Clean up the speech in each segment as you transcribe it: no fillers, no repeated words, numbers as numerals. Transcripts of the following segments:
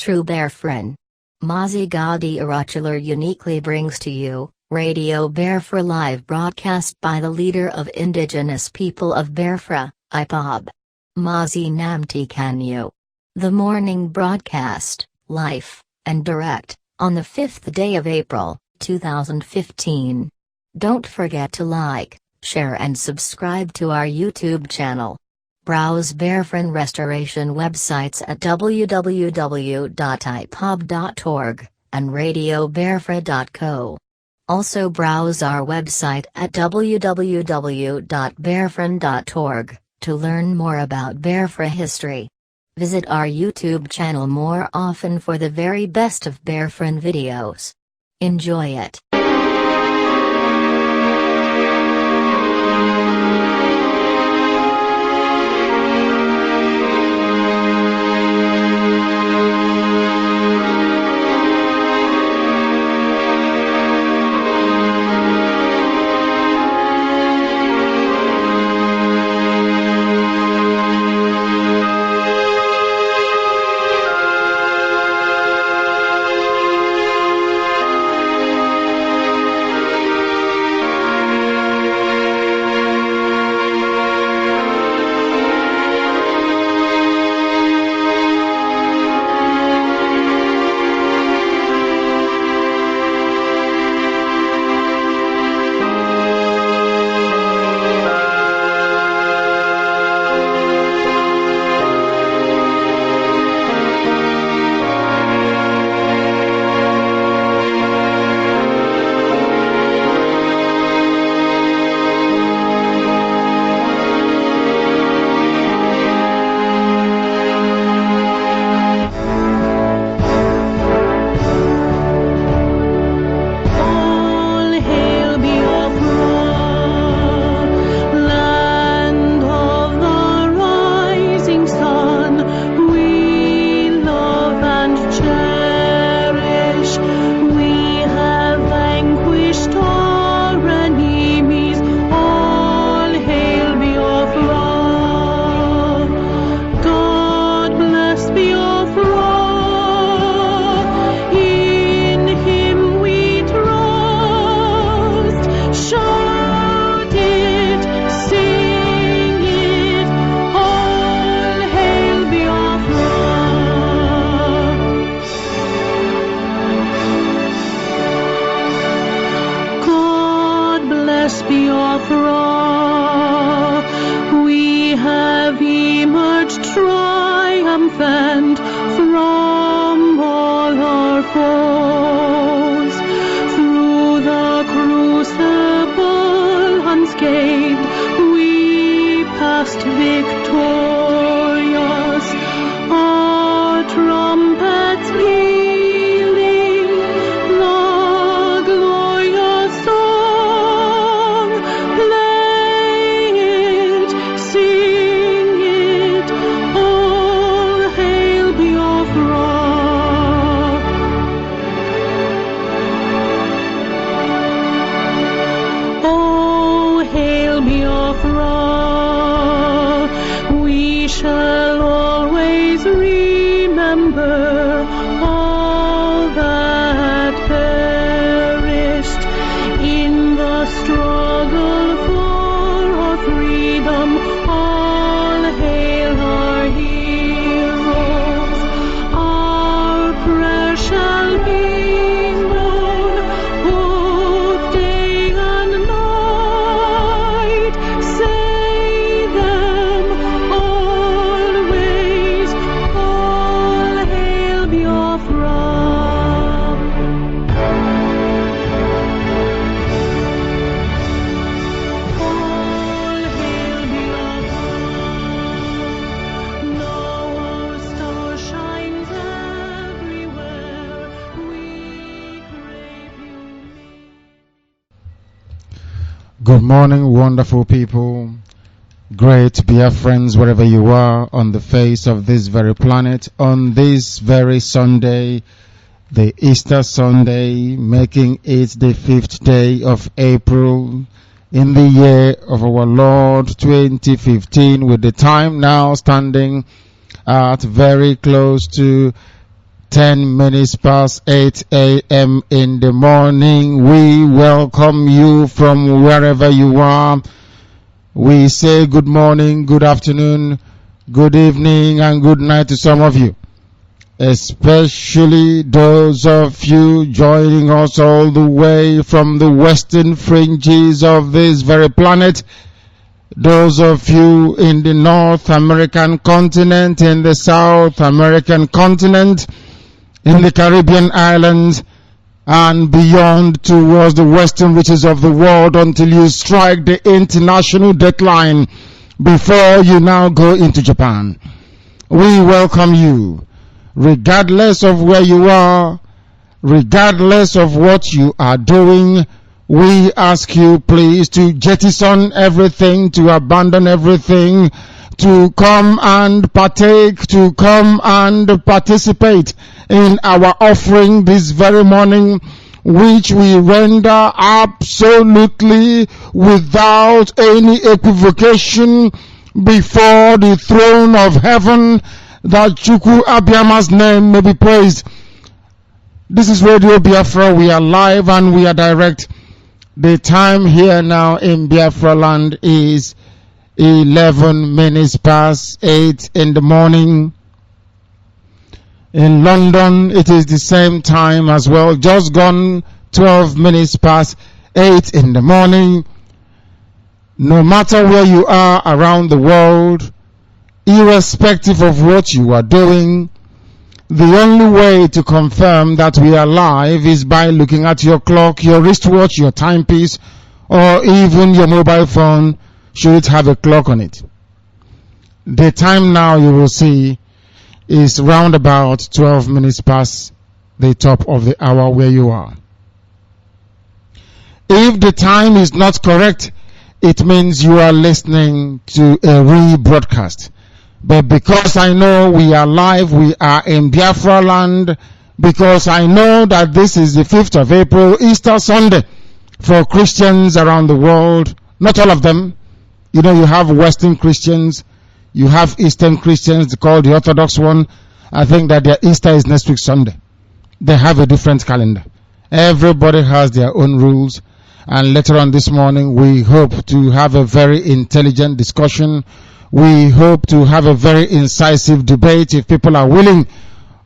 true Biafran. MAZI NNAMDI uniquely brings to you Radio Biafra live broadcast by the leader of Indigenous people of Biafra, IPOB. MAZI NNAMDI KANU. The morning broadcast, live, and direct, on the 5th day of April, 2015. Don't forget to like, share and subscribe to our YouTube channel. Browse Biafran restoration websites at www.ipob.org, and RadioBiafra.co. Also browse our website at www.biafran.org, to learn more about Biafra history. Visit our YouTube channel more often for the very best of Biafran videos. Enjoy it. Good morning, wonderful people, great Biafrans, wherever you are on the face of this very planet, on this very Sunday, the Easter Sunday, making it the 5th day of April, in the year of our Lord 2015, with the time now standing at very close to 10 minutes past 8 a.m. in the morning. We welcome you from wherever you are. We say good morning, good afternoon, good evening, and good night to some of you, especially those of you joining us all the way from the western fringes of this very planet. Those of you in the North American continent, in the South American continent, in the Caribbean islands, and beyond towards the western reaches of the world until you strike the international deadline before you now go into Japan. We welcome you, regardless of where you are, regardless of what you are doing. We ask you please to jettison everything, to abandon everything, to come and partake, to come and participate in our offering this very morning, which we render absolutely without any equivocation before the throne of heaven, that Chukwu Abiyama's name may be praised. This is Radio Biafra. We are live and we are direct. The time here now in Biafra land is 11 minutes past 8 in the morning. In London, it is the same time as well, just gone 12 minutes past 8 in the morning. No matter where you are around the world, irrespective of what you are doing, the only way to confirm that we are live is by looking at your clock, your wristwatch, your timepiece, or even your mobile phone, should it have a clock on it. The time now, you will see, is round about 12 minutes past the top of the hour where you are. If the time is not correct, it means you are listening to a rebroadcast. But because I know we are live, we are in Biafra land, because I know that this is the 5th of April, Easter Sunday, for Christians around the world. Not all of them. You know, you have Western Christians, you have Eastern Christians, called the Orthodox one. I think that their Easter is next week Sunday. They have a different calendar. Everybody has their own rules. And later on this morning, we hope to have a very intelligent discussion. We hope to have a very incisive debate, if people are willing,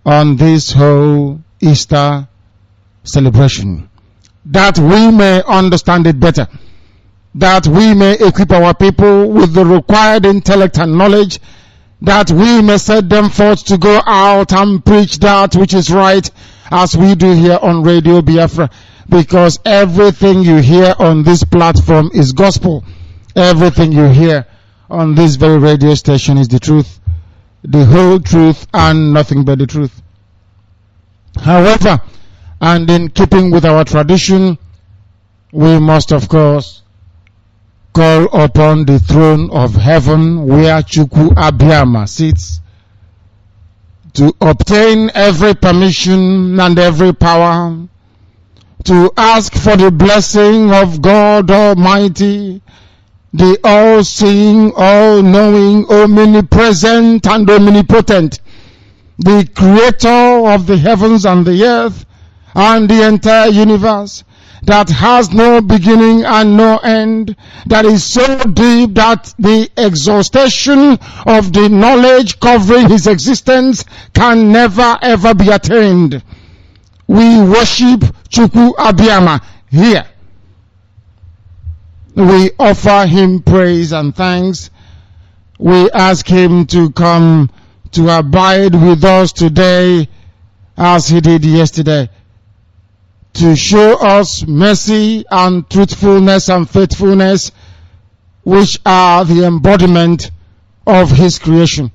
on this whole Easter celebration, that we may understand it better, that we may equip our people with the required intellect and knowledge, that we may set them forth to go out and preach that which is right, as we do here on Radio Biafra, because everything you hear on this platform is gospel. Everything you hear on this very radio station is the truth, the whole truth, and nothing but the truth. However, and in keeping with our tradition, we must of course call upon the throne of heaven where Chukwu Abiyama sits, to obtain every permission and every power, to ask for the blessing of God Almighty, the all-seeing, all-knowing, omnipresent, and omnipotent, the creator of the heavens and the earth and the entire universe, that has no beginning and no end, that is so deep that the exhaustion of the knowledge covering his existence can never ever be attained. We worship Chukwu Abiyama here. We offer him praise and thanks. We ask him to come to abide with us today as he did yesterday, to show us mercy and truthfulness and faithfulness, which are the embodiment of his creation.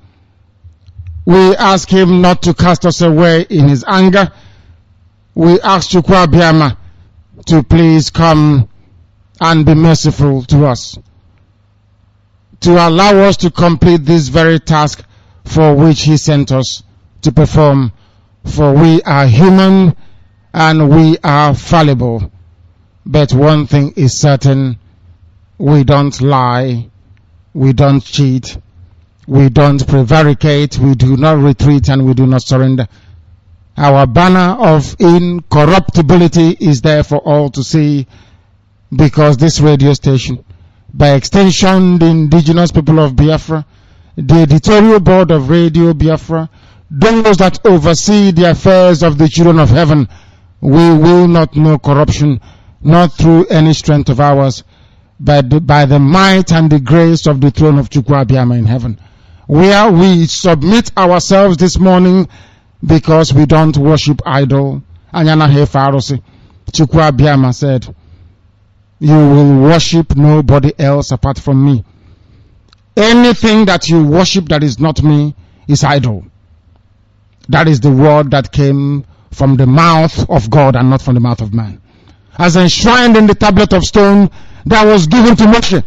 We ask him not to cast us away in his anger. We ask Chukwu Abiyama to please come and be merciful to us, to allow us to complete this very task for which he sent us to perform. For we are human and we are fallible. But one thing is certain: we don't lie, we don't cheat, we don't prevaricate, we do not retreat, and we do not surrender. Our banner of incorruptibility is there for all to see, because this radio station, by extension the indigenous people of Biafra, the editorial board of Radio Biafra, those that oversee the affairs of the children of heaven, we will not know corruption, not through any strength of ours, but by the might and the grace of the throne of Chukwu Abiyama in heaven, where we submit ourselves this morning, because we don't worship idol. Anyana Hefarosi. Chukwu Abiyama said, you will worship nobody else apart from me. Anything that you worship that is not me is idol. That is the word that came from the mouth of God and not from the mouth of man. As enshrined in the tablet of stone that was given to Moshe.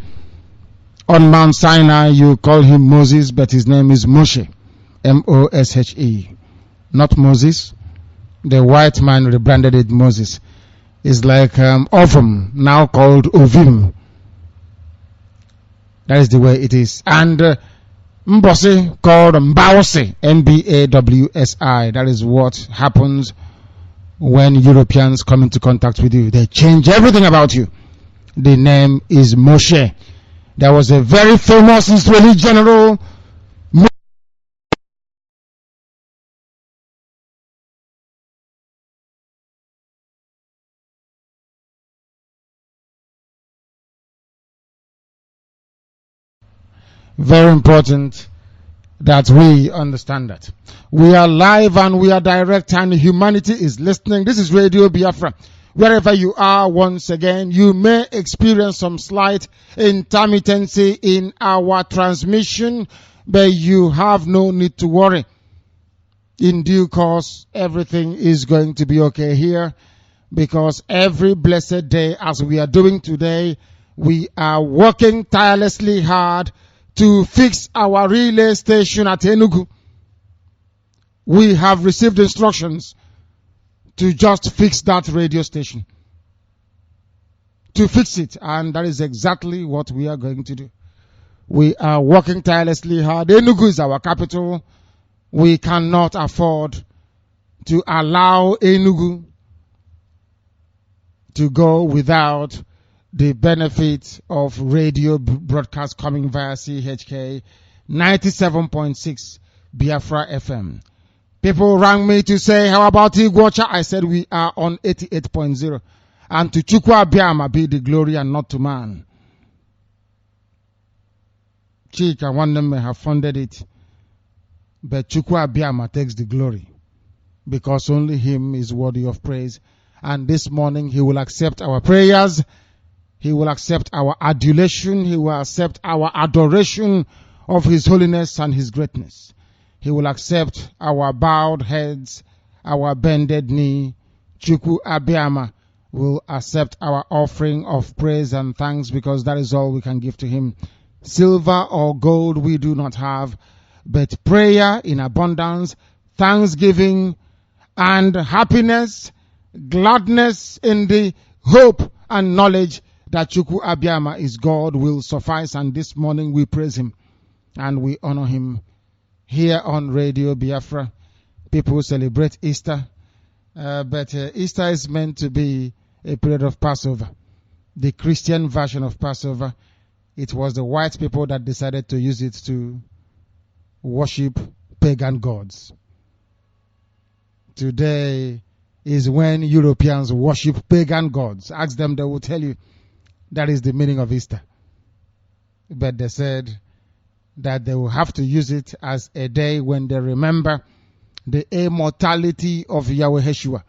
On Mount Sinai, you call him Moses, but his name is Moshe. M-O-S-H-E. Not Moses. The white man rebranded it Moses. It's like Ovum, now called Ovim. That is the way it is. And Mbosi, called Mbawsi, M-B-A-W-S-I. That is what happens when Europeans come into contact with you. They change everything about you. The name is Moshe. There was a very famous Israeli general, very important that we understand that. We are live and we are direct and humanity is listening. This is Radio Biafra. Wherever you are, once again, you may experience some slight intermittency in our transmission, but you have no need to worry. In due course, everything is going to be okay here, because every blessed day, as we are doing today, we are working tirelessly hard to fix our relay station at Enugu. We have received instructions to just fix that radio station. To fix it, and that is exactly what we are going to do. We are working tirelessly hard. Enugu is our capital. We cannot afford to allow Enugu to go without the benefit of radio broadcast coming via CHK 97.6 Biafra FM. People rang me to say, how about Igbo? I said we are on 88.0. And to Chukwu Abiyama be the glory and not to man. Chika, one of them may have funded it, but Chukwu Abiyama takes the glory, because only him is worthy of praise. And this morning he will accept our prayers. He will accept our adulation. He will accept our adoration of His holiness and His greatness. He will accept our bowed heads, our bended knee. Chukwu Abiyama will accept our offering of praise and thanks, because that is all we can give to Him. Silver or gold we do not have, but prayer in abundance, thanksgiving, and happiness, gladness in the hope and knowledge that Chukwu Abiyama is God will suffice. And this morning we praise Him and we honor Him. Here on Radio Biafra, people celebrate Easter, but Easter is meant to be a period of Passover. The Christian version of Passover. It was the white people that decided to use it to worship pagan gods. Today is when Europeans worship pagan gods. Ask them, they will tell you that is the meaning of Easter. But they said that they will have to use it as a day when they remember the immortality of Yahweh Yeshua.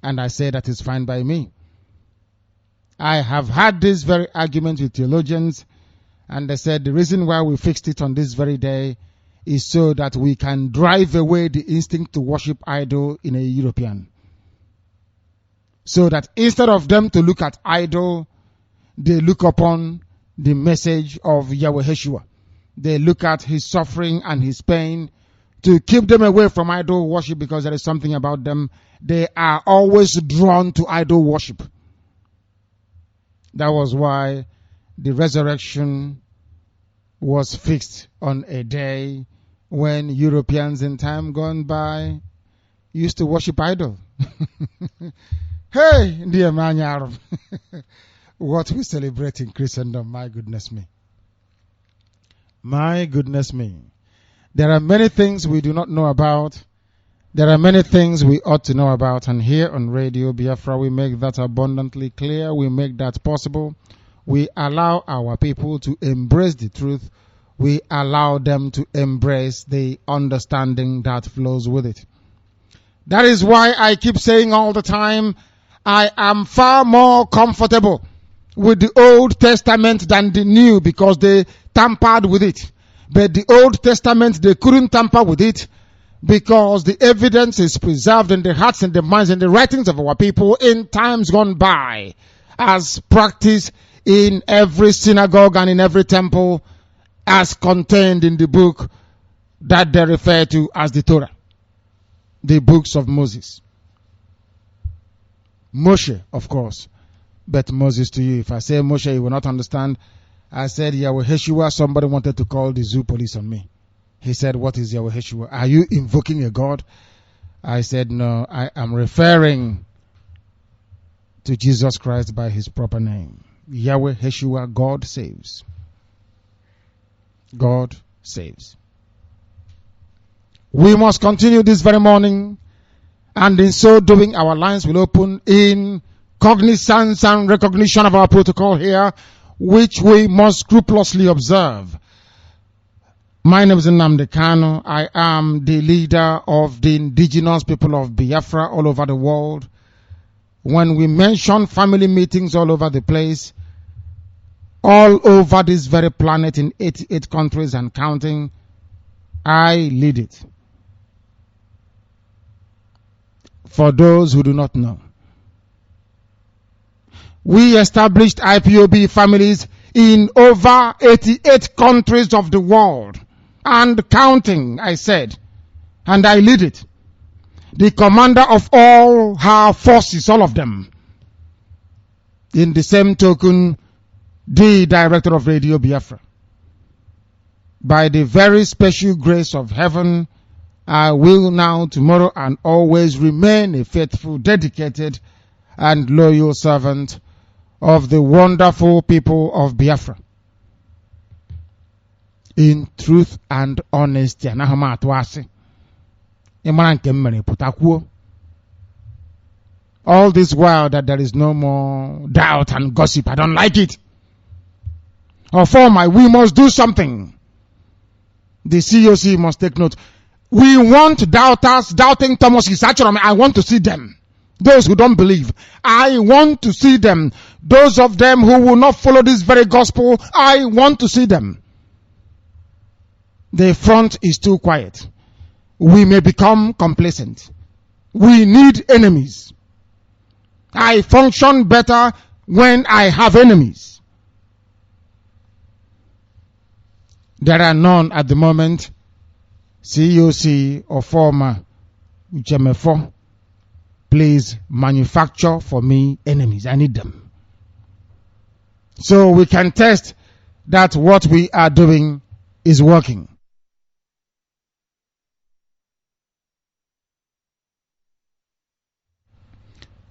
And I say that is fine by me. I have had this very argument with theologians, and they said the reason why we fixed it on this very day is so that we can drive away the instinct to worship idol in a European. So that instead of them to look at idol, they look upon the message of Yahweh Yeshua. They look at His suffering and His pain to keep them away from idol worship, because there is something about them. They are always drawn to idol worship. That was why the resurrection was fixed on a day when Europeans in time gone by used to worship idol. Hey, dear man, what we celebrate in Christendom, my goodness me. My goodness me. There are many things we do not know about. There are many things we ought to know about. And here on Radio Biafra, we make that abundantly clear. We make that possible. We allow our people to embrace the truth. We allow them to embrace the understanding that flows with it. That is why I keep saying all the time, I am far more comfortable with the Old Testament than the New, because they tampered with it. But the Old Testament, they couldn't tamper with it, because the evidence is preserved in the hearts and the minds and the writings of our people in times gone by, as practiced in every synagogue and in every temple, as contained in the book that they refer to as the Torah, the books of Moses. Moshe, of course, but Moses to you. If I say Moshe, you will not understand. I said Yahweh Yeshua. Somebody wanted to call the zoo police on me. He said, what is Yahweh Yeshua? Are you invoking a god? I said, no, I am referring to Jesus Christ by his proper name. Yahweh Yeshua, God saves. God saves. We must continue this very morning, and in so doing, our lines will open in cognizance and recognition of our protocol here, which we must scrupulously observe. My name is Nnamdi Kanu. I am the leader of the indigenous people of Biafra all over the world. When we mention family meetings all over the place, all over this very planet in 88 countries and counting, I lead it. For those who do not know, we established IPOB families in over 88 countries of the world and counting, I said, and I lead it. The commander of all her forces, all of them. In the same token, the director of Radio Biafra. By the very special grace of heaven, I will now, tomorrow, and always remain a faithful, dedicated, and loyal servant of the wonderful people of Biafra. In truth and honesty. All this while that there is no more doubt and gossip, I don't like it. Or for we must do something. The COC must take note. We want doubters, doubting Thomas. Actually, I want to see them. Those who don't believe, I want to see them. Those of them who will not follow this very gospel, I want to see them. The front is too quiet. We may become complacent. We need enemies. I function better when I have enemies. There are none at the moment. COC or former Uchemefo, please manufacture for me enemies. I need them. So we can test that what we are doing is working.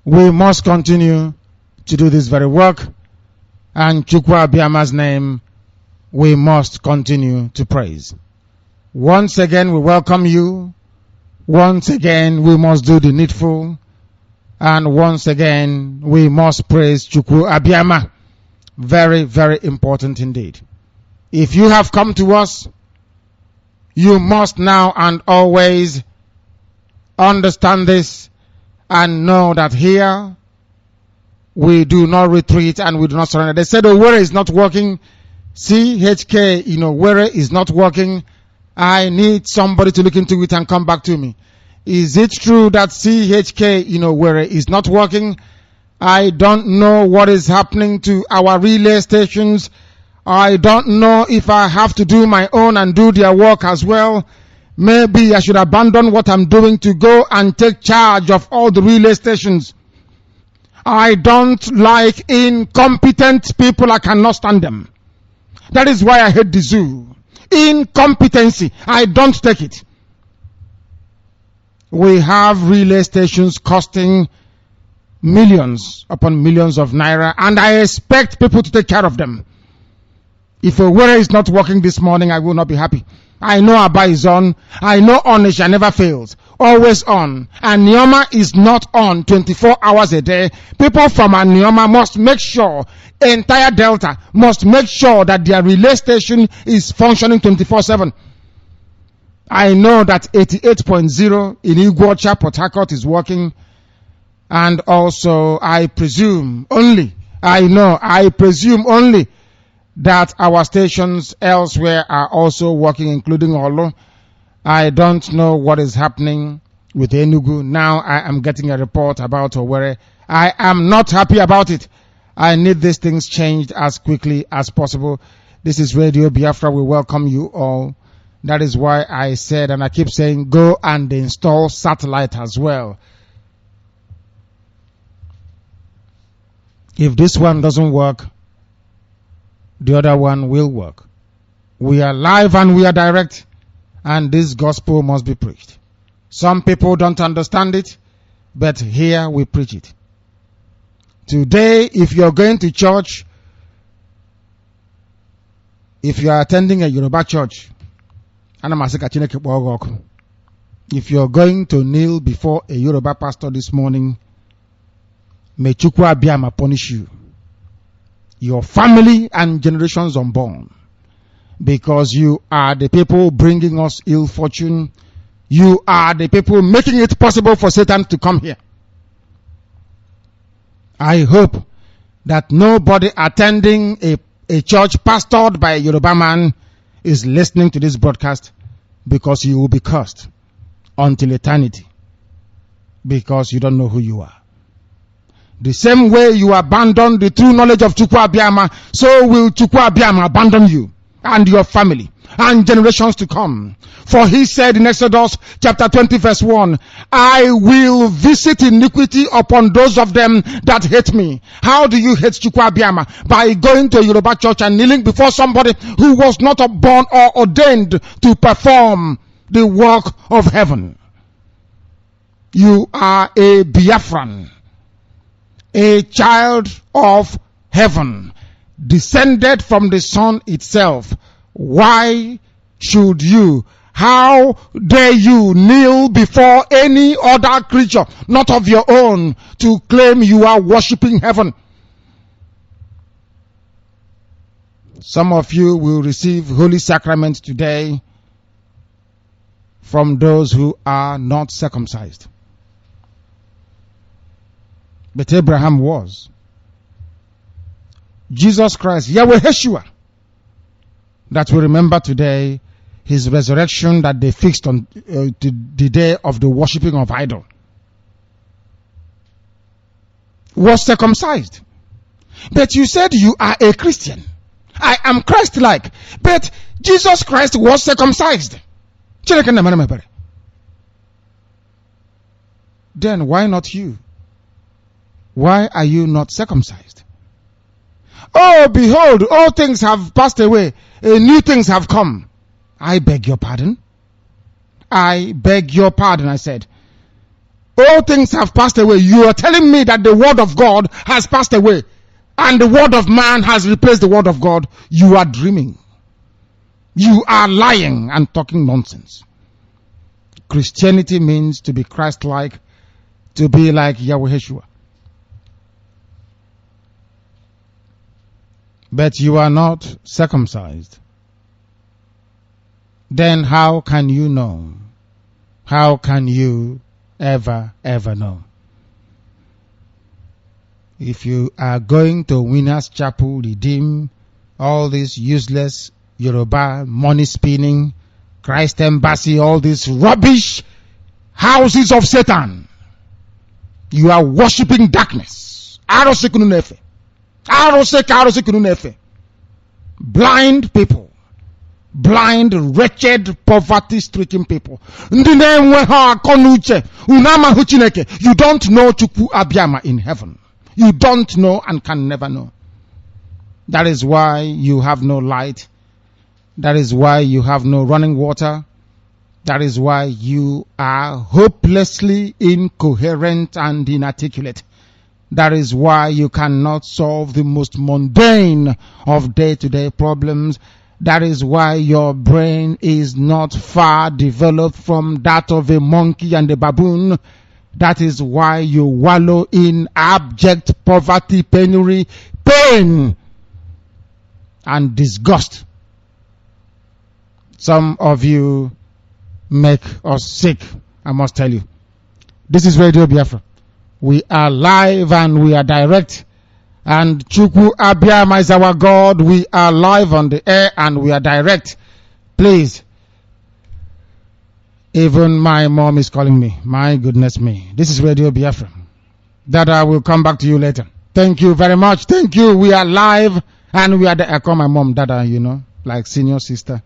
We must continue to do this very work, and Chukwu Abiama's name we must continue to praise. Once again, we welcome you. Once again, we must do the needful. And once again, we must praise Chukwu Abiama. Very, very important indeed. If you have come to us, you must now and always understand this and know that here we do not retreat and we do not surrender. They said Owerri is not working. CHK in Owerri is not working. I need somebody to look into it and come back to me. Is it true that CHK in Owerri is not working? I don't know what is happening to our relay stations. I don't know if I have to do my own and do their work as well. Maybe I should abandon what I'm doing to go and take charge of all the relay stations. I don't like incompetent people. I cannot stand them. That is why I hate the zoo. Incompetency. I don't take it. We have relay stations costing millions upon millions of naira, and I expect people to take care of them. If Owerri is not working this morning, I will not be happy. I know Aba is on. I know Onisha never fails. Always on. And Nioma is not on 24 hours a day. People from Nioma must make sure, entire Delta must make sure that their relay station is functioning 24/7. I know that 88.0 in Igbo, Port Harcourt is working. And also, I presume only that our stations elsewhere are also working, including Olo. I don't know what is happening with Enugu. Now I am getting a report about Owerri. I am not happy about it. I need these things changed as quickly as possible. This is Radio Biafra. We welcome you all. That is why I said, and I keep saying, go and install satellite as well. If this one doesn't work, the other one will work. We are live and we are direct, and this gospel must be preached. Some people don't understand it, but here we preach it. Today, if you're going to church, if you are attending a Yoruba church, if you're going to kneel before a Yoruba pastor this morning, may Chukwu Abiyama punish you, your family and generations unborn, because you are the people bringing us ill fortune. You are the people making it possible for Satan to come here. I hope that nobody attending a church pastored by a Yoruba man is listening to this broadcast, because you will be cursed until eternity, because you don't know who you are. The same way you abandon the true knowledge of Chukwu Abiyama, so will Chukwu Abiyama abandon you and your family and generations to come. For he said in Exodus chapter 20 verse 1, I will visit iniquity upon those of them that hate me. How do you hate Chukwu Abiyama? By going to a Yoruba church and kneeling before somebody who was not born or ordained to perform the work of heaven. You are a Biafran, a child of heaven, descended from the sun itself. Why should you, how dare you kneel before any other creature, not of your own, to claim you are worshipping heaven? Some of you will receive holy sacrament today from those who are not circumcised. But Abraham was. Jesus Christ, Yahweh Yeshua, that we remember today, his resurrection that they fixed on the day of the worshipping of idol, was circumcised. But you said you are a Christian. I am Christ-like. But Jesus Christ was circumcised. Then why not you? Why are you not circumcised? Oh, behold, all things have passed away. New things have come. I beg your pardon. I beg your pardon, I said. All things have passed away. You are telling me that the word of God has passed away and the word of man has replaced the word of God. You are dreaming. You are lying and talking nonsense. Christianity means to be Christ-like, to be like Yahweh Yeshua. But you are not circumcised. Then how can you know? How can you ever know? If you are going to Winners Chapel, Redeem, all this useless Yoruba money spinning, Christ Embassy, all these rubbish houses of Satan, you are worshipping darkness. Blind people, blind, wretched, poverty-stricken people. You don't know Chukwu Abiyama in heaven. You don't know and can never know. That is why you have no light. That is why you have no running water. That is why you are hopelessly incoherent and inarticulate. That is why you cannot solve the most mundane of day-to-day problems. That is why your brain is not far developed from that of a monkey and a baboon. That is why you wallow in abject poverty, penury, pain, and disgust. Some of you make us sick, I must tell you. This is Radio Biafra. We are live and we are direct. And Chukwu Abiyama is our God. We are live on the air and we are direct. Please. Even my mom is calling me. My goodness me. This is Radio Biafra. Dada will come back to you later. Thank you very much. Thank you. We are live and we are I call my mom Dada, you know, like senior sister.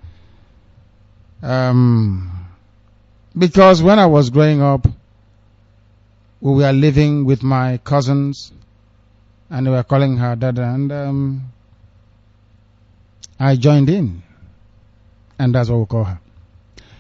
Because when I was growing up, we were living with my cousins and they were calling her Dada, and I joined in, and that's what we call her.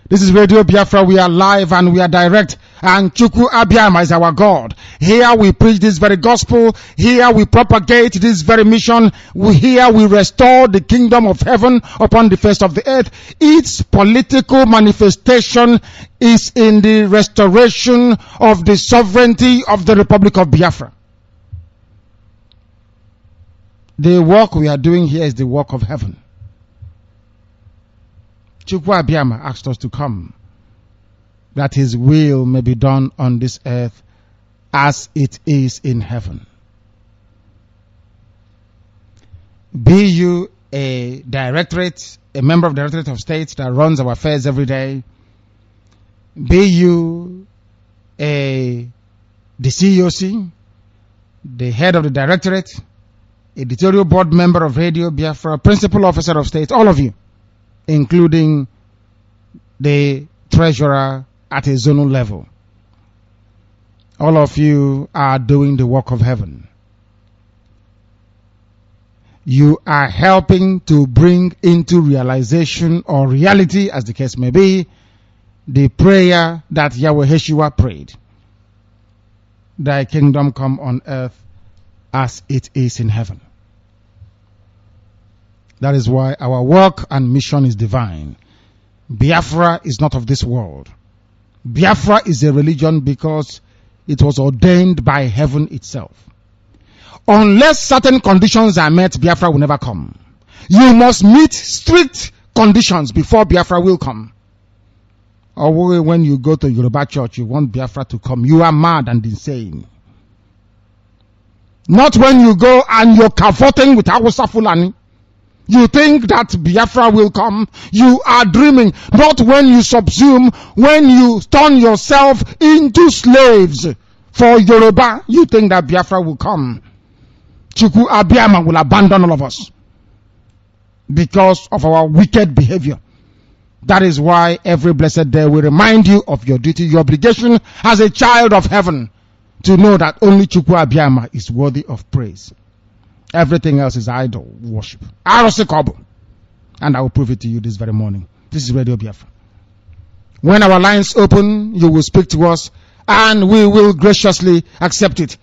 This is Radio Biafra. We are live and we are direct, and Chukwu Abiyama is our God. Here we preach this very gospel. Here we propagate this very mission. Here we restore the kingdom of heaven upon the face of the earth. Its political manifestation is in the restoration of the sovereignty of the Republic of Biafra. The work we are doing here is the work of heaven. Chukwu Abiyama asked us to come, that his will may be done on this earth as it is in heaven. Be you a directorate, a member of the Directorate of State that runs our affairs every day. Be you the CEOC, the head of the directorate, editorial board member of Radio Biafra, principal officer of state, all of you, including the treasurer at a zonal level. All of you are doing the work of heaven. You are helping to bring into realization or reality, as the case may be, the prayer that Yahweh Yeshua prayed. Thy kingdom come on earth as it is in heaven. That is why our work and mission is divine. Biafra is not of this world. Biafra is a religion because it was ordained by heaven itself. Unless certain conditions are met, Biafra will never come. You must meet strict conditions before Biafra will come. Or when you go to Yoruba church, you want Biafra to come. You are mad and insane. Not when you go and you're cavorting with Hausa Fulani. You think that Biafra will come. You are dreaming. Not when you subsume, when you turn yourself into slaves for Yoruba. You think that Biafra will come. Chukwu Abiyama will abandon all of us because of our wicked behavior. That is why every blessed day we remind you of your duty, your obligation as a child of heaven, to know that only Chukwu Abiyama is worthy of praise. Everything else is idol worship. And I will prove it to you this very morning. This is Radio Biafra. When our lines open, you will speak to us and we will graciously accept it.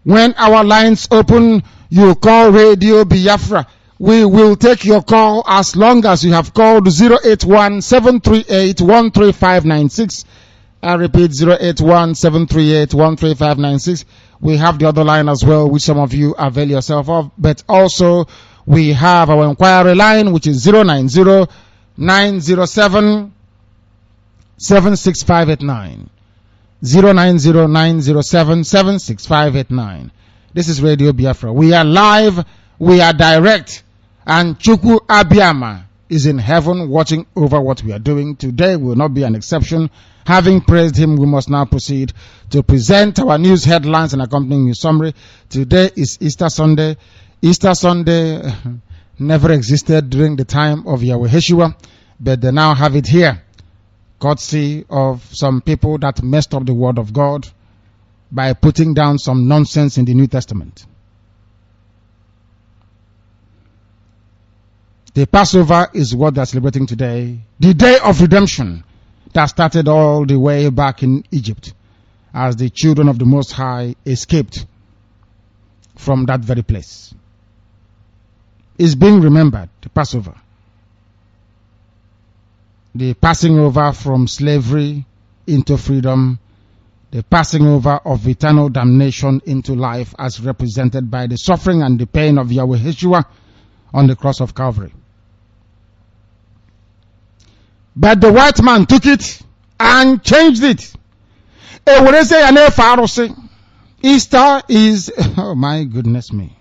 When our lines open, you call Radio Biafra. We will take your call as long as you have called 081-738-13596. I repeat, 081-738-13596. We have the other line as well, which some of you avail yourself of. But also, we have our inquiry line, which is 090-907-76589. 090-907-76589. This is Radio Biafra. We are live, we are direct, and Chukwu Abiyama is in heaven watching over what we are doing. Today will not be an exception. Having praised him, we must now proceed to present our news headlines and accompanying news summary. Today is Easter Sunday. Easter Sunday never existed during the time of Yahweh Yeshua, but they now have it here, courtesy of some people that messed up the word of God by putting down some nonsense in the New Testament. The Passover is what they're celebrating today, the day of redemption. that started all the way back in Egypt, as the children of the Most High escaped from that very place. Is being remembered, the Passover. The passing over from slavery into freedom, the passing over of eternal damnation into life, as represented by the suffering and the pain of Yahweh Yeshua on the cross of Calvary. But the white man took it and changed it. Easter is, oh my goodness me.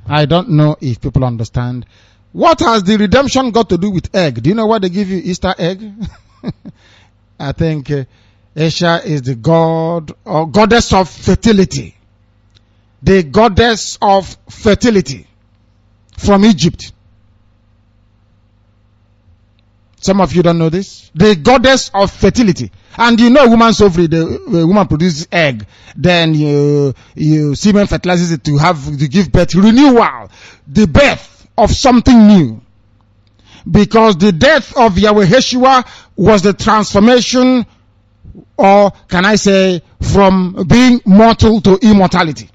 I don't know if people understand. What has the redemption got to do with egg? Do you know why they give you Easter egg? I think Asia is the god or goddess of fertility. The goddess of fertility from Egypt. Some of you don't know this. The goddess of fertility. And you know, woman's ovary, the woman produces egg. Then you semen fertilizes it to give birth, renewal, the birth of something new. Because the death of Yahweh Yeshua was the transformation, or can I say, from being mortal to immortality.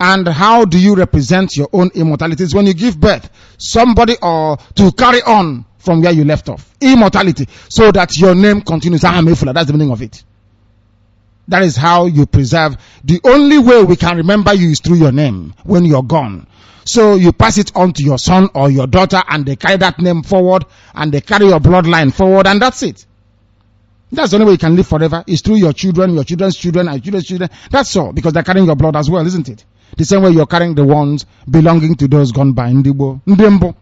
And how do you represent your own immortality? It's when you give birth, somebody or to carry on from where you left off. Immortality. So that your name continues. That's the meaning of it. That is how you preserve. The only way we can remember you is through your name when you're gone. So you pass it on to your son or your daughter, and they carry that name forward, and they carry your bloodline forward, and that's it. That's the only way you can live forever, is through your children, your children's children, and children's children. That's all, because they're carrying your blood as well, isn't it? The same way you're carrying the ones belonging to those gone by. Ndembo.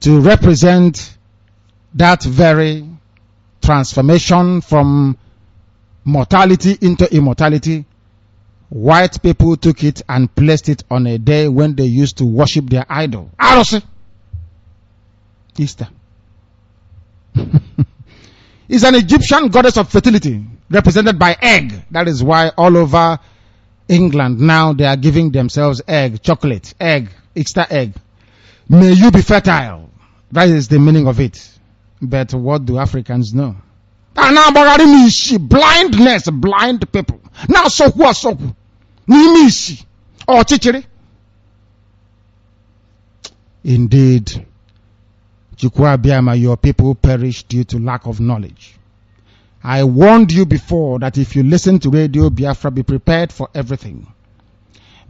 To represent that very transformation from mortality into immortality, white people took it and placed it on a day when they used to worship their idol. Easter. Is an Egyptian goddess of fertility, represented by egg. That is why all over England now they are giving themselves egg, chocolate, egg, Easter egg. May you be fertile. That is the meaning of it. But what do Africans know? Blindness, blind people. Now so who? Or chichiri. Indeed, Chukwabiama, your people perished due to lack of knowledge. I warned you before that if you listen to Radio Biafra, be prepared for everything.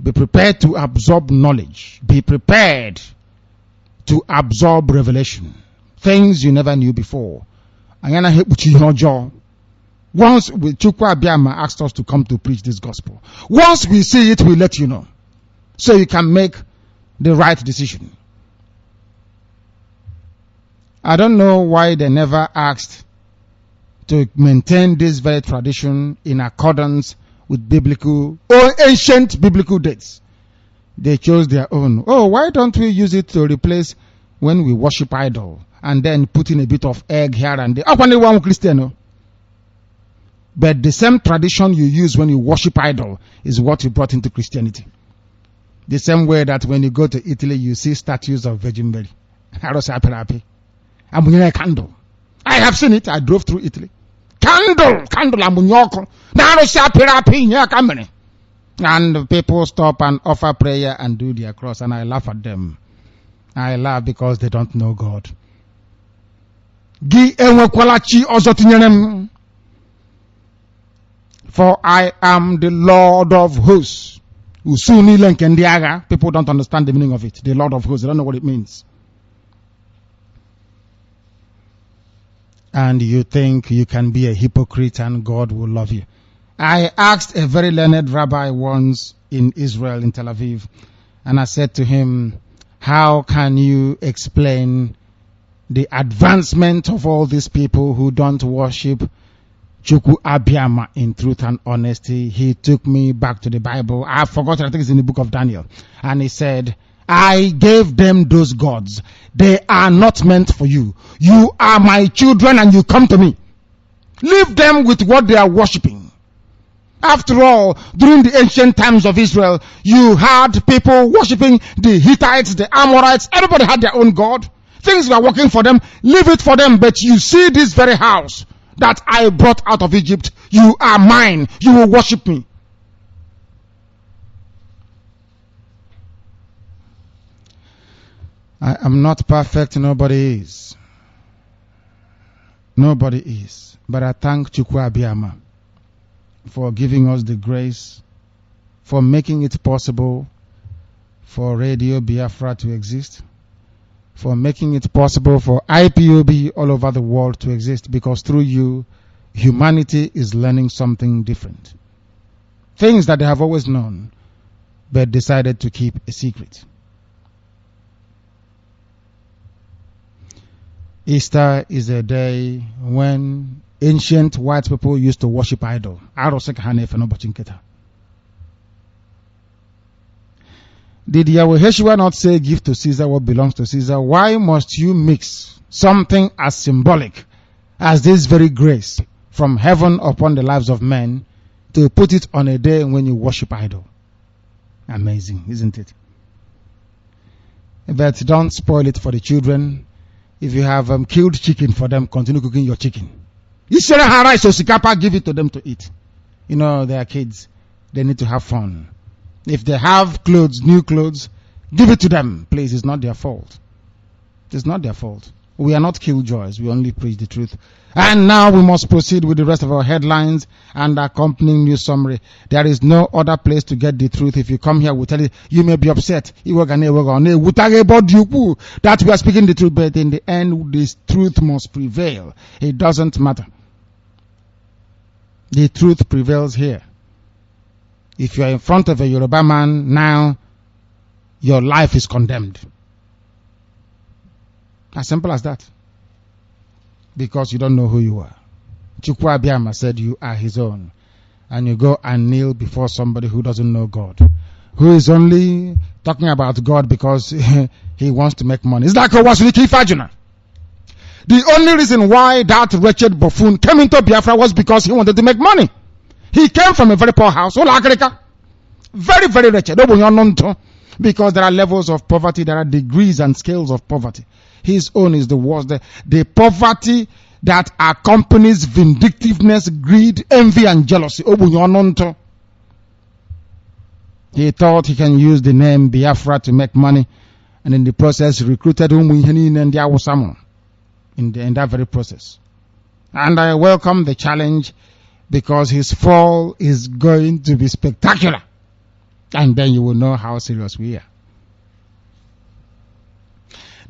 Be prepared to absorb knowledge. Be prepared to absorb revelation. Things you never knew before. Once Chukwabiama asked us to come to preach this gospel. Once we see it, we'll let you know. So you can make the right decision. I don't know why they never asked to maintain this very tradition in accordance with biblical or ancient biblical dates. They chose their own. Oh, why don't we use it to replace when we worship idol and then put in a bit of egg here and there? Oh, Christian. But the same tradition you use when you worship idol is what you brought into Christianity. The same way that when you go to Italy, you see statues of Virgin Mary. Candle. I have seen it. I drove through Italy. Candle. And people stop and offer prayer and do their cross, and I laugh at them. I laugh because they don't know God. For I am the Lord of hosts. People don't understand the meaning of it. The Lord of hosts, they don't know what it means. And you think you can be a hypocrite and God will love you. I asked a very learned rabbi once in Israel, in Tel Aviv, and I said to him, how can you explain the advancement of all these people who don't worship Chukwu Abiyama in truth and honesty? He took me back to the Bible. I forgot, I think it's in the book of Daniel. And he said, I gave them those gods. They are not meant for you. You are my children and you come to me. Leave them with what they are worshipping. After all, during the ancient times of Israel, you had people worshipping the Hittites, the Amorites. Everybody had their own God. Things are working for them. Leave it for them. But you see this very house that I brought out of Egypt. You are mine. You will worship me. I am not perfect. Nobody is. Nobody is. But I thank Chukwu Abiyama for giving us the grace, for making it possible for Radio Biafra to exist, for making it possible for IPOB all over the world to exist, because through you, humanity is learning something different. Things that they have always known, but decided to keep a secret. Easter is a day when ancient white people used to worship idol. Did Yahweh Yeshua not say, give to Caesar what belongs to Caesar? Why must you mix something as symbolic as this very grace from heaven upon the lives of men to put it on a day when you worship idol? Amazing, isn't it? But don't spoil it for the children. If you have killed chicken for them, continue cooking your chicken. Give it to them to eat. You know, they are kids. They need to have fun. If they have clothes, new clothes, give it to them. Please, it's not their fault. It's not their fault. We are not killjoys. We only preach the truth. And now we must proceed with the rest of our headlines and accompanying news summary. There is no other place to get the truth. If you come here, we'll tell you, you may be upset that we are speaking the truth, but in the end, this truth must prevail. It doesn't matter. The truth prevails here. If you are in front of a Yoruba man now, your life is condemned. As simple as that. Because you don't know who you are. Chukwu Abiyama said you are his own. And you go and kneel before somebody who doesn't know God. Who is only talking about God because he wants to make money. It's like Owaswiki Fajuna. The only reason why that wretched buffoon came into Biafra was because he wanted to make money. He came from a very poor house. Very, very wretched. Because there are levels of poverty. There are degrees and scales of poverty. His own is the worst. The poverty that accompanies vindictiveness, greed, envy, and jealousy. He thought he can use the name Biafra to make money, and in the process recruited in that very process. And I welcome the challenge, because his fall is going to be spectacular. And then you will know how serious we are.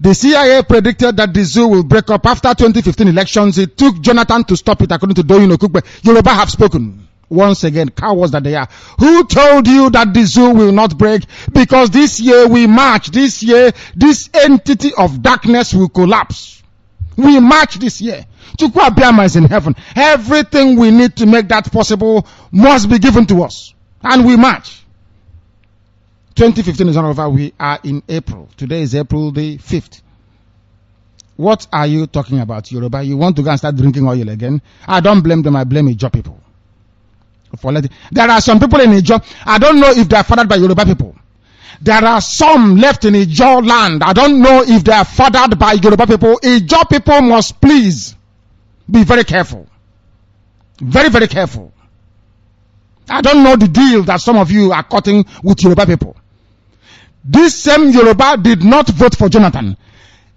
The CIA predicted that the zoo will break up after 2015 elections. It took Jonathan to stop it, according to Doyin Okukbe. Yoruba have spoken. Once again, cowards that they are. Who told you that the zoo will not break? Because this year we march. This year, this entity of darkness will collapse. We march this year. Chukwu Abiyama is in heaven. Everything we need to make that possible must be given to us. And we march. 2015 is not over. We are in April. Today is April the 5th. What are you talking about, Yoruba? You want to go and start drinking oil again? I don't blame them. I blame Ijo people. There are some people in Ijo. I don't know if they are fathered by Yoruba people. There are some left in Ijo land. I don't know if they are fathered by Yoruba people. Ijo people must please be very careful. Very, very careful. I don't know the deal that some of you are cutting with Yoruba people. This same Yoruba did not vote for Jonathan.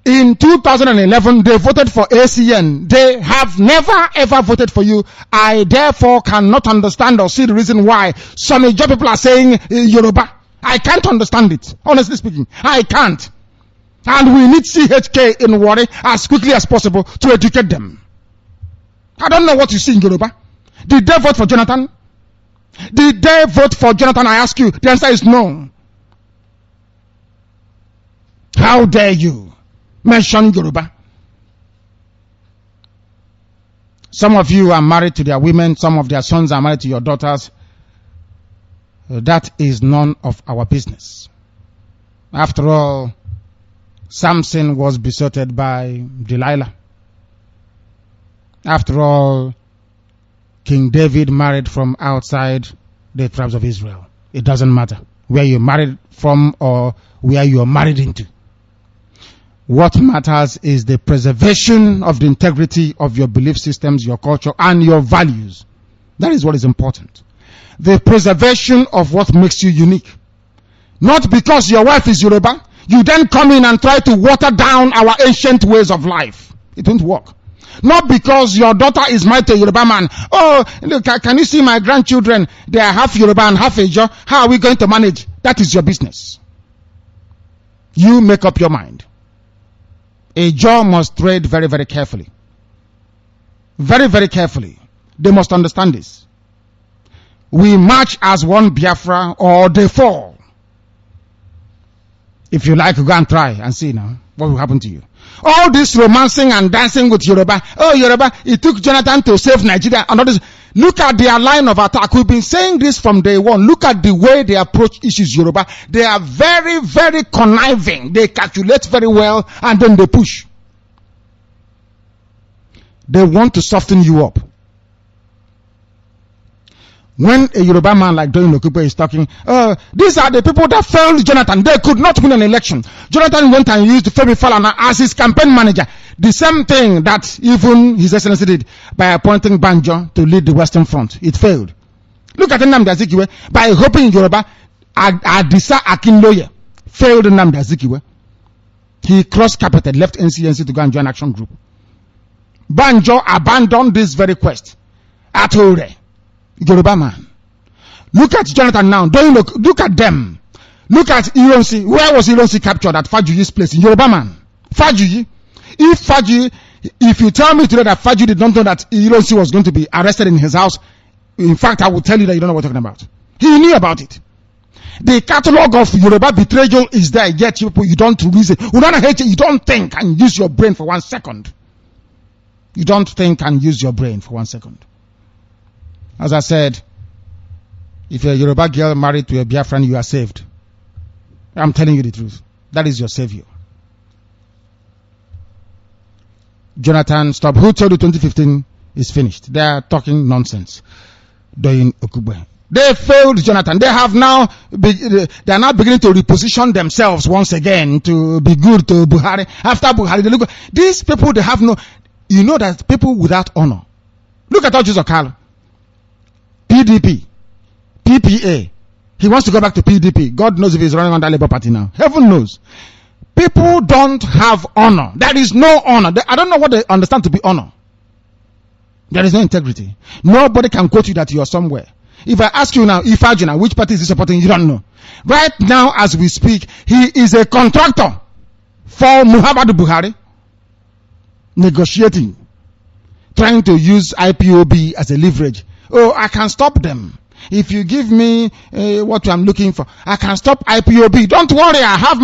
In 2011, they voted for ACN. They have never ever voted for you. I therefore cannot understand or see the reason why some Ijo people are saying Yoruba. I can't understand it. Honestly speaking, I can't. And we need CHK in Warri as quickly as possible to educate them. I don't know what you see in Yoruba. Did they vote for Jonathan? Did they vote for Jonathan? I ask you. The answer is no. How dare you mention Yoruba? Some of you are married to their women. Some of their sons are married to your daughters. That is none of our business. After all, Samson was besotted by Delilah. After all, King David married from outside the tribes of Israel. It doesn't matter where you married from or where you are married into. What matters is the preservation of the integrity of your belief systems, your culture, and your values. That is what is important. The preservation of what makes you unique. Not because your wife is Yoruba, you then come in and try to water down our ancient ways of life. It won't work. Not because your daughter is married to a Yoruba man. Oh, look, can you see my grandchildren? They are half Yoruba and half Ijaw. How are we going to manage? That is your business. You make up your mind. Ijaw must trade very, very carefully. Very, very carefully. They must understand this. We march as one Biafra or they fall. If you like, go and try and see now what will happen to you. All this romancing and dancing with Yoruba. Oh, Yoruba, it took Jonathan to save Nigeria. And all this. Look at their line of attack. We've been saying this from day one. Look at the way they approach issues, Yoruba. They are very, very conniving. They calculate very well and then they push. They want to soften you up. When a Yoruba man like Doyin Okupe is talking, these are the people that failed Jonathan. They could not win an election. Jonathan went and used Femi Falana as his campaign manager. The same thing that even His Excellency did by appointing Banjo to lead the Western Front. It failed. Look at Nnamdi Azikiwe. By hoping Yoruba, Adisa Akinloye failed Nnamdi Azikiwe. He cross-carpeted, left NCNC to go and join Action Group. Banjo abandoned this very quest. Atore. Yoruba man. Look at Jonathan now. Don't look at them. Look at Ironsi. Where was Ironsi captured? At Fajuyi's place. In Yoruba man. Fajuyi. If you tell me today that Fajuyi did not know that Ironsi was going to be arrested in his house, in fact, I will tell you that you don't know what I'm talking about. He knew about it. The catalog of Yoruba betrayal is there, yet you don't reason. You don't think and use your brain for 1 second. You don't think and use your brain for 1 second. As I said, if you're a Yoruba girl married to a Biafran, you are saved. I'm telling you the truth. That is your savior. Jonathan, stop. Who told you 2015 is finished? They are talking nonsense. Doyin Okupe. They failed Jonathan. They are now beginning to reposition themselves once again to be good to Buhari. After Buhari, they look. These people, they have no. You know that people without honor. Look at Ojo Okalo. PDP, PPA. He wants to go back to PDP. God knows if he's running on that Labour Party now. Heaven knows. People don't have honor. There is no honor. I don't know what they understand to be honor. There is no integrity. Nobody can quote you that you are somewhere. If I ask you now, Ifajina, which party is he supporting? You don't know. Right now, as we speak, he is a contractor for Muhammadu Buhari, negotiating, trying to use IPOB as a leverage. Oh, I can stop them. If you give me what I'm looking for, I can stop IPOB. Don't worry, I have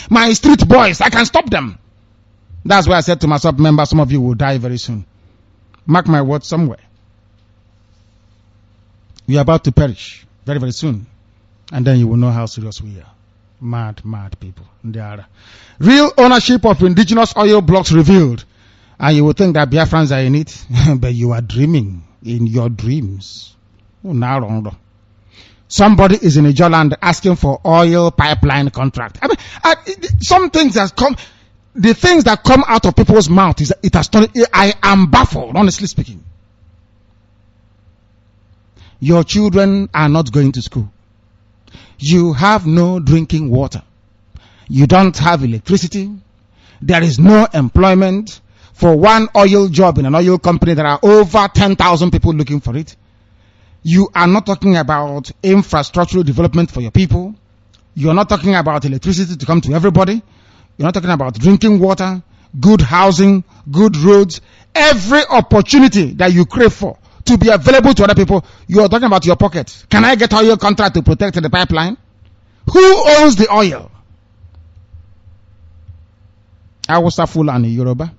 my street boys. I can stop them. That's why I said to myself, remember, some of you will die very soon. Mark my words somewhere. We are about to perish very, very soon. And then you will know how serious we are. Mad people. They are. Real ownership of indigenous oil blocks revealed. And you will think that Biafrans are in it. But you are dreaming. In your dreams. Somebody is in a land asking for oil pipeline contract. I mean, some things that come, the things that come out of people's mouth is it has turned. I am baffled, honestly speaking. Your children are not going to school. You have no drinking water. You don't have electricity. There is no employment. For one oil job in an oil company, there are over 10,000 people looking for it. You are not talking about infrastructural development for your people. You are not talking about electricity to come to everybody. You're not talking about drinking water, good housing, good roads. Every opportunity that you crave for to be available to other people, you are talking about your pocket. Can I get oil contract to protect the pipeline? Who owns the oil? Hausa, Fulani, Yoruba.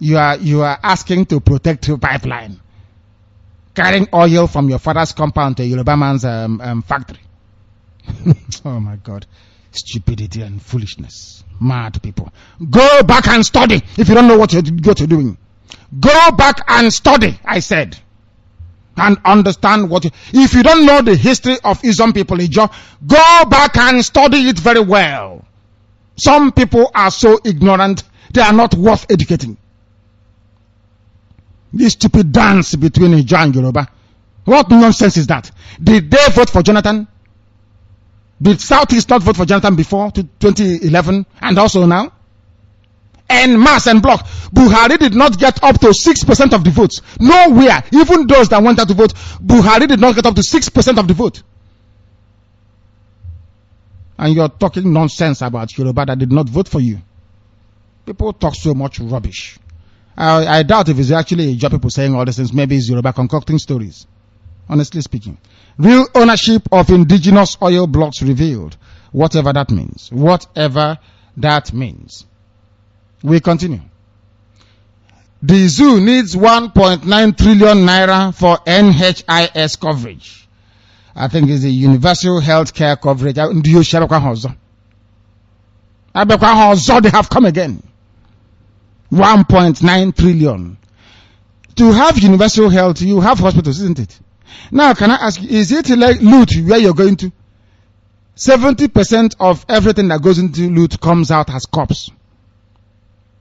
You are asking to protect your pipeline, carrying oil from your father's compound to Yoruba man's factory. Oh my God, stupidity and foolishness, mad people. Go back and study if you don't know what you're doing. Go back and study, I said, and understand what. If you don't know the history of Izon people, go back and study it very well. Some people are so ignorant, they are not worth educating. This stupid dance between Naija and Yoruba. What nonsense is that? Did they vote for Jonathan? Did Southeast not vote for Jonathan before 2011 and also now? En mass and block. Buhari did not get up to 6% of the votes. Nowhere. Even those that wanted to vote, Buhari did not get up to 6% of the vote. And you're talking nonsense about Yoruba that did not vote for you. People talk so much rubbish. I doubt if it's actually your people saying all these things. Maybe it's Yoruba concocting stories. Honestly speaking. Real ownership of indigenous oil blocks revealed. Whatever that means. Whatever that means. We continue. The zoo needs 1.9 trillion naira for NHIS coverage. I think it's the universal health care coverage. They have come again. 1.9 trillion. To have universal health, you have hospitals, isn't it? Now, can I ask you, is it like loot where you're going to? 70% of everything that goes into loot comes out as corpse.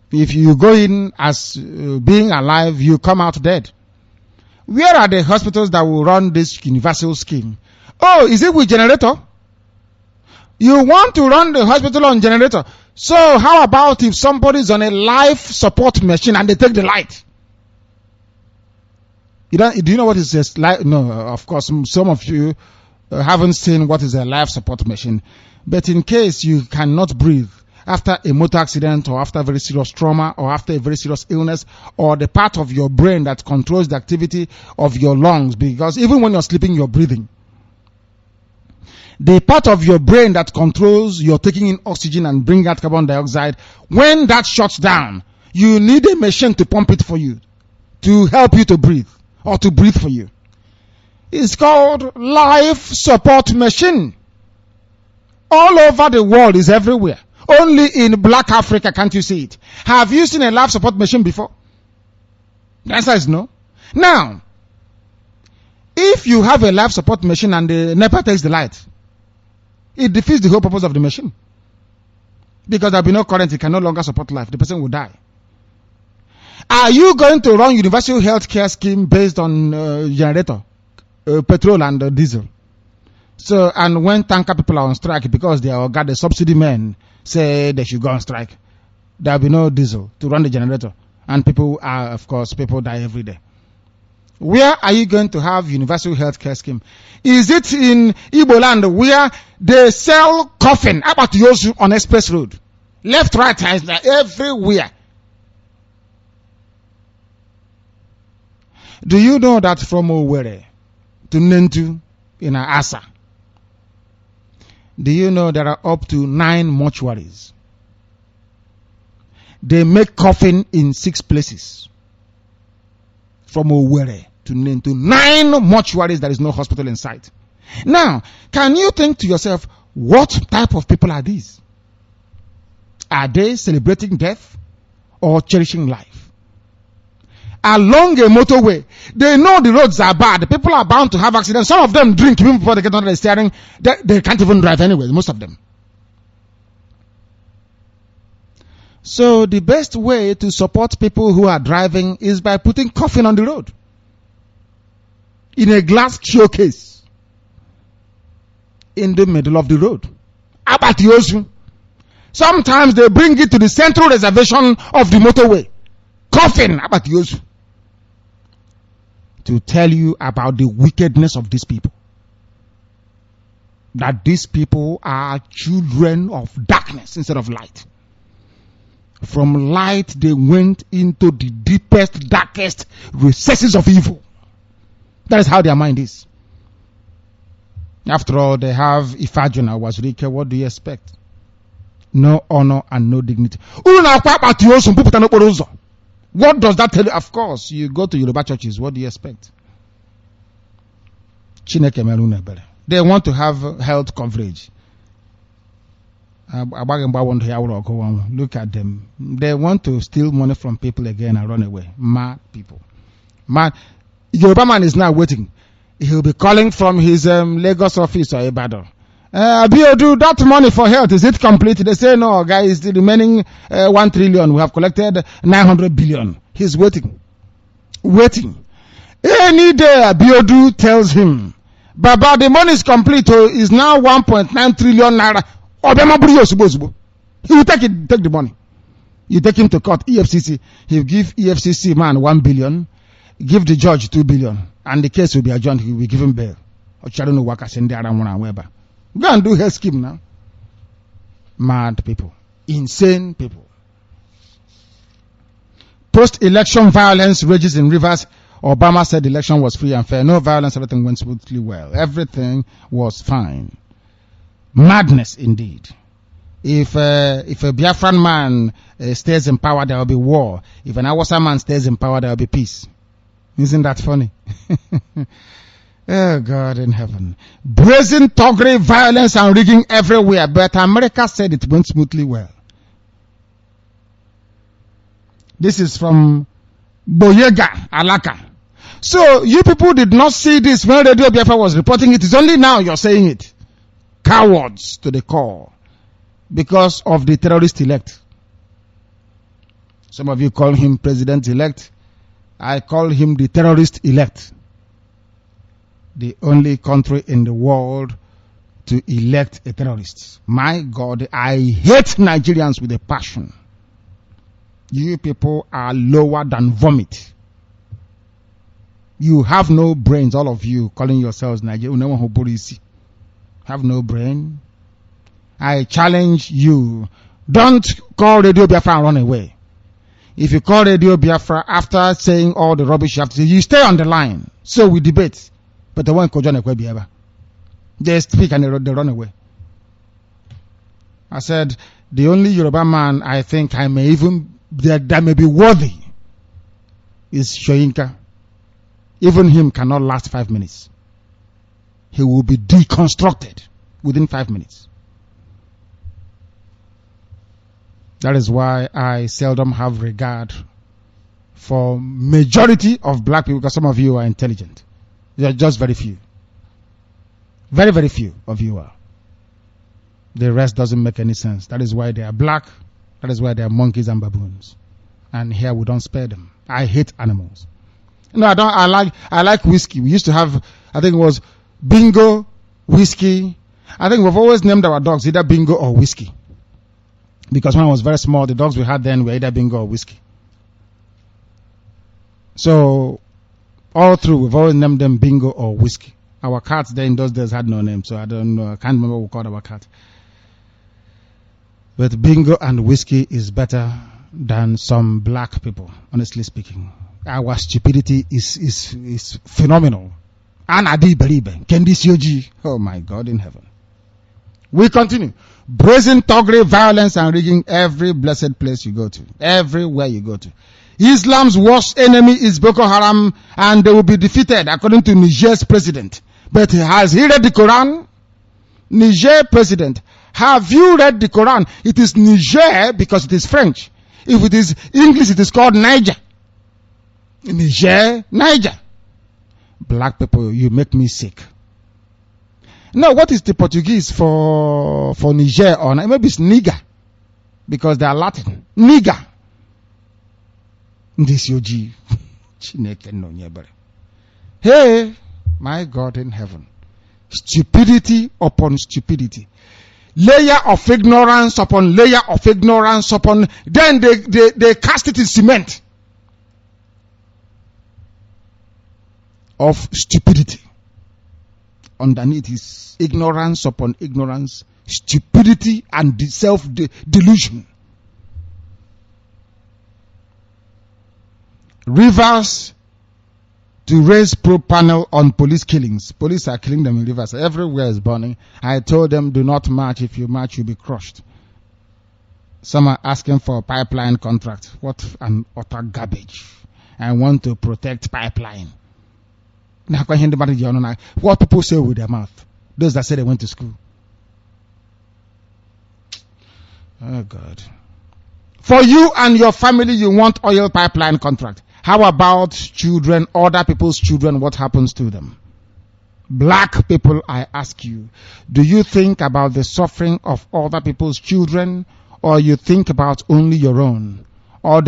If you go in as being alive, you come out dead. Where are the hospitals that will run this universal scheme? Oh, is it with generator? You want to run the hospital on generator. So how about if somebody's on a life support machine and they take the light? Do you know what is this? No, of course, some of you haven't seen what is a life support machine. But in case you cannot breathe, after a motor accident or after a very serious trauma or after a very serious illness, or the part of your brain that controls the activity of your lungs, because even when you're sleeping, you're breathing. The part of your brain that controls your taking in oxygen and bringing out carbon dioxide, when that shuts down, you need a machine to pump it for you, to help you to breathe, or to breathe for you. It's called life support machine. All over the world, is everywhere. Only in Black Africa can't you see it. Have you seen a life support machine before? The answer is no. Now, if you have a life support machine and the NEPA takes the light, it defeats the whole purpose of the machine. Because there will be no current, it can no longer support life. The person will die. Are you going to run universal health care scheme based on generator, petrol and diesel? So, and when tanker people are on strike because they are got the subsidy men say they should go on strike, there will be no diesel to run the generator. And people are, of course, people die every day. Where are you going to have universal health care scheme? Is it in Igbo land where they sell coffin about Yosu on Express Road? Left, right, everywhere. Do you know that from Owerri to Nentu in Asa, do you know there are up to 9 mortuaries? They make coffin in 6 places. From Owerri to Nentu, 9 mortuaries, there is no hospital in sight. Now, can you think to yourself, what type of people are these? Are they celebrating death or cherishing life? Along a motorway, they know the roads are bad. The people are bound to have accidents. Some of them drink even before they get under the steering. They can't even drive anyway, most of them. So the best way to support people who are driving is by putting coffin on the road. In a glass showcase. In the middle of the road. About Yosu. Sometimes they bring it to the central reservation of the motorway. Coffin about Yosu. To tell you about the wickedness of these people. That these people are children of darkness instead of light. From light they went into the deepest, darkest recesses of evil. That is how their mind is. After all, they have Ifajuna Wazirike. What do you expect? No honor and no dignity. What does that tell you? Of course, you go to Yoruba churches. What do you expect? They want to have health coverage. Look at them. They want to steal money from people again and run away. Mad people. Mad. Yoruba man is now waiting. He'll be calling from his Lagos office or Ibadan. Biodu, that money for health, is it complete? They say, no, guys, the remaining 1 trillion, we have collected 900 billion. He's waiting. Waiting. Any day, Biodu tells him, Baba, the money is complete, is now 1.9 trillion naira. He will take the money. You take him to court, EFCC. He will give EFCC man 1 billion, give the judge 2 billion, and the case will be adjourned. He will be given bail. Go and do health scheme now. Mad people. Insane people. Post-election violence rages in Rivers. Obama said the election was free and fair. No violence, everything went smoothly well. Everything was fine. Madness indeed. If a Biafran man stays in power, there will be war. If an Awasa man stays in power, there will be peace. Isn't that funny? Oh, God in heaven. Brazen thuggery, violence and rigging everywhere. But America said it went smoothly well. This is from Boyega, Alaka. So, you people did not see this when Radio Biafra was reporting it. It's only now you're saying it. Cowards to the core. Because of the terrorist-elect. Some of you call him president-elect. I call him the terrorist-elect. The only country in the world to elect a terrorist. My God, I hate Nigerians with a passion. You people are lower than vomit. You have no brains, all of you calling yourselves Nigerian. Have no brain. I challenge you. Don't call Radio Biafra and run away. If you call Radio Biafra after saying all the rubbish you have to say, you stay on the line. So we debate. But the one they speak and they run away. I said, the only Yoruba man I think I may even, that may be worthy is Shoyinka. Even him cannot last 5 minutes. He will be deconstructed within 5 minutes. That is why I seldom have regard for majority of black people, because some of you are intelligent. There are just very few. Very, very few of you are. The rest doesn't make any sense. That is why they are black. That is why they are monkeys and baboons. And here we don't spare them. I hate animals. No, I like whiskey. We used to have, I think it was Bingo, whiskey. I think we've always named our dogs either Bingo or whiskey. Because when I was very small, the dogs we had then were either Bingo or whiskey. So, all through, we've always named them Bingo or whiskey. Our cats then in those days had no name, so I don't know. I can't remember what we called our cat. But Bingo and whiskey is better than some black people, honestly speaking. Our stupidity is phenomenal. Anadi Beribe, Kendi Sioji. Oh my God in heaven. We continue. Brazen thuggery, violence and rigging every blessed place you go to. Everywhere you go to. Islam's worst enemy is Boko Haram, and they will be defeated according to Niger's president. But has he read the Quran? Niger president, have you read the Quran? It is Niger because it is French. If it is English, it is called Naija. Niger, Naija. Black people, you make me sick. Now, what is the Portuguese for Niger? Or maybe it's Niger, because they are Latin. Niger. Hey, my God in heaven. Stupidity upon stupidity. Layer of ignorance upon layer of ignorance upon, then they cast it in cement of stupidity. Underneath is ignorance upon ignorance, stupidity and self-delusion. Rivers to raise probe panel on police killings. Police are killing them in rivers. Everywhere is burning. I told them, do not march. If you march, you'll be crushed. Some are asking for a pipeline contract. What an utter garbage. I want to protect pipeline. What people say with their mouth. Those that say they went to school. Oh God. For you and your family, you want oil pipeline contract. How about children, other people's children? What happens to them? Black people, I ask you, do you think about the suffering of other people's children, or you think about only your own? Do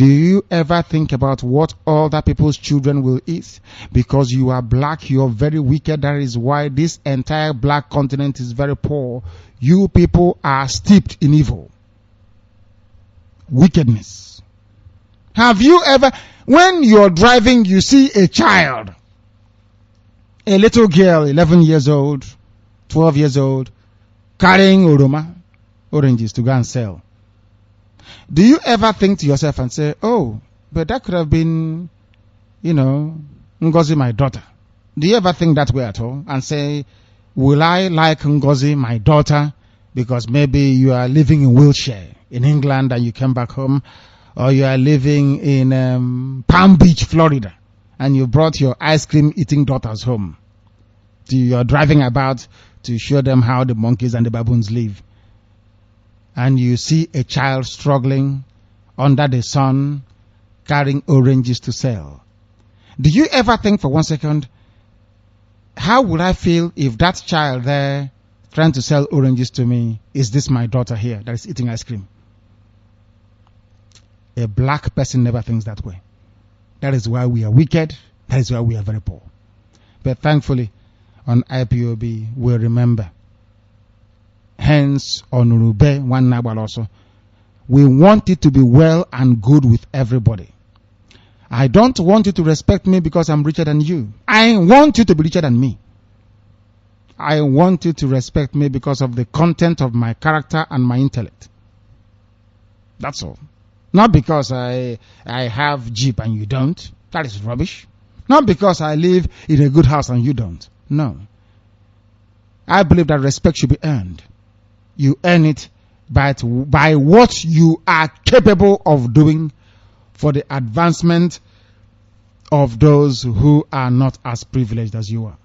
you ever think about what other people's children will eat? Because you are black, you are very wicked. That is why this entire black continent is very poor. You people are steeped in evil, wickedness. Have you ever, when you're driving, you see a child, a little girl, 11 years old, 12 years old, carrying oranges to go and sell? Do you ever think to yourself and say, oh, but that could have been, Ngozi, my daughter? Do you ever think that way at all? And say, will I like Ngozi, my daughter, because maybe you are living in Wiltshire in England and you came back home, or you are living in Palm Beach, Florida, and you brought your ice cream eating daughters home. You're driving about to show them how the monkeys and the baboons live. And you see a child struggling under the sun, carrying oranges to sell. Do you ever think for 1 second, how would I feel if that child there trying to sell oranges to me is this my daughter here that is eating ice cream? A black person never thinks that way. That is why we are wicked. That is why we are very poor. But thankfully, on IPOB, we remember. Hence, on Urube, one Nabal also, we want it to be well and good with everybody. I don't want you to respect me because I'm richer than you. I want you to be richer than me. I want you to respect me because of the content of my character and my intellect. That's all. Not because I have Jeep and you don't. That is rubbish. Not because I live in a good house and you don't. No. I believe that respect should be earned. You earn it by what you are capable of doing for the advancement of those who are not as privileged as you are.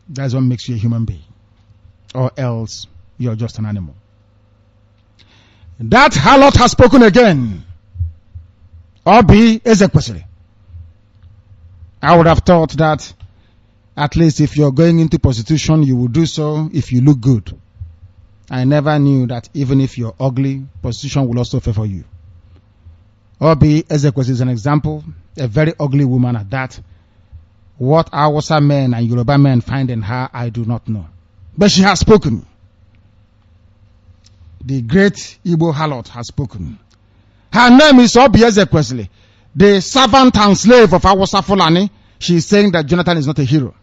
That's what makes you a human being. Or else you're just an animal. That harlot has spoken again. Obi Ezekwesili. I would have thought that at least if you're going into prostitution, you will do so if you look good. I never knew that even if you're ugly, prostitution will also favor you. Obi Ezekwesili is an example, a very ugly woman at that. What Hausa men and Yoruba men find in her, I do not know. But she has spoken. The great Igbo harlot has spoken. Her name is Obi Ezekwesili, the servant and slave of Hausa Fulani. She is saying that Jonathan is not a hero.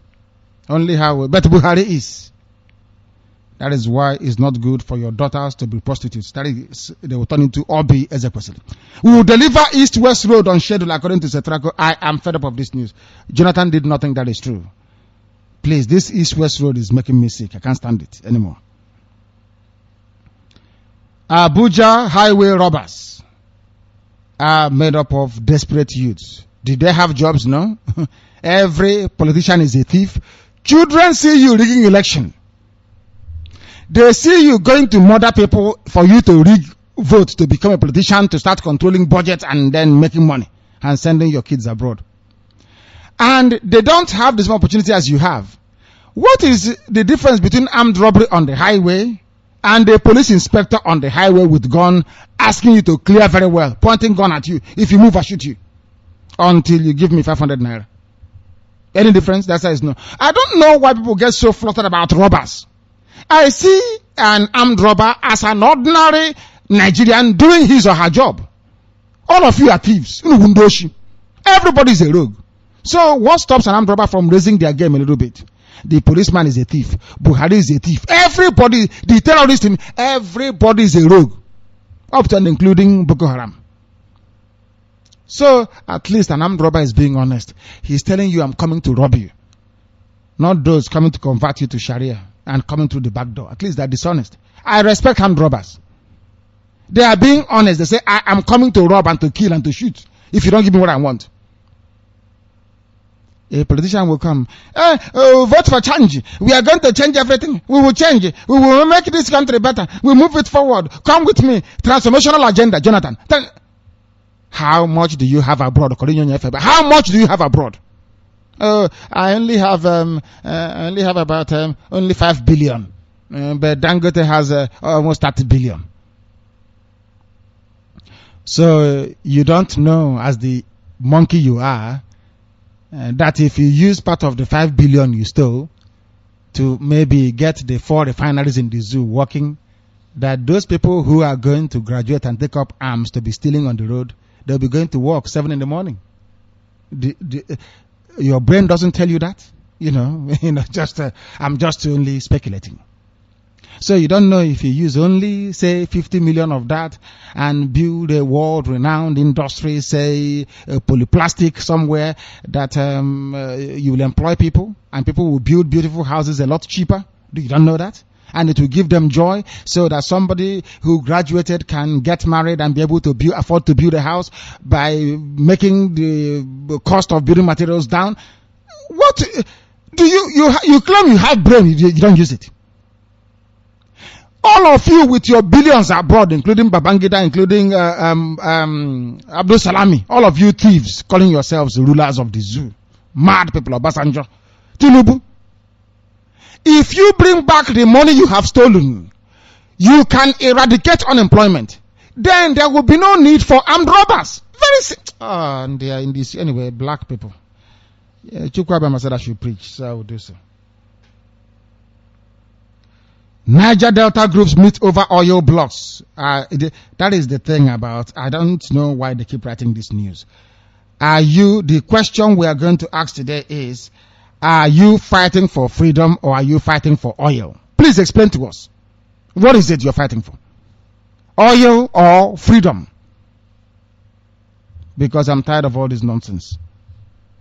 Only her, but Buhari is. That is why it's not good for your daughters to be prostitutes. That is, they will turn into Obi Ezekwesili. We will deliver East-West Road on schedule according to Setraco. I am fed up of this news. Jonathan did nothing that is true. Please, this East-West Road is making me sick. I can't stand it anymore. Abuja highway robbers are made up of desperate youths. Did they have jobs? No. Every politician is a thief. Children see you rigging election. They see you going to murder people for you to rig vote to become a politician, to start controlling budgets and then making money and sending your kids abroad. And they don't have the same opportunity as you have. What is the difference between armed robbery on the highway and a police inspector on the highway with gun asking you to clear very well, pointing gun at you? If you move, I shoot you until you give me 500 naira. Any difference? That says no. I don't know why people get so fluttered about robbers. I see an armed robber as an ordinary Nigerian doing his or her job. All of you are thieves. Everybody is a rogue. So what stops an armed robber from raising their game a little bit? The policeman is a thief. Buhari is a thief. Everybody, the terrorist, everybody is a rogue. Up to and including Boko Haram. So at least an armed robber is being honest. He's telling you, I'm coming to rob you. Not those coming to convert you to Sharia and coming through the back door. At least they're dishonest. I respect armed robbers. They are being honest. They say, I am coming to rob and to kill and to shoot if you don't give me what I want. A politician will come. Vote for change. We are going to change everything. We will change it. We will make this country better. We'll move it forward. Come with me. Transformational agenda, Jonathan. How much do you have abroad? How much do you have abroad? I only have about only 5 billion. But Dangote has almost 30 billion. So you don't know, as the monkey you are, that if you use part of the 5 billion you stole to maybe get the 4 refineries in the zoo working, that those people who are going to graduate and take up arms to be stealing on the road, they'll be going to work 7 in the morning. Your brain doesn't tell you that, I'm just only speculating. So you don't know if you use only, say, 50 million of that and build a world-renowned industry, say, polyplastic somewhere, that you will employ people and people will build beautiful houses a lot cheaper. You don't know that? And it will give them joy, so that somebody who graduated can get married and be able to afford to build a house by making the cost of building materials down. What do you claim you have brain, you don't use it? All of you with your billions abroad, including Babangida, including Abdul Salami, all of you thieves calling yourselves rulers of the zoo, mad people of Basanjo, Tinubu. If you bring back the money you have stolen, you can eradicate unemployment. Then there will be no need for armed robbers. And they are in this anyway. Black people. Chukwuabema said I should preach, so I will do so. Niger Delta groups meet over oil blocks. That is the thing about, I don't know why they keep writing this news. The question we are going to ask today is, are you fighting for freedom or are you fighting for oil? Please explain to us. What is it you're fighting for? Oil or freedom? Because I'm tired of all this nonsense.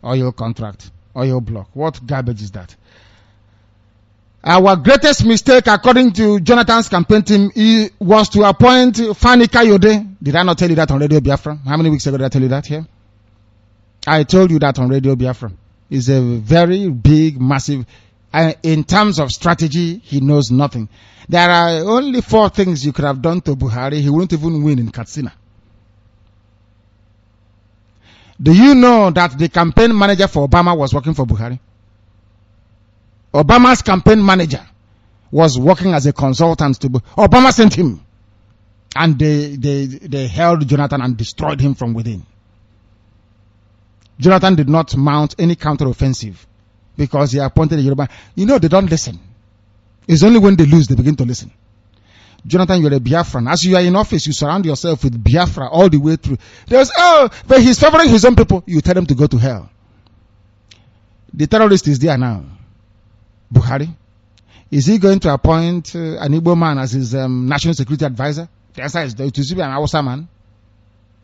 Oil contract, oil block. What garbage is that? Our greatest mistake, according to Jonathan's campaign team, was to appoint Fani Kayode. Did I not tell you that on Radio Biafra? How many weeks ago did I tell you that here? I told you that on Radio Biafra. He's a very big, massive, in terms of strategy, he knows nothing. There are only 4 things you could have done to Buhari. He wouldn't even win in Katsina. Do you know that the campaign manager for Obama was working for Buhari? Obama's campaign manager was working as a consultant to Obama sent him. And they held Jonathan and destroyed him from within. Jonathan did not mount any counteroffensive because he appointed a Yoruba. They don't listen. It's only when they lose they begin to listen. Jonathan, you're a Biafran. As you are in office, you surround yourself with Biafra all the way through. But he's favoring his own people. You tell them to go to hell. The terrorist is there now. Buhari. Is he going to appoint an Igbo man as his national security advisor? The answer is to be an Hausa man.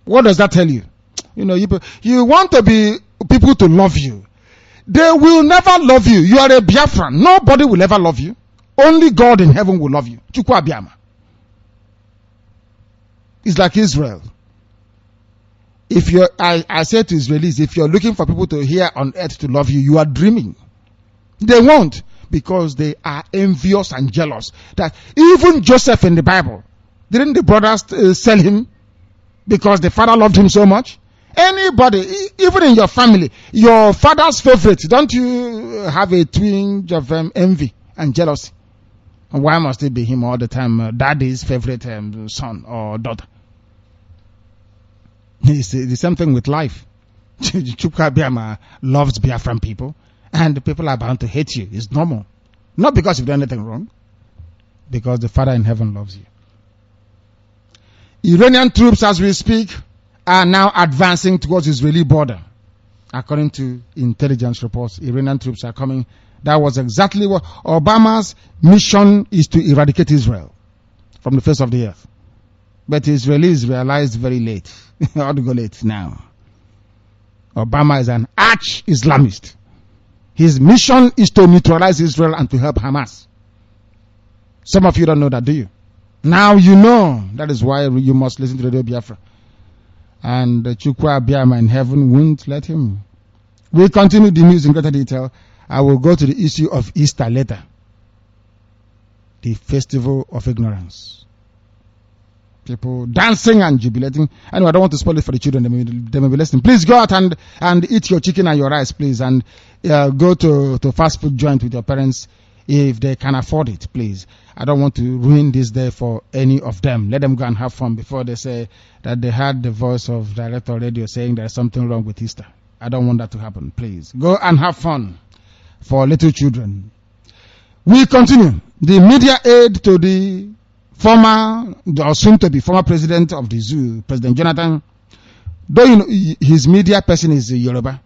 What does that tell you? You want to be people to love you. They will never love you. You are a Biafran. Nobody will ever love you. Only God in heaven will love you. Chukwuabema. It's like Israel. I say to Israelis, if you're looking for people to here on earth to love you, you are dreaming. They won't, because they are envious and jealous. That even Joseph in the Bible, didn't the brothers sell him because the father loved him so much? Anybody, even in your family, your father's favorite, don't you have a twinge of envy and jealousy? Why must it be him all the time, daddy's favorite son or daughter? It's the same thing with life. Chukwuabema loves Biafran people, and the people are bound to hate you. It's normal. Not because you've done anything wrong, because the Father in heaven loves you. Iranian troops, as we speak, are now advancing towards Israeli border. According to intelligence reports, Iranian troops are coming. That was exactly what Obama's mission is, to eradicate Israel from the face of the earth. But Israelis realized very late. How to go late now? Obama is an arch-Islamist. His mission is to neutralize Israel and to help Hamas. Some of you don't know that, do you? Now you know. That is why you must listen to Radio Biafra. And Chukwuabema in heaven won't let him. We'll continue the news in greater detail. I will go to the issue of Easter later. The festival of ignorance. People dancing and jubilating. Anyway, I don't want to spoil it for the children. They may be listening. Please go out and eat your chicken and your rice, please. And go to fast food joint with your parents if they can afford it, please. I don't want to ruin this day for any of them. Let them go and have fun before they say that they heard the voice of director radio saying there's something wrong with Easter. I don't want that to happen, please. Go and have fun for little children. We continue. The media aid to the former, or soon to be former president of the zoo, President Jonathan, though you know his media person is Yoruba,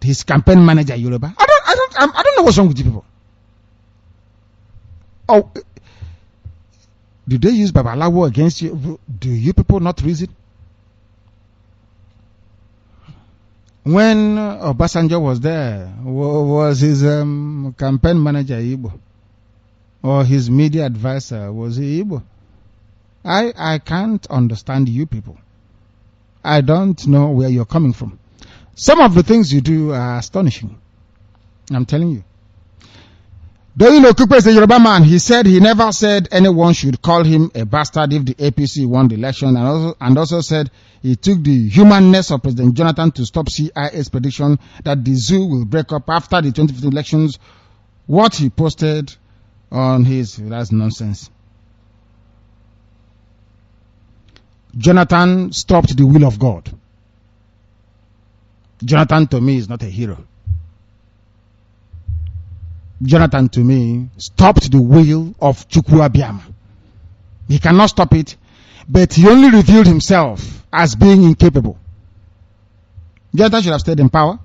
his campaign manager Yoruba. I don't know what's wrong with you people. Oh, did they use Babalawo against you? Do you people not reason? When Obasanjo was there, was his campaign manager Igbo? Or his media advisor, was he Igbo? I can't understand you people. I don't know where you're coming from. Some of the things you do are astonishing. I'm telling you. Though you know Kupe is a Yoruba man, he said he never said anyone should call him a bastard if the APC won the election, and also said he took the humanness of President Jonathan to stop CIA's prediction that the zoo will break up after the 2015 elections. What he posted on his, that's nonsense. Jonathan stopped the will of God. Jonathan to me is not a hero. Jonathan to me stopped the will of Chukwu Abiyama. He cannot stop it, but he only revealed himself as being incapable. Jonathan should have stayed in power,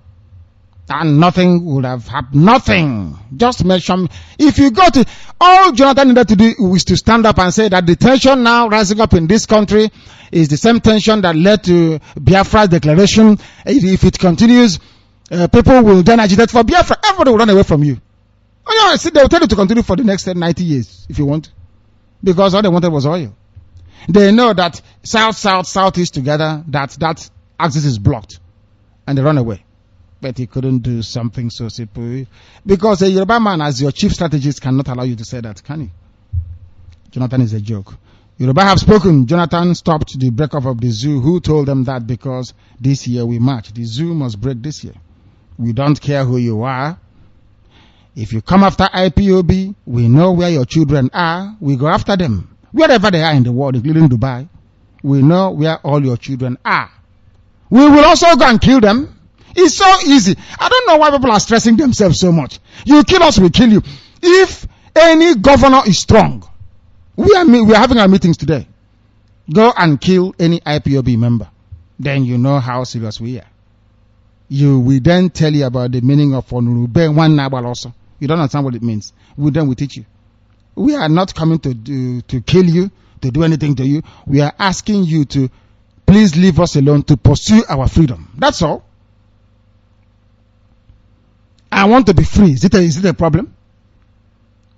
and nothing would have happened. Nothing. Just mention. If you go to, all Jonathan needed to do was to stand up and say that the tension now rising up in this country is the same tension that led to Biafra's declaration. If it continues, people will then agitate for Biafra. Everybody will run away from you. Oh, yeah, see, they will tell you to continue for the next 90 years if you want, because all they wanted was oil. They know that southeast together, that axis is blocked, and they run away. But he couldn't do something so simple, because a Yoruba man as your chief strategist cannot allow you to say that, can he? Jonathan is a joke. Yoruba have spoken. Jonathan stopped the breakup of the zoo. Who told them that? Because this year we march. The zoo must break this year. We don't care who you are. If you come after IPOB, we know where your children are. We go after them. Wherever they are in the world, including Dubai, we know where all your children are. We will also go and kill them. It's so easy. I don't know why people are stressing themselves so much. You kill us, we kill you. If any governor is strong, we are having our meetings today. Go and kill any IPOB member. Then you know how serious we are. We then tell you about the meaning of Onurube one Nabal also. You don't understand what it means. We teach you. We are not coming to kill you, to do anything to you. We are asking you to please leave us alone to pursue our freedom. That's all. I want to be free. Is it a problem?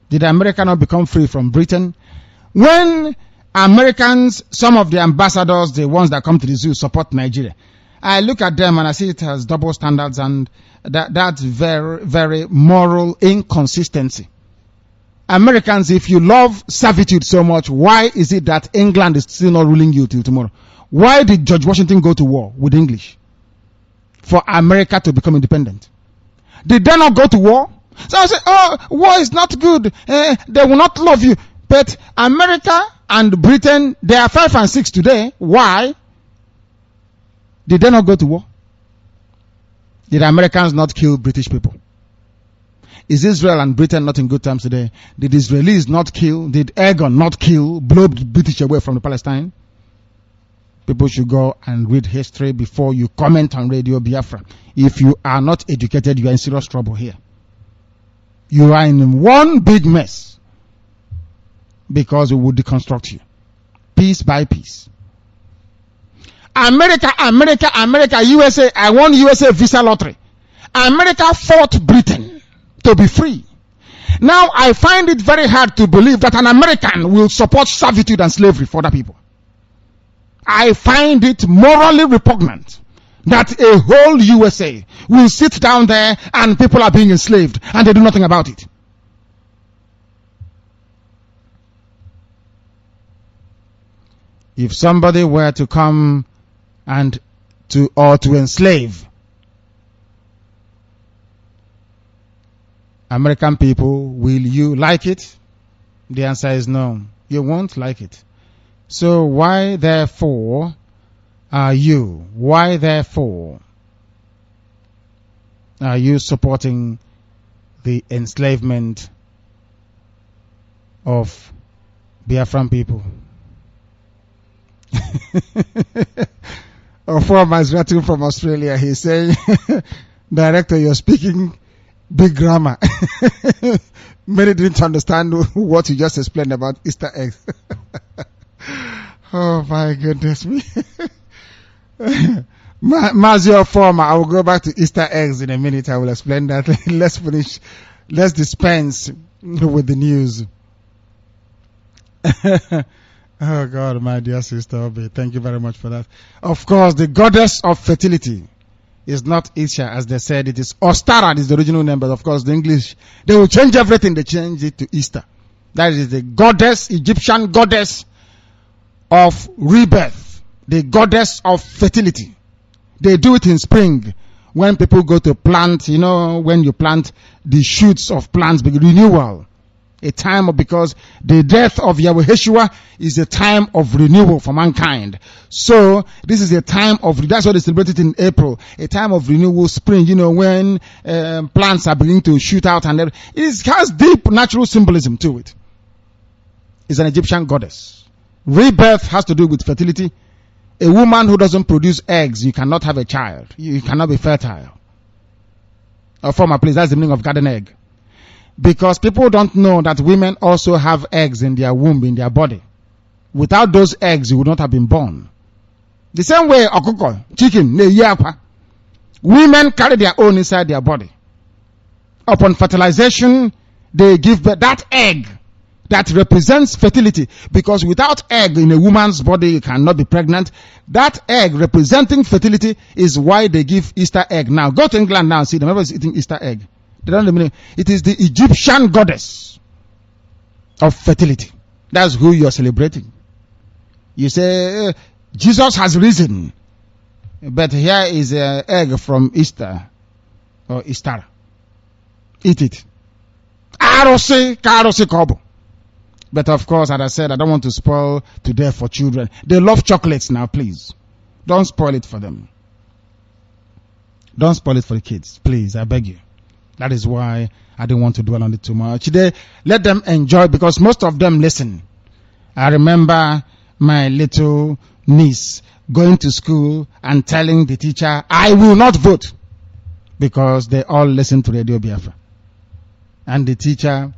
Did America not become free from Britain? When Americans, some of the ambassadors, the ones that come to the zoo, support Nigeria, I look at them and I see it as double standards, and that's very, very moral inconsistency. Americans, if you love servitude so much, why is it that England is still not ruling you till tomorrow? Why did George Washington go to war with English? For America to become independent. Did they not go to war? So I say, oh, war is not good. They will not love you. But America and Britain, they are 5 and 6 today. Why? Did they not go to war? Did Americans not kill British people? Is Israel and Britain not in good terms today? Did Israelis not kill? Did Ergon not kill? Blow the British away from the Palestine? People should go and read history before you comment on Radio Biafra. If you are not educated, you are in serious trouble here. You are in one big mess, because we will deconstruct you piece by piece. America, USA. I won USA visa lottery. America fought Britain to be free. Now I find it very hard to believe that an American will support servitude and slavery for other people. I find it morally repugnant that a whole USA will sit down there and people are being enslaved and they do nothing about it. If somebody were to come and to enslave American people, will you like it? The answer is no. You won't like it. So why therefore are you supporting the enslavement of Biafran people? Former is writing from Australia. He's saying, Director, you're speaking big grammar. Many didn't understand what you just explained about Easter eggs. Oh my goodness me. Mazio former, I will go back to Easter eggs in a minute. I will explain that. Let's dispense with the news. Oh God, my dear sister Obi, thank you very much for that. Of course, the goddess of fertility is not Isha, as they said. It is Ostara, is the original name, but of course the English, they will change everything. They change it to Easter. That is the goddess, Egyptian goddess of rebirth, the goddess of fertility. They do it in spring when people go to plant, when you plant the shoots of plants, big renewal. A time of, because the death of Yahweh Yeshua is a time of renewal for mankind. So this is a time of, that's what they celebrated in April, a time of renewal, spring, when plants are beginning to shoot out, and it has deep natural symbolism to it. It's an Egyptian goddess. Rebirth has to do with fertility. A woman who doesn't produce eggs, you cannot have a child. You cannot be fertile. Or former place, that's the meaning of garden egg. Because people don't know that women also have eggs in their womb, in their body. Without those eggs, you would not have been born. The same way, okoko, chicken, women carry their own inside their body. Upon fertilization, they give birth. That egg that represents fertility, because without egg in a woman's body, you cannot be pregnant. That egg representing fertility is why they give Easter egg now. Go to England now and see them. Everybody's eating Easter egg. They don't know. It is the Egyptian goddess of fertility. That's who you're celebrating. You say, Jesus has risen, but here is an egg from Easter or Easter. Eat it. But of course, as I said, I don't want to spoil today for children. They love chocolates now, please. Don't spoil it for them. Don't spoil it for the kids, please, I beg you. That is why I didn't want to dwell on it too much. Let them enjoy, because most of them listen. I remember my little niece going to school and telling the teacher, I will not vote, because they all listen to Radio Biafra. And the teacher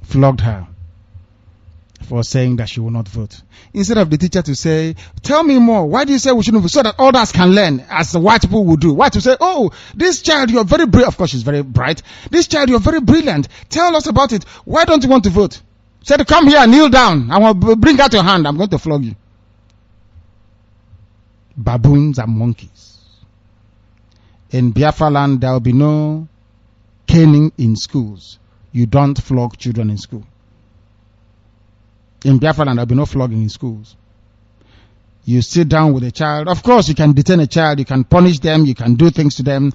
flogged her for saying that she will not vote. Instead of the teacher to say, tell me more, why do you say we shouldn't vote? So that others can learn, as the white people would do. Why to say, oh, this child, you're very brilliant. Of course, she's very bright. This child, you're very brilliant. Tell us about it. Why don't you want to vote? Said, come here, kneel down. I will bring out your hand. I'm going to flog you. Baboons and monkeys. In Biafra land, there will be no caning in schools. You don't flog children in school. In Biafra land, there will be no flogging in schools. You sit down with a child. Of course, you can detain a child. You can punish them. You can do things to them.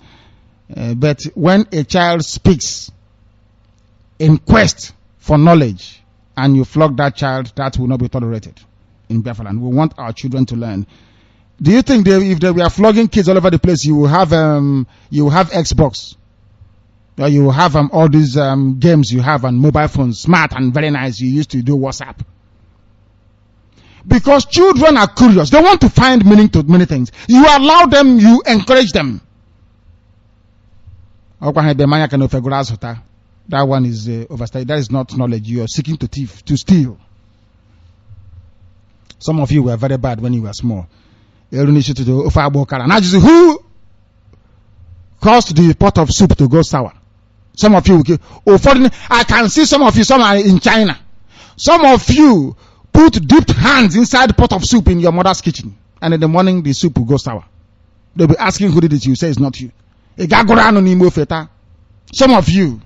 But when a child speaks in quest for knowledge and you flog that child, that will not be tolerated in Biafra land. We want our children to learn. Do you think if they were flogging kids all over the place, you will have Xbox? Or you will have all these games you have on mobile phones, smart and very nice. You used to do WhatsApp. Because children are curious. They want to find meaning to many things. You allow them, you encourage them. That one is overstated. That is not knowledge. You are seeking to steal. Some of you were very bad when you were small. Now, who caused the pot of soup to go sour? Some of you, I can see some of you, some are in China. Some of you put dipped hands inside the pot of soup in your mother's kitchen, and in the morning the soup will go sour. They'll be asking who did it. You say it's not you. Some of you,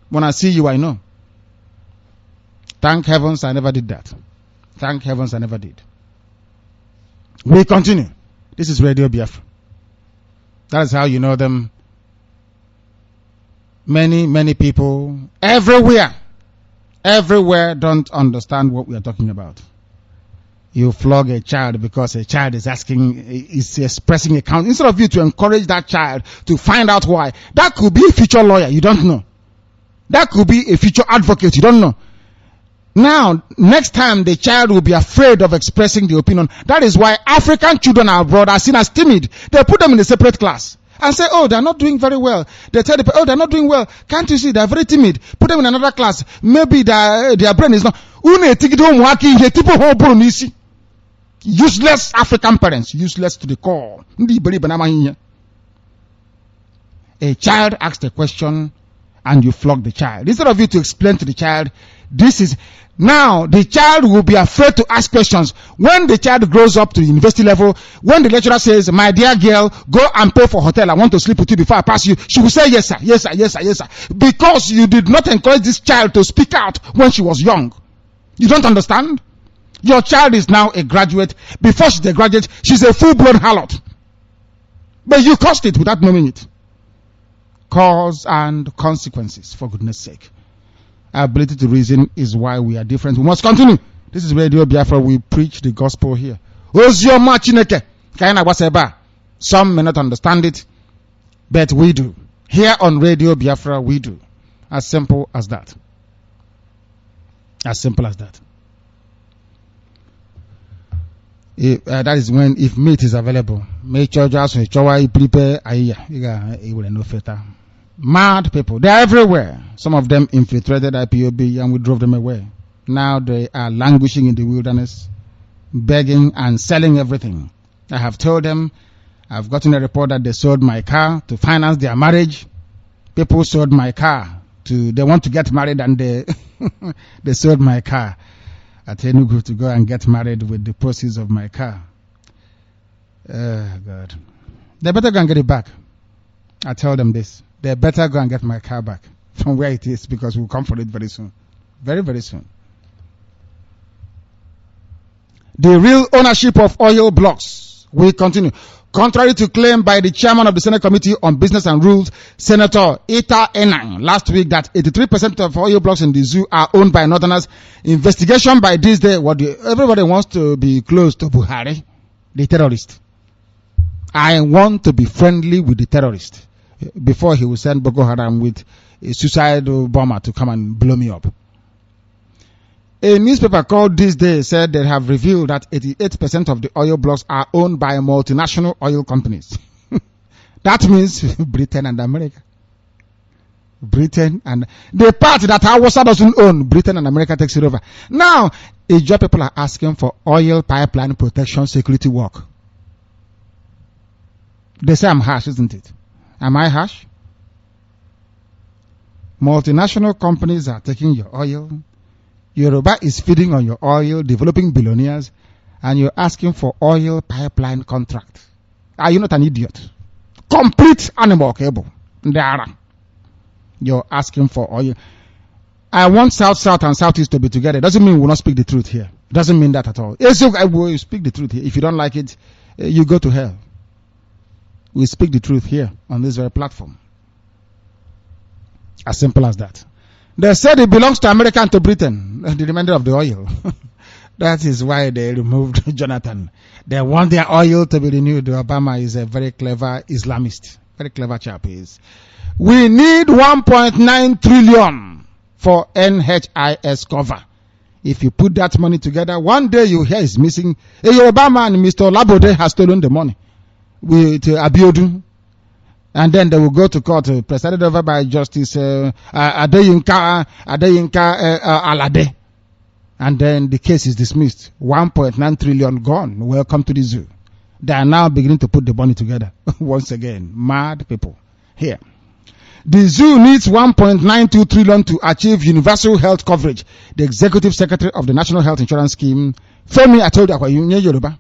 when I see you, I know. Thank heavens I never did that. Thank heavens I never did. We continue. This is Radio Biafra. That is how you know them. Many people everywhere don't understand what we are talking about. You flog a child because a child is expressing a count. Instead of you to encourage that child to find out why. That could be a future lawyer, you don't know. That could be a future advocate, you don't know. Now, next time the child will be afraid of expressing the opinion. That is why African children abroad are seen as timid. They put them in a separate class and say, oh, they're not doing very well. They tell the, oh, they're not doing well. Can't you see? They're very timid. Put them in another class. Maybe their brain is not. Useless African parents. Useless to the core. A child asks a question and you flog the child. Instead of you to explain to the child, this is... Now, the child will be afraid to ask questions. When the child grows up to university level, when the lecturer says, my dear girl, go and pay for hotel, I want to sleep with you before I pass you, she will say, yes sir, yes sir, yes sir, yes sir. Because you did not encourage this child to speak out when she was young. You don't understand? Your child is now a graduate. Before she's a graduate, she's a full-blown harlot. But you caused it without knowing it. Cause and consequences, for goodness sake. Our ability to reason is why we are different. We must continue. This is Radio Biafra. We preach the gospel here. Some may not understand it, but we do. Here on Radio Biafra, we do. As simple as that. As simple as that. That is when, if meat is available, make sure just prepare. You will know better. Mad people, they are everywhere. Some of them infiltrated IPOB and we drove them away. Now they are languishing in the wilderness, begging and selling everything. I have told them, I've gotten a report that they sold my car to finance their marriage. People sold my car they want to get married and they sold my car at Enugu to go and get married with the proceeds of my car. God. They better go and get it back. I tell them this. They better go and get my car back from where it is, because we'll come for it very soon. Very, very soon. The real ownership of oil blocks will continue. Contrary to claim by the chairman of the Senate Committee on Business and Rules, Senator Ita Enang, last week that 83% of oil blocks in the zoo are owned by Northerners, investigation by this day, everybody wants to be close to Buhari, the terrorist. I want to be friendly with the terrorist before he will send Boko Haram with a suicide bomber to come and blow me up. A newspaper called This Day said they have revealed that 88% of the oil blocks are owned by multinational oil companies. That means Britain and America. Britain and the part that Hausa doesn't own, Britain and America takes it over. Now, Igbo people are asking for oil pipeline protection security work. They say I'm harsh, isn't it? Am I harsh? Multinational companies are taking your oil. Yoruba is feeding on your oil, developing billionaires, and you're asking for oil pipeline contract. Are you not an idiot? Complete animal cable. You're asking for oil. I want South and Southeast to be together. Doesn't mean we'll not speak the truth here. Doesn't mean that at all. I will speak the truth here. If you don't like it, you go to hell. We speak the truth here on this very platform. As simple as that. They said it belongs to America and to Britain, the remainder of the oil. That is why they removed Jonathan. They want their oil to be renewed. Obama is a very clever Islamist. Very clever chap he is. We need 1.9 trillion for NHIS cover. If you put that money together, one day you hear it's missing. Obama and Mr. Labode has stolen the money. With Abiodun, and then they will go to court, presided over by Justice Adeyinka Alade, and then the case is dismissed. 1.9 trillion gone. Welcome to the zoo. They are now beginning to put the money together once again. Mad people here. The zoo needs 1.92 trillion to achieve universal health coverage. The executive secretary of the National Health Insurance Scheme, Femi, I told you, Yoruba.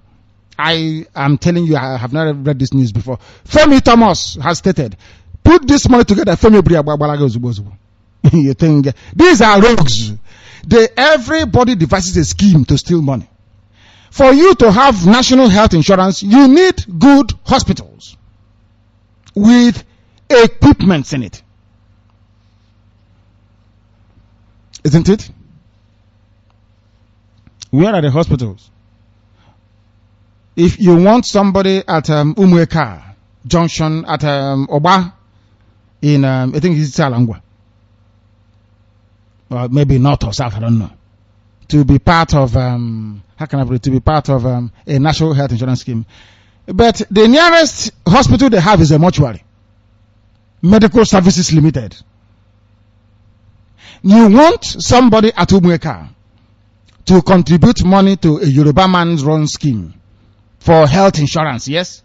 I am telling you, I have not read this news before. Femi Thomas has stated, put this money together. Femi You think these are rogues? Everybody devises a scheme to steal money. For you to have national health insurance, you need good hospitals with equipment in it. Isn't it? Where are the hospitals? If you want somebody at Umweka Junction at Oba in I think it's Salangwa, or maybe north or south, I don't know, to be part of how can I put it, to be part of a national health insurance scheme. But the nearest hospital they have is a mortuary, Medical Services Limited. You want somebody at Umweka to contribute money to a Yoruba man's run scheme for health insurance, yes?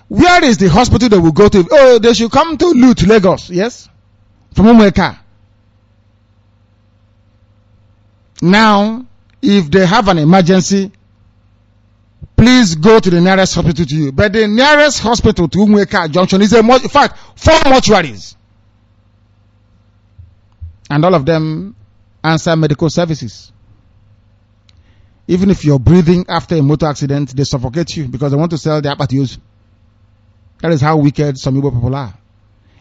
Where is the hospital they will go to? Oh, they should come to Lut, Lagos, yes? From Umweka. Now, if they have an emergency, please go to the nearest hospital to you. But the nearest hospital to Umweka Junction is in fact 4 mortuaries. And all of them answer medical services. Even if you're breathing after a motor accident, they suffocate you because they want to sell their apatios. That is how wicked some Igbo people are.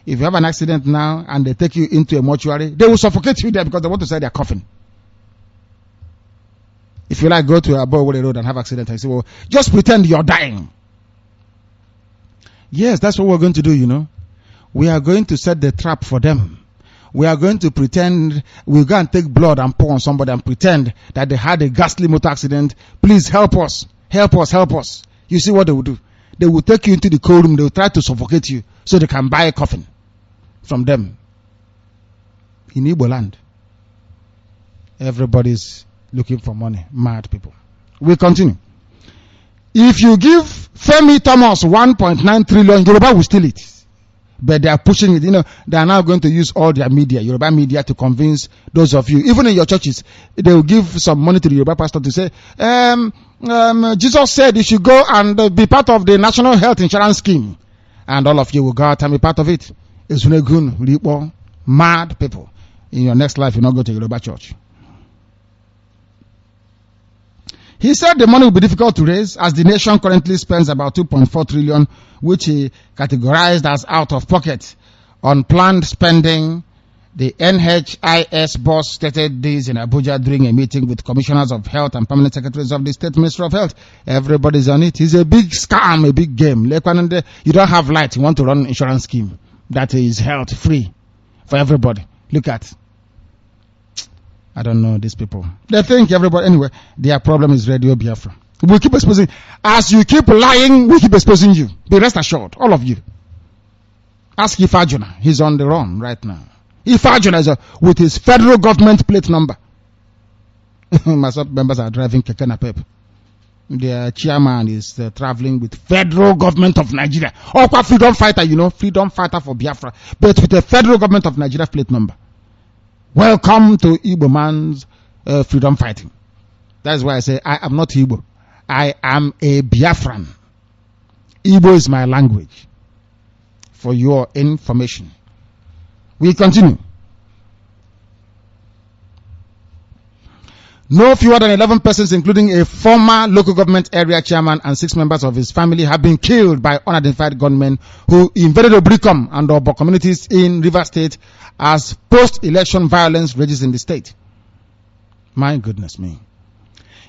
If you have an accident now and they take you into a mortuary, they will suffocate you there because they want to sell their coffin. If you like, go to Abowole Road and have an accident and say, well, just pretend you're dying. Yes, that's what we're going to do, you know. We are going to set the trap for them. We are going to pretend, we'll go and take blood and pour on somebody and pretend that they had a ghastly motor accident. Please help us. Help us. Help us. You see what they will do? They will take you into the cold room. They will try to suffocate you so they can buy a coffin from them. In Igbo land, everybody's looking for money. Mad people. We continue. If you give Femi Thomas 1.9 trillion, Yoruba will steal it. But they are pushing it. You know, they are now going to use all their media, Yoruba media, to convince those of you, even in your churches, they will give some money to the Yoruba pastor to say, Jesus said you should go and be part of the national health insurance scheme. And all of you will go out and be part of it. It's mad people. In your next life, you not go to Yoruba church. He said the money will be difficult to raise as the nation currently spends about 2.4 trillion, which he categorized as out of pocket on planned spending. The NHIS boss stated this in Abuja during a meeting with commissioners of health and permanent secretaries of the State Ministry of Health. Everybody's on it. It's a big scam, a big game. You don't have light. You want to run an insurance scheme that is health free for everybody. Look at. I don't know these people. They think everybody, anyway, their problem is Radio Biafra. We keep exposing. As you keep lying, we keep exposing you. Be rest assured, all of you. Ask Ifajuna. He's on the run right now. Ifajuna is with his federal government plate number. My sub members are driving Keke Napep. Their chairman is traveling with federal government of Nigeria. Okwa freedom fighter, you know, freedom fighter for Biafra, but with the federal government of Nigeria plate number. Welcome to Igbo man's freedom fighting. That's why I say I am not Igbo. I am a Biafran. Igbo is my language. For your information. We continue. No fewer than 11 persons, including a former local government area chairman and 6 members of his family, have been killed by unidentified gunmen who invaded Obricom and Obo communities in Rivers State as post-election violence rages in the state. My goodness me.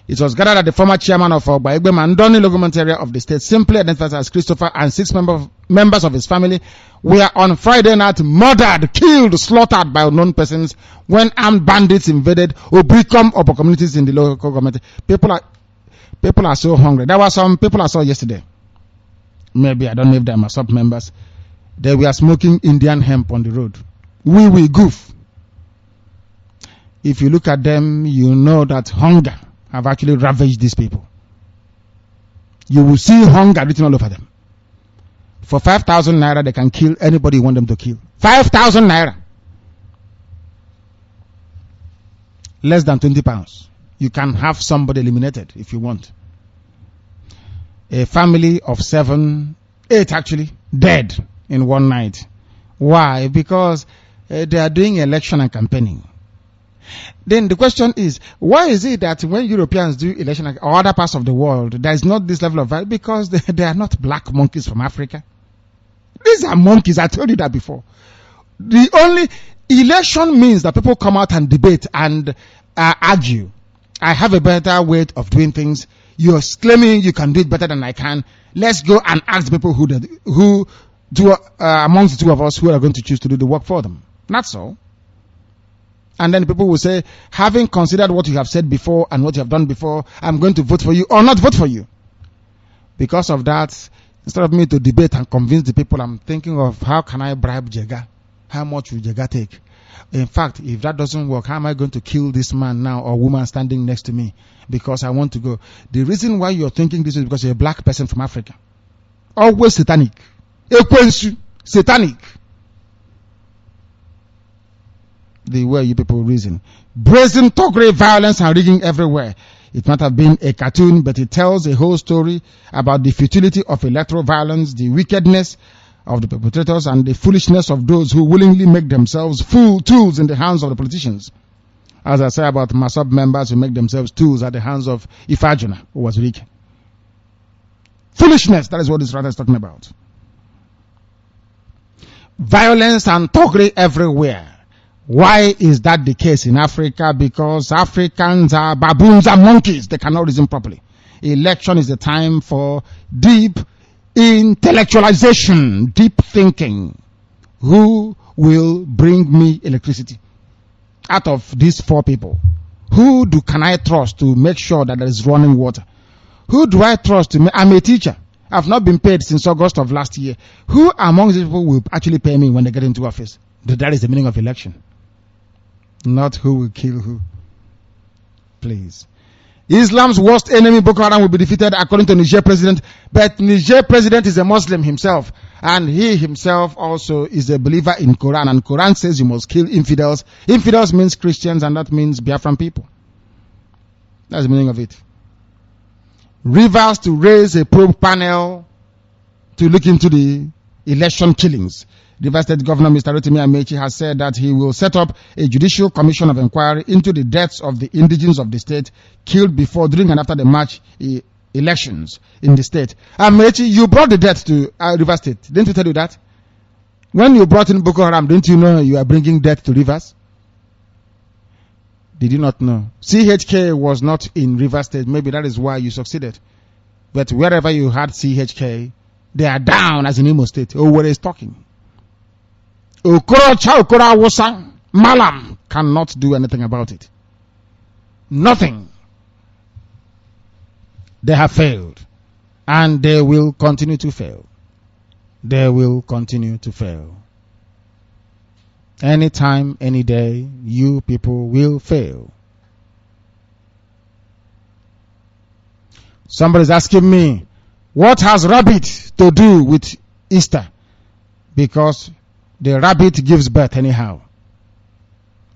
It was gathered that the former chairman of Obaegbe Mandoni local government area of the state, simply identified as Christopher, and 6 members of his family were on Friday night murdered, killed, slaughtered by unknown persons when armed bandits invaded Obricom Obo communities in the local government. People are so hungry. There were some people I saw yesterday. Maybe, I don't know if they are sub members. They were smoking Indian hemp on the road. We goof. If you look at them, you know that hunger have actually ravaged these people. You will see hunger written all over them. For 5,000 naira, they can kill anybody you want them to kill. 5,000 naira. Less than 20 pounds. You can have somebody eliminated if you want. A family of 8 actually, dead in one night. Why? Because they are doing election and campaigning. Then the question is, why is it that when Europeans do election or other parts of the world, there is not this level of violence? Because they are not black monkeys from Africa. These are monkeys. I told you that before. The only election means that people come out and debate and argue. I have a better way of doing things. You're claiming you can do it better than I can. Let's go and ask the people who do amongst the two of us who are going to choose to do the work for them. Not so. And then people will say, having considered what you have said before and what you have done before, I'm going to vote for you or not vote for you. Because of that, instead of me to debate and convince the people, I'm thinking of how can I bribe Jega? How much will Jega take? In fact, if that doesn't work, how am I going to kill this man now or woman standing next to me? Because I want to go. The reason why you're thinking this is because you're a black person from Africa. Always satanic. Satanic. The way you people reason. Brazen, thuggery, violence and rigging everywhere. It might have been a cartoon, but it tells a whole story about the futility of electoral violence, the wickedness of the perpetrators, and the foolishness of those who willingly make themselves tools in the hands of the politicians. As I say about MASOB members who make themselves tools at the hands of Ifajuna, who was weak. Foolishness, that is what this writer is talking about. Violence and thuggery everywhere. Why is that the case in Africa? Because Africans are baboons and monkeys. They cannot reason properly. Election is the time for deep intellectualization, deep thinking. Who will bring me electricity? Out of these four people, who can I trust to make sure that there is running water? Who do I trust to I'm a teacher. I've not been paid since August of last year. Who among these people will actually pay me when they get into office? That is the meaning of election. Not who will kill who. Please. Islam's worst enemy, Boko Haram, will be defeated according to Niger president. But Niger president is a Muslim himself. And he himself also is a believer in Quran. And Quran says you must kill infidels. Infidels means Christians, and that means Biafran people. That's the meaning of it. Rivers to raise a probe panel to look into the election killings. Rivers State Governor Mr. Rotimi Amechi has said that he will set up a judicial commission of inquiry into the deaths of the indigenes of the state killed before, during and after the March elections in the state. Amechi, you brought the death to Rivers State. Didn't we tell you that? When you brought in Boko Haram, didn't you know you are bringing death to Rivers? Did you not know? CHK was not in Rivers State. Maybe that is why you succeeded. But wherever you had CHK, they are down as in Imo State. Oh, where is talking? Okoro Wosa, Malam cannot do anything about it. Nothing. They have failed. And they will continue to fail. They will continue to fail. Anytime, any day, you people will fail. Somebody's asking me, what has rabbit to do with Easter? Because the rabbit gives birth anyhow.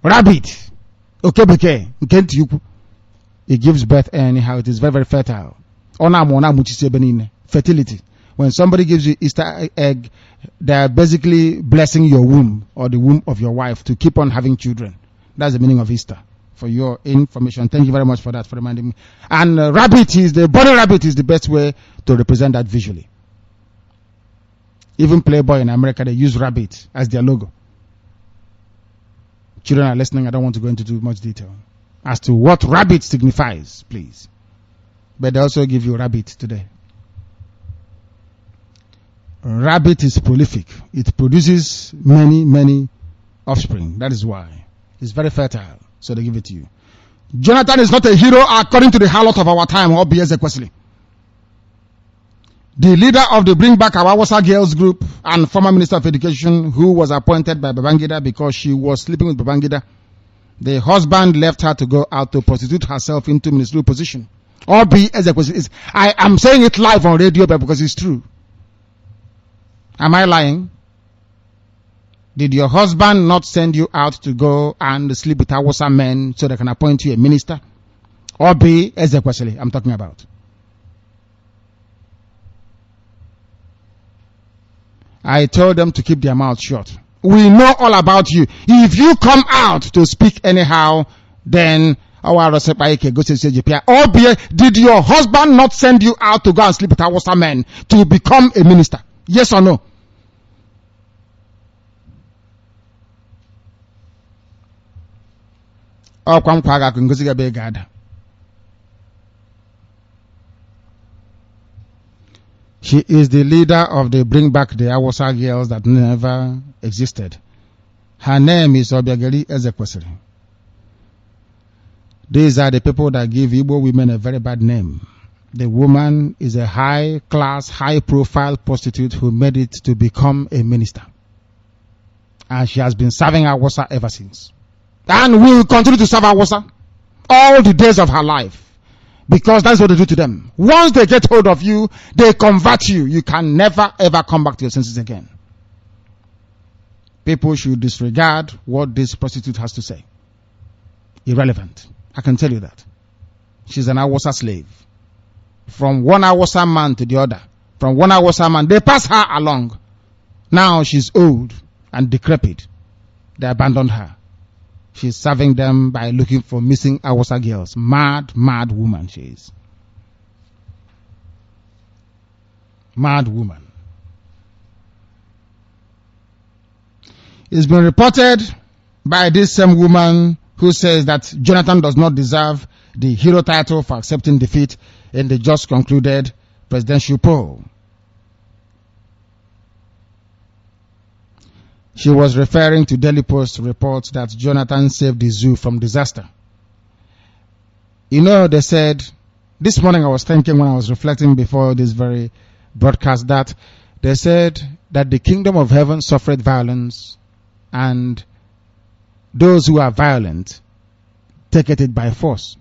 Rabbit. Okay. It gives birth anyhow. It is very, very fertile. Fertility. When somebody gives you Easter egg, they are basically blessing your womb or the womb of your wife to keep on having children. That's the meaning of Easter. For your information. Thank you very much for that, for reminding me. And the body rabbit is the best way to represent that visually. Even Playboy in America, they use rabbit as their logo. Children are listening. I don't want to go into too much detail as to what rabbit signifies, please. But they also give you rabbit today. Rabbit is prolific. It produces many, many offspring. That is why. It's very fertile. So they give it to you. Jonathan is not a hero according to the harlot of our time, or B.S. Ekwesili. The leader of the Bring Back Our Hausa Girls group and former Minister of Education, who was appointed by Babangida because she was sleeping with Babangida, the husband left her to go out to prostitute herself into ministerial position. Or B.S. Ekwesili. I am saying it live on radio because it's true. Am I lying? Did your husband not send you out to go and sleep with Hausa men so they can appoint you a minister? Or be Ezekwesili I'm talking about. I told them to keep their mouth shut. We know all about you. If you come out to speak anyhow, Then did your husband not send you out to go and sleep with Hausa men to become a minister? Yes or no? She is the leader of the Bring Back the Hausa Girls that never existed. Her name is Obiageli Ezekwesili. These are the people that give Igbo women a very bad name. The woman is a high-class, high-profile prostitute who made it to become a minister. And she has been serving Hausa ever since. And will continue to serve Hausa all the days of her life. Because that's what they do to them. Once they get hold of you, they convert you. You can never ever come back to your senses again. People should disregard what this prostitute has to say. Irrelevant. I can tell you that. She's an Hausa slave. From one Hausa man to the other. From one Hausa man, they pass her along. Now she's old and decrepit. They abandoned her. She's serving them by looking for missing Hausa girls. Mad, mad woman she is. Mad woman. It's been reported by this same woman who says that Jonathan does not deserve the hero title for accepting defeat in the just concluded presidential poll. She was referring to Daily Post reports that Jonathan saved the zoo from disaster. You know, they said, this morning I was thinking when I was reflecting before this very broadcast that they said that the kingdom of heaven suffered violence and those who are violent take it by force.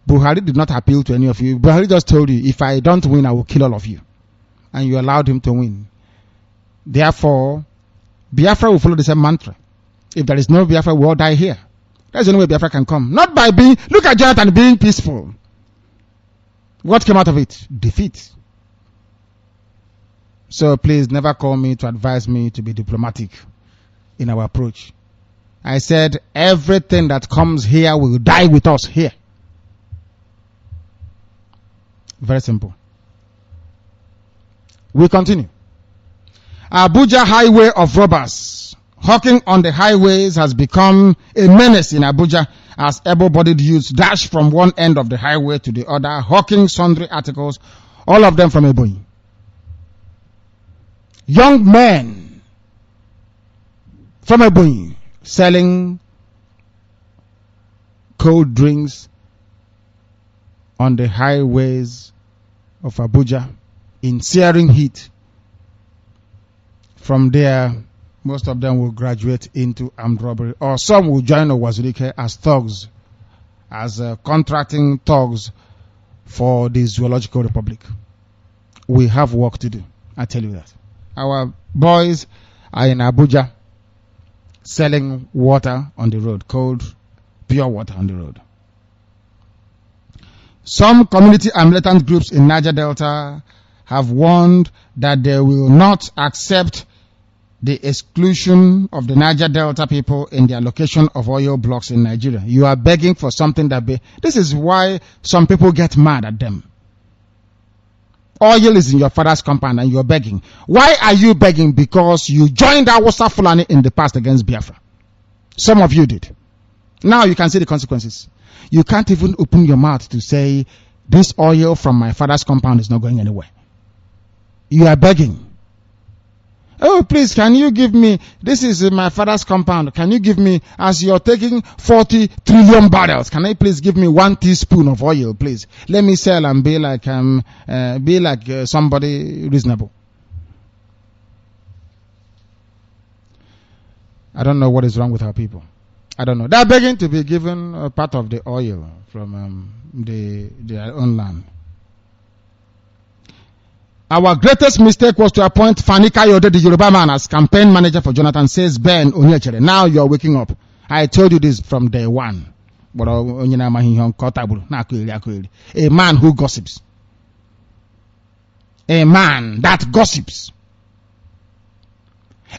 Buhari did not appeal to any of you. Buhari just told you, if I don't win, I will kill all of you. And you allowed him to win. Therefore, Biafra will follow the same mantra. If there is no Biafra, we all die here. That's the only way Biafra can come. Not by being, look at Jonathan being peaceful. What came out of it? Defeat. So please never call me to advise me to be diplomatic in our approach. I said everything that comes here will die with us here. Very simple. We continue. Abuja highway of robbers. Hawking on the highways has become a menace in Abuja as able-bodied youths dash from one end of the highway to the other, hawking sundry articles, all of them from Ebonyi. Young men from Ebonyi selling cold drinks on the highways of Abuja in searing heat. From there, most of them will graduate into armed robbery, or some will join Owazulike as thugs, as contracting thugs for the Zoological Republic. We have work to do, I tell you that. Our boys are in Abuja selling water on the road, cold, pure water on the road. Some community and militant groups in Niger Delta have warned that they will not accept the exclusion of the Niger Delta people in the allocation of oil blocks in Nigeria. You are begging for something that this is why some people get mad at them. Oil is in your father's compound and you're begging. Why are you begging? Because you joined Hausa Fulani in the past against Biafra. Some of you did. Now you can see the consequences. You can't even open your mouth to say, this oil from my father's compound is not going anywhere. You are begging. Oh, please, can you give me, this is my father's compound, can you give me, as you're taking 40 trillion barrels, can you please give me 1 teaspoon of oil, please? Let me sell and be like somebody reasonable. I don't know what is wrong with our people. I don't know. They're begging to be given a part of the oil from their own land. Our greatest mistake was to appoint Fani Kayode, the Yoruba man, as campaign manager for Jonathan, says Ben Onyechere. Now you're waking up. I told you this from day one. A man who gossips. A man that gossips.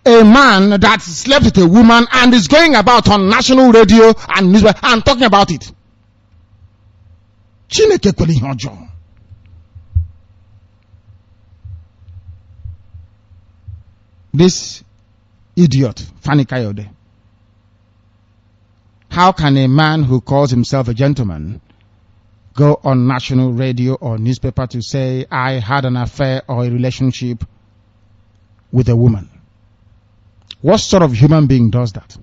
A man that slept with a woman and is going about on national radio and newspaper and talking about it. Chineke kwere ihe ọjọọ. This idiot, Fani Kayode. How can a man who calls himself a gentleman go on national radio or newspaper to say, I had an affair or a relationship with a woman? What sort of human being does that?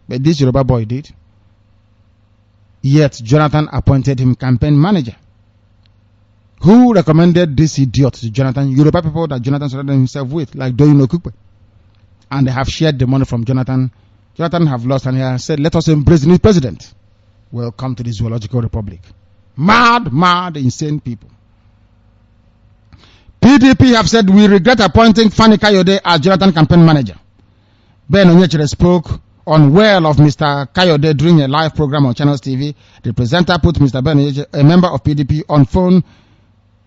But this Yoruba boy did. Yet Jonathan appointed him campaign manager. Who recommended this idiot to Jonathan? Yoruba people that Jonathan surrounded himself with, like Doyin Okukpe. And they have shared the money from Jonathan. Jonathan have lost and he has said, let us embrace the new president. Welcome to the zoological republic. Mad, insane people. PDP have said, we regret appointing Fani Kayode as Jonathan campaign manager. Ben Onyechere spoke on well of Mr. Kayode during a live program on Channels TV. The presenter put Mr. Ben Onyechere, a member of PDP, on phone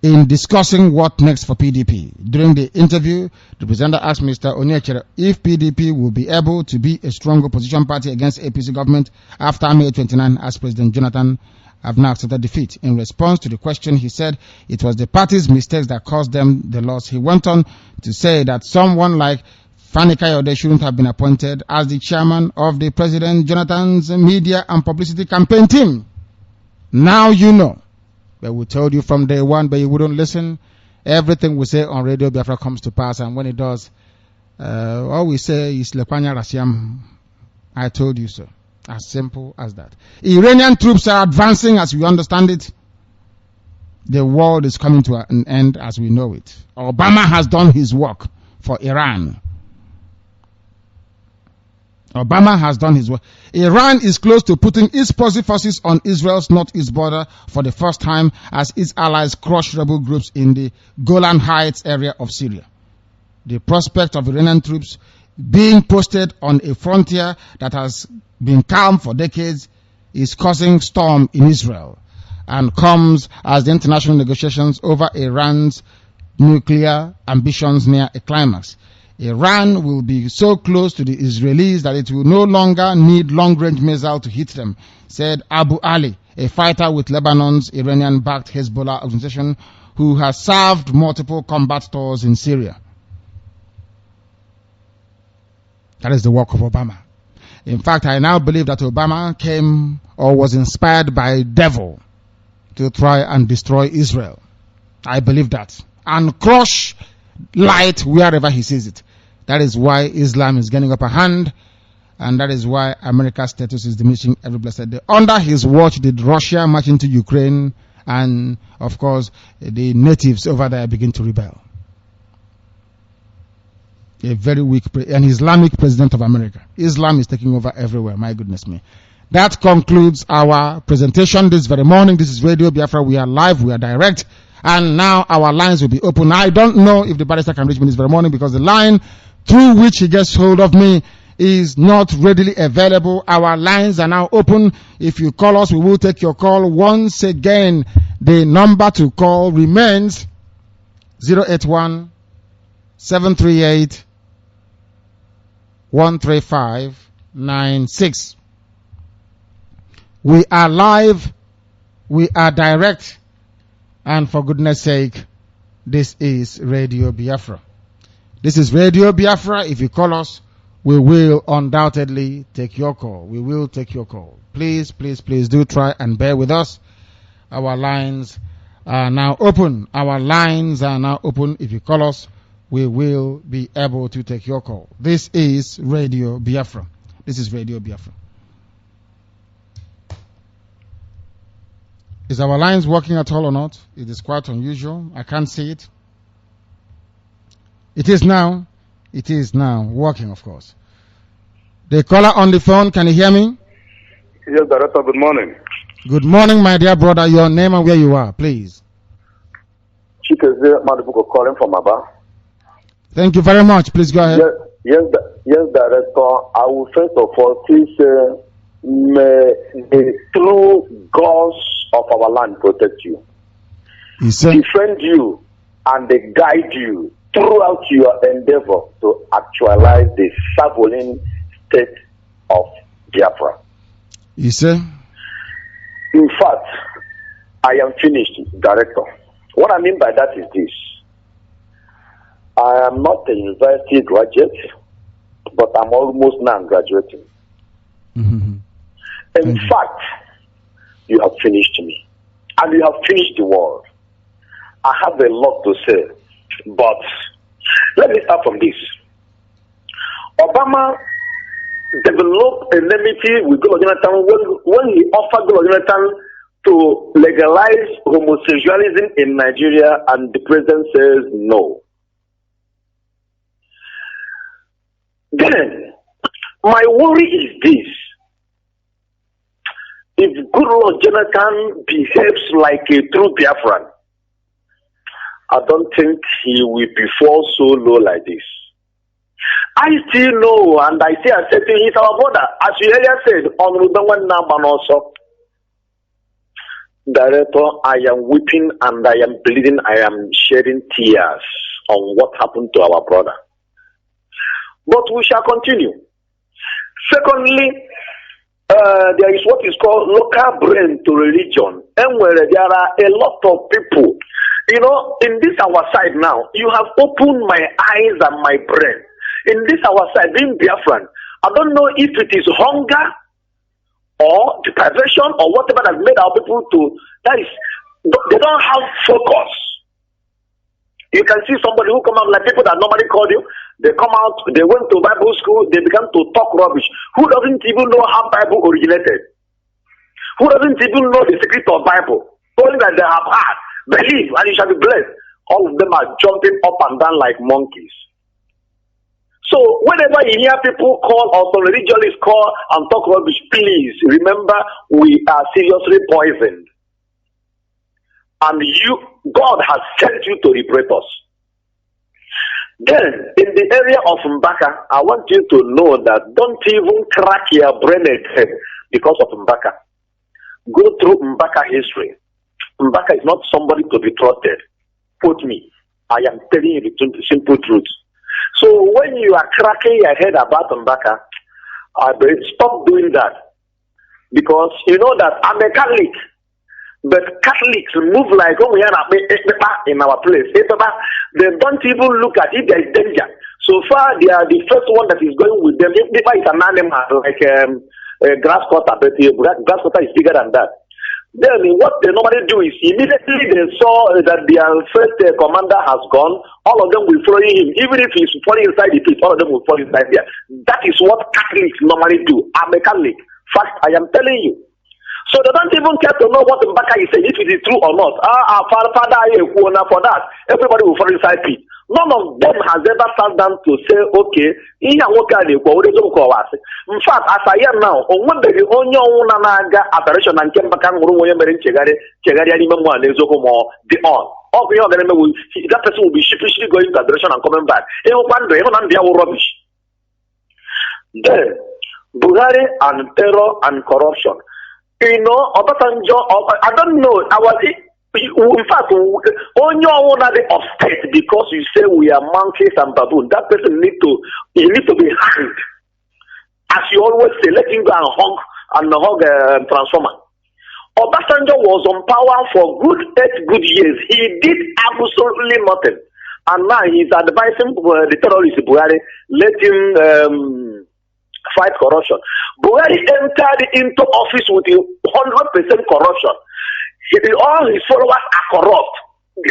in discussing what next for PDP. During the interview, the presenter asked Mr. Onyechere if PDP will be able to be a strong opposition party against APC government after May 29, as President Jonathan have now accepted defeat. In response to the question, he said it was the party's mistakes that caused them the loss. He went on to say that someone like Fani Kayode shouldn't have been appointed as the chairman of the President Jonathan's media and publicity campaign team. Now you know. But we told you from day one, but you wouldn't listen. Everything we say on Radio Biafra comes to pass, and when it does, all we say is Lepanya Rasiam. I told you so. As simple as that. Iranian troops are advancing as we understand it. The world is coming to an end as we know it. Obama has done his work for Iran. Obama has done his work. Iran is close to putting its proxy forces on Israel's northeast border for the first time as its allies crush rebel groups in the Golan Heights area of Syria. The prospect of Iranian troops being posted on a frontier that has been calm for decades is causing storm in Israel and comes as the international negotiations over Iran's nuclear ambitions near a climax. Iran will be so close to the Israelis that it will no longer need long-range missiles to hit them, said Abu Ali, a fighter with Lebanon's Iranian-backed Hezbollah organization who has served multiple combat tours in Syria. That is the work of Obama. In fact, I now believe that Obama came or was inspired by the devil to try and destroy Israel. I believe that. And crush light wherever he sees it. That is why Islam is getting upper hand, and that is why America's status is diminishing every blessed day. Under his watch did Russia march into Ukraine, and of course the natives over there begin to rebel. A very weak an Islamic president of America. Islam is taking over everywhere, my goodness me. That concludes our presentation this very morning. This is Radio Biafra. We are live, we are direct, and now our lines will be open. I don't know if the barrister can reach me this very morning because the line through which he gets hold of me is not readily available. Our lines are now open. If you call us, we will take your call. Once again, the number to call remains 081 738 13596. We are live, we are direct, and for goodness sake, this is Radio Biafra. This is Radio Biafra. If you call us, we will undoubtedly take your call. We will take your call. Please, please, please do try and bear with us. Our lines are now open. Our lines are now open. If you call us, we will be able to take your call. This is Radio Biafra. This is Radio Biafra. Is our lines working at all or not? It is quite unusual. I can't see it. It is now. It is now working, of course. The caller on the phone, can you hear me? Yes, Director, good morning. Good morning, my dear brother. Your name and where you are, please. Chikeze Madubuko calling from Aba. Thank you very much. Please go ahead. Yes, Director. I will first of all please may the true gods of our land protect you, defend you, and they guide you throughout your endeavor to actualize the sovereign state of Biafra. You say? In fact, I am finished, Director. What I mean by that is this. I am not a university graduate, but I'm almost now graduating. In fact, you have finished me. And you have finished the world. I have a lot to say, but let me start from this. Obama developed enmity with Goodluck Jonathan when he offered Goodluck Jonathan to legalize homosexualism in Nigeria, and the president says no. Then, my worry is this. If Goodluck Jonathan behaves like a true Biafran, I don't think he will be fall so low like this. I still know, and I say, he's our brother. As you earlier said, on Rubenwan Namban also. Director, I am weeping and I am bleeding, I am shedding tears on what happened to our brother. But we shall continue. Secondly, there is what is called local brain to religion, and where there are a lot of people. You know, in this our side now, you have opened my eyes and my brain. In this our side, being Biafran, I don't know if it is hunger or deprivation or whatever that made our people to, that is, they don't have focus. You can see somebody who come out like people that normally call you, they come out, they went to Bible school, they began to talk rubbish. Who doesn't even know how Bible originated? Who doesn't even know the secret of Bible? Only that they have heard, believe, and you shall be blessed. All of them are jumping up and down like monkeys. So whenever you hear people call or some religionists call and talk rubbish, please remember we are seriously poisoned. And God has sent you to liberate us. Then, in the area of Mbaka, I want you to know that don't even crack your brain again because of Mbaka. Go through Mbaka history. Mbaka is not somebody to be trusted. Quote me. I am telling you the simple truth. So when you are cracking your head about Mbaka, stop doing that. Because you know that I'm a Catholic. But Catholics move like when we are in our place. They don't even look at it, there is danger. So far, they are the first one that is going with them. If it's an animal like a grass cutter, but the grass cutter is bigger than that. Then what they normally do is immediately they saw that their first commander has gone, all of them will follow him. Even if he's falling inside the pit, all of them will fall inside there. That is what Catholics normally do. I'm a Catholic. Fact, I am telling you. So they don't even care to know what Mbaka is saying, if it is true or not. Our father, for that, everybody will fall inside pit. None of them has ever sat down to say, okay, in fact, as I am now, on one day, only on Naga operation and Kembaka Chegari the on. All the other that person will be sheepishly going to adoration and coming back. Rubbish. Then, Buhari and terror and corruption. You know, I don't know. In fact, on your own of state, because you say we are monkeys and baboon, that person need to be hanged. As you always say, let him go and hug transformer. Obasanjo was on power for good 8 years. He did absolutely nothing, and now he's advising the terrorist Buhari, let him fight corruption. Buhari entered into office with 100% corruption. All his followers are corrupt.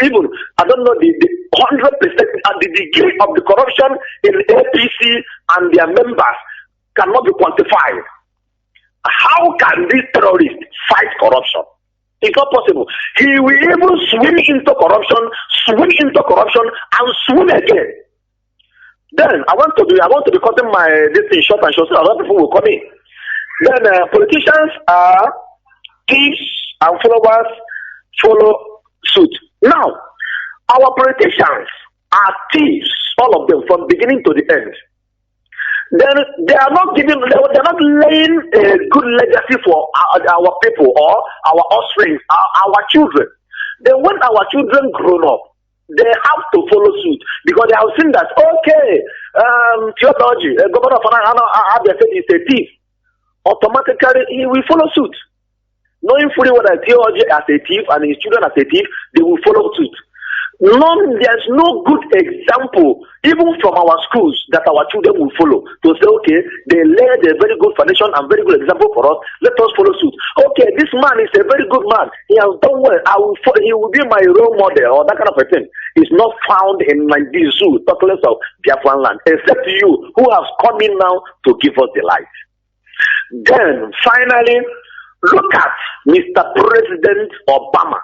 Even, I don't know, the 100% and the degree of the corruption in APC and their members cannot be quantified. How can this terrorist fight corruption? It's not possible. He will even swim into corruption, and swim again. Then I want to be cutting my this thing short and short so a lot of people will come in. Then politicians are thieves and followers follow suit. Now, our politicians are thieves, all of them, from beginning to the end. Then they are not laying a good legacy for our people or our offspring, our children. Then when our children grow up, they have to follow suit because they have seen that, okay, theology, Governor of Abia State is a thief. Automatically, he will follow suit. Knowing fully well that theology as a thief and his children as a thief, they will follow suit. There's no good example, even from our schools, that our children will follow. To say, okay, they laid a very good foundation and very good example for us. Let us follow suit. Okay, this man is a very good man. He has done well. He will be my role model or that kind of a thing. It's not found in this zoo, talkless of Biafran land, except you who has come in now to give us the light. Then, finally, look at Mr. President Obama.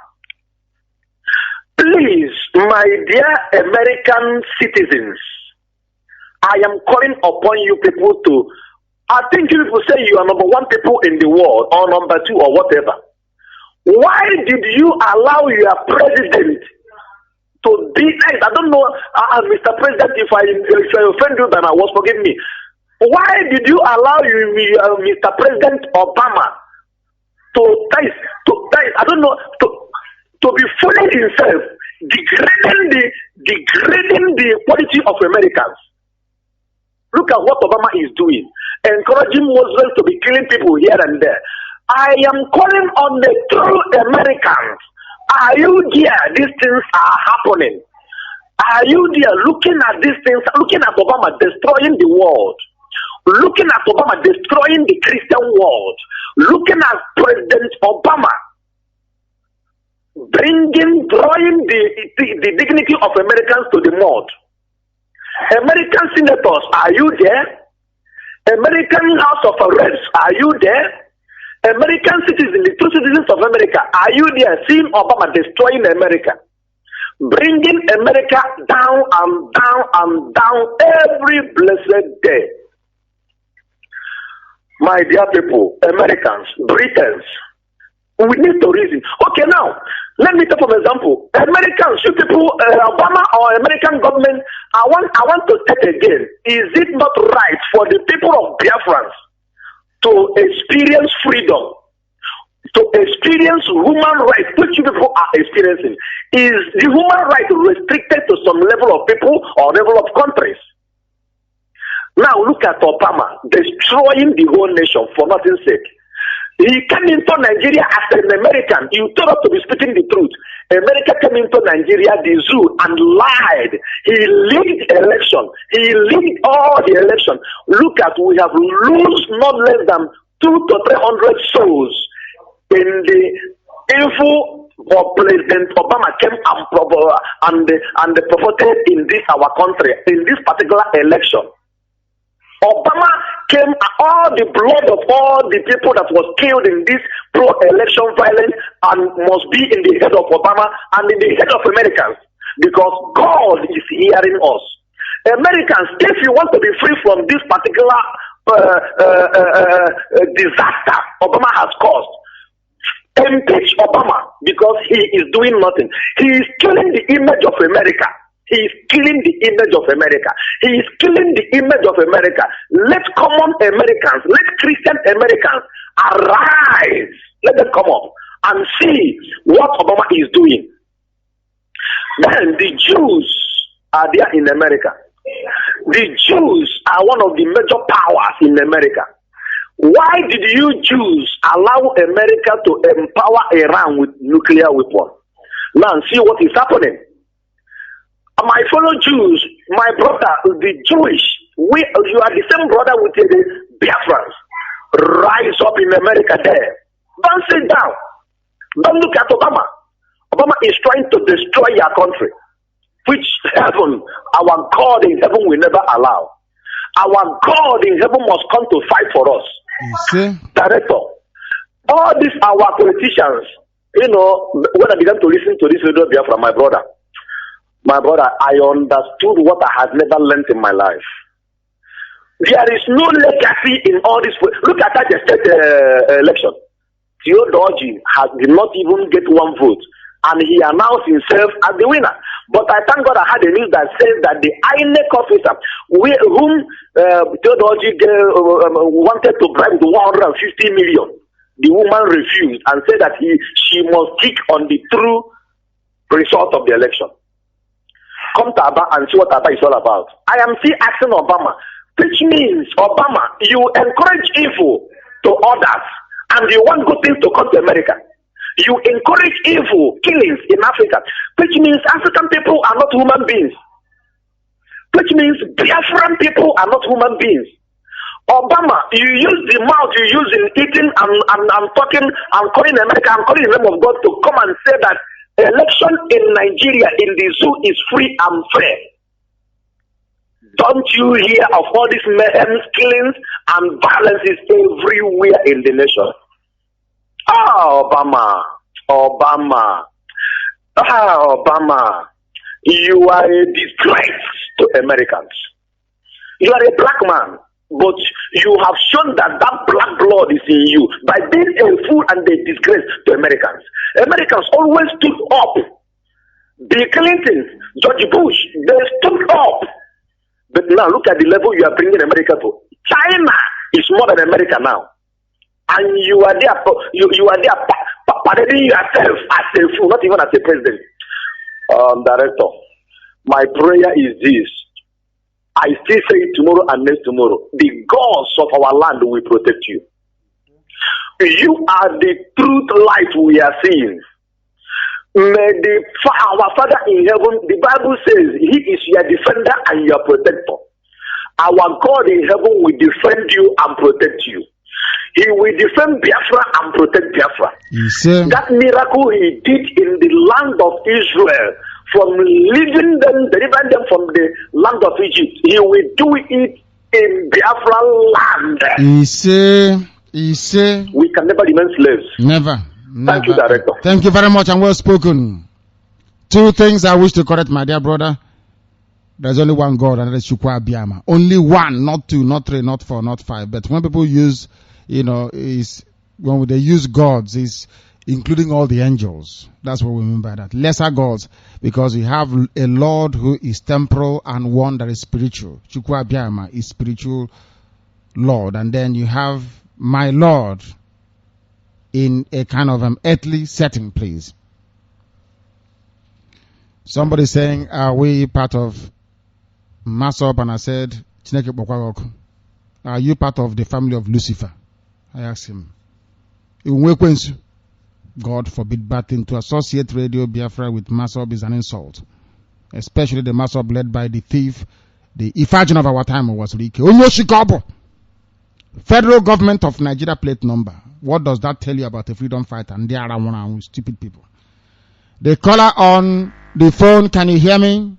Please, my dear American citizens, I am calling upon you people to, I think you people say you are number one people in the world or number two or whatever. Why did you allow your president to be, I don't know, Mr. President, if I offend you, then I was, forgive me. Why did you allow Mr. President Obama to I don't know, to be fooling himself, degrading the quality of Americans? Look at what Obama is doing, encouraging Muslims to be killing people here and there. I am calling on the true Americans. Are you there? These things are happening. Are you there looking at these things, looking at Obama destroying the world? Looking at Obama destroying the Christian world, looking at President Obama drawing the dignity of Americans to the mud. American senators, are you there? American House of Reps, are you there? American citizens, the true citizens of America, are you there? Seeing Obama destroying America, bringing America down and down and down every blessed day. My dear people, Americans, Britons, we need to reason. Okay, now, let me take an example. Americans, you people, Obama or American government, I want to state again, is it not right for the people of Biafran to experience freedom, to experience human rights, which you people are experiencing? Is the human right restricted to some level of people or level of countries? Now look at Obama destroying the whole nation for nothing's sake. He came into Nigeria as an American. You told us to be speaking the truth. America came into Nigeria, the zoo, and lied. He leaked election. He leaked all the election. Look at, we have lost not less than 200 to 300 souls in the info of President Obama came and promoted in this our country in this particular election. Obama came, all the blood of all the people that was killed in this pro-election violence and must be in the head of Obama and in the head of Americans, because God is hearing us. Americans, if you want to be free from this particular disaster Obama has caused, impeach Obama, because he is doing nothing. He is killing the image of America. He is killing the image of America. He is killing the image of America. Let common Americans, let Christian Americans arise. Let them come up and see what Obama is doing. Then the Jews are there in America. The Jews are one of the major powers in America. Why did you Jews allow America to empower Iran with nuclear weapons? Now see what is happening. My fellow Jews, my brother, the Jewish, you are the same brother with the Biafrans. Rise up in America there. Don't sit down. Don't look at Obama. Obama is trying to destroy your country, which heaven, our God in heaven will never allow. Our God in heaven must come to fight for us. Director, all these our politicians, you know, when I began to listen to this radio Biafra, my brother, I understood what I had never learned in my life. There is no legacy in all this. Look at that state election. Theodoji did not even get one vote, and he announced himself as the winner. But I thank God I had a news that says that the INEC officer, whom Theodoji wanted to bribe with 150 million, the woman refused and said that she must stick on the true result of the election. come to Aba and see what Aba is all about. I am still asking Obama, which means, Obama, you encourage evil to others and you want good things to come to America. You encourage evil, killings in Africa, which means African people are not human beings. Which means Biafran people are not human beings. Obama, you use the mouth you use in eating and talking and calling America and calling the name of God to come and say that election in Nigeria in the zoo is free and fair. Don't you hear of all these mayhem, killings, and violences everywhere in the nation? Obama, you are a disgrace to Americans. You are a black man, but you have shown that black blood is in you by being a fool and a disgrace to Americans. Americans always stood up. Bill Clinton, George Bush, they stood up. But now look at the level you are bringing America to. China is more than America now. And you are there parading yourself as a fool, not even as a president. Director, my prayer is this. I still say it tomorrow and next tomorrow. The gods of our land will protect you. You are the truth light we are seeing. May our Father in heaven, the Bible says, He is your defender and your protector. Our God in heaven will defend you and protect you. He will defend Biafra and protect Biafra. That miracle He did in the land of Israel, from delivering them from the land of Egypt, He will do it in Biafra land. We can never remain slaves. Never. Thank you, Director. Thank you very much and well spoken. Two things I wish to correct, my dear brother. There's only one God, and that is Chukwu Abiyama. Only one, not two, not three, not four, not five. But when people use, when they use gods, is including all the angels. That's what we mean by that. Lesser gods, because you have a Lord who is temporal and one that is spiritual. Chukwu Abiyama is spiritual Lord. And then you have my Lord in a kind of earthly setting, please. Somebody saying, are we part of Masop? And I said, are you part of the family of Lucifer? I asked him. God forbid bad thing. To associate Radio Biafra with Masop is an insult. Especially the Masop led by the thief, the Ifajin of our time was LIKE. Federal government of Nigeria plate number. What does that tell you about a freedom fighter? And they are one stupid people. The caller on the phone, can you hear me?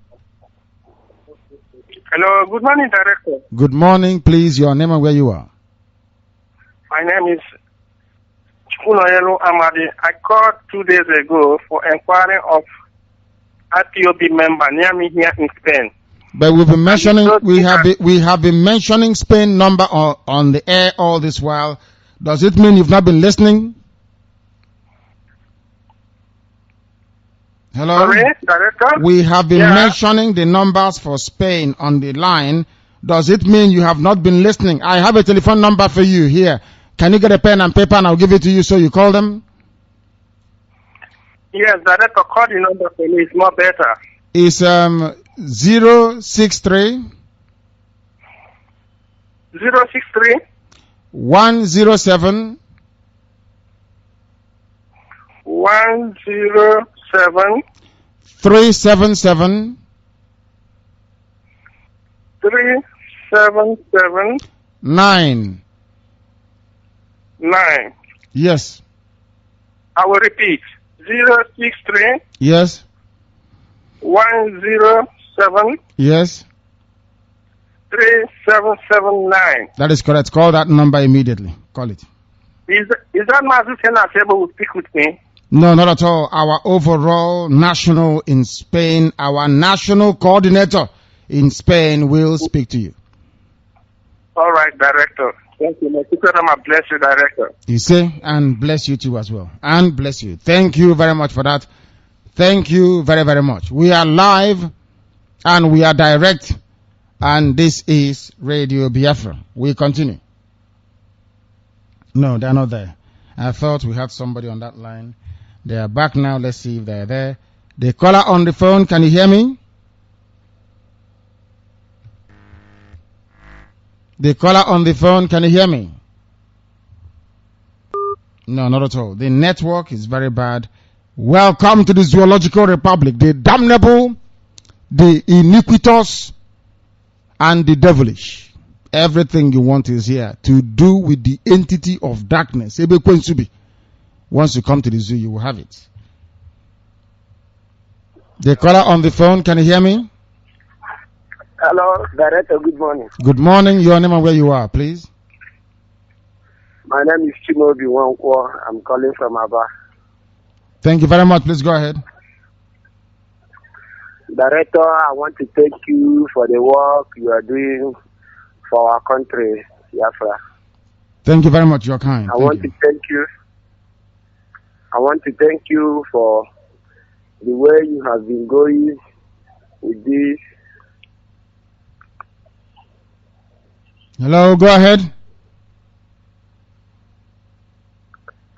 Hello, good morning, Director. Good morning, please. Your name and where you are. My name is Chukwunoyelu Amadi. I called 2 days ago for inquiry of IPOB member near me here in Spain. But we've been mentioning, we have been mentioning Spain number on the air all this while. Does it mean you've not been listening? Hello? Sorry, Director? We have been mentioning the numbers for Spain on the line. Does it mean you have not been listening? I have a telephone number for you here. Can you get a pen and paper and I'll give it to you so you call them? Yes, Director, call the number for me. It's more better. It's 063 063 107 107 377 377 9. Yes. I will repeat. 063 Yes. 107 Yes. 3779. That is correct. Call that number immediately. Call it. Is that Mazi Senna able to speak with me? No, not at all. Our overall national in Spain, our national coordinator in Spain will speak to you. All right, Director. Thank you. May bless you, Director. You say, and bless you too as well. And bless you. Thank you very much for that. Thank you very, very much. We are live and we are direct. And this is Radio Biafra. We continue. No, they're not there. I thought we had somebody on that line. They are back now. Let's see if they're there. The caller on the phone, can you hear me? The caller on the phone, can you hear me? No, not at all. The network is very bad. Welcome to the Zoological Republic, the damnable, the iniquitous, and the devilish. Everything you want is here to do with the entity of darkness. Once you come to the zoo, you will have it. The caller on the phone, can you hear me? Hello, Director, good morning. Good morning. Your name and where you are, please. My name is Chimobi Wankwo. I'm calling from Aba. Thank you very much. Please go ahead. Director, I want to thank you for the work you are doing for our country, Biafra. Thank you very much. You're kind. I want to thank you for the way you have been going with this. Hello, go ahead.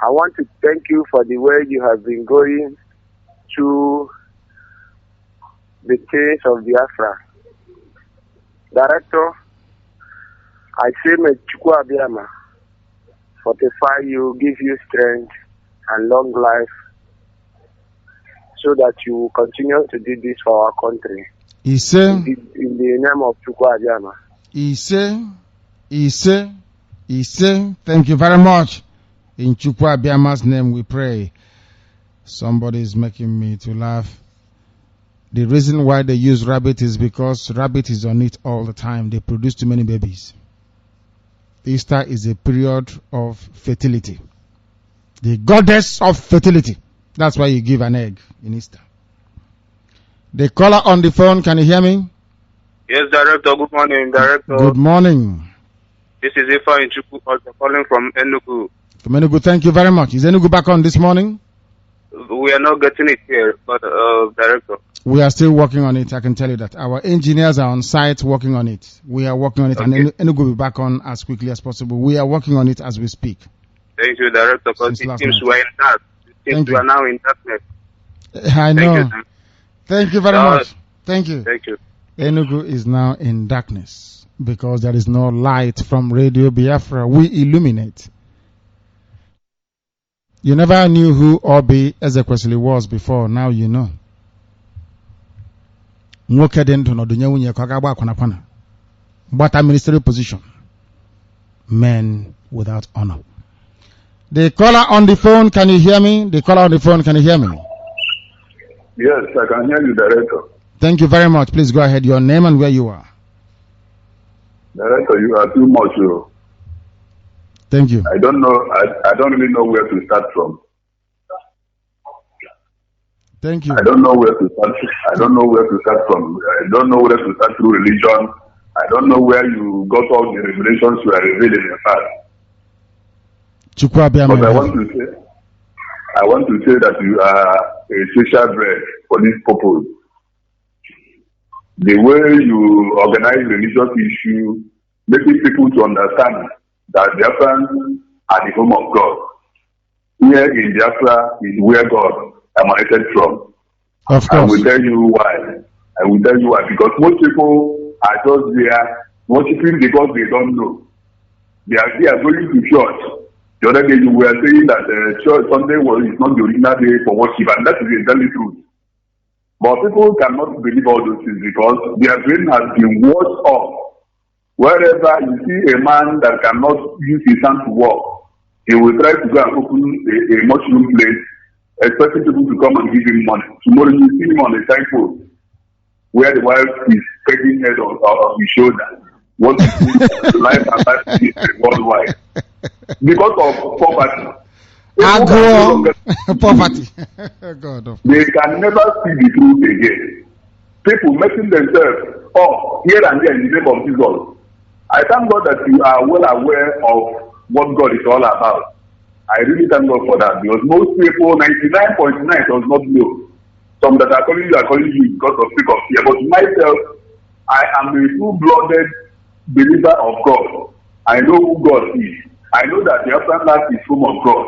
I want to thank you for the way you have been going through the case of Biafra. Director, I say may Chukwu Abiyama fortify you, give you strength and long life so that you will continue to do this for our country. In the name of Chukwu Abiyama. Thank you very much. In Chukwu Abiyama's name we pray. Somebody is making me to laugh. The reason why they use rabbit is because rabbit is on it all the time. They produce too many babies. Easter is a period of fertility. The goddess of fertility. That's why you give an egg in Easter. The caller on the phone, can you hear me? Yes, Director. Good morning, Director. Good morning. This is Ifa in Chukwu, calling from Enugu. From Enugu, thank you very much. Is Enugu back on this morning? We are not getting it here, but Director. We are still working on it, I can tell you that. Our engineers are on site working on it. We are working on it, and Enugu will be back on as quickly as possible. We are working on it as we speak. Thank you, Director, because it seems we are in dark. It seems we are now in darkness. I know. Thank you very much. Thank you. Thank you. Enugu is now in darkness because there is no light from Radio Biafra. We illuminate. You never knew who Obi Ezekwesili was before. Now you know. But a ministerial position. Men without honor. The caller on the phone, can you hear me? The caller on the phone, can you hear me? Yes, I can hear you, Director. Thank you very much. Please go ahead. Your name and where you are. Director, you are too much. Thank you. I don't know. I don't really know where to start from. Thank you. I don't know where to start. I don't know where to start from. I don't know where to start through religion. I don't know where you got all the revelations you are revealing in fact. But I want to say that you are a social bread for this purpose. The way you organize religious issue, making people to understand that Biafran are the home of God. Here in Biafra is where God emanated from. Of course. I will tell you why. Because most people are just there worshiping because they don't know. They are going to church. The other day you were saying that church Sunday is not the original day for worship, and that is exactly true. But people cannot believe all those things because their brain has been washed off. Wherever you see a man that cannot use his hand to walk, he will try to go and open a mushroom place, expecting people to come and give him money. Tomorrow you see him on a signpost where the wife is pegging head on his shoulder. What is life and life is worldwide. Because of poverty. Poverty. God. They can never see the truth again. People making themselves here and there in the name of Jesus. I thank God that you are well aware of what God is all about. I really thank God for that because most people, 99.9 does not know. Some that are calling you because of sake of fear. But myself, I am a full-blooded believer of God. I know who God is. I know that the Biafran land is home of God.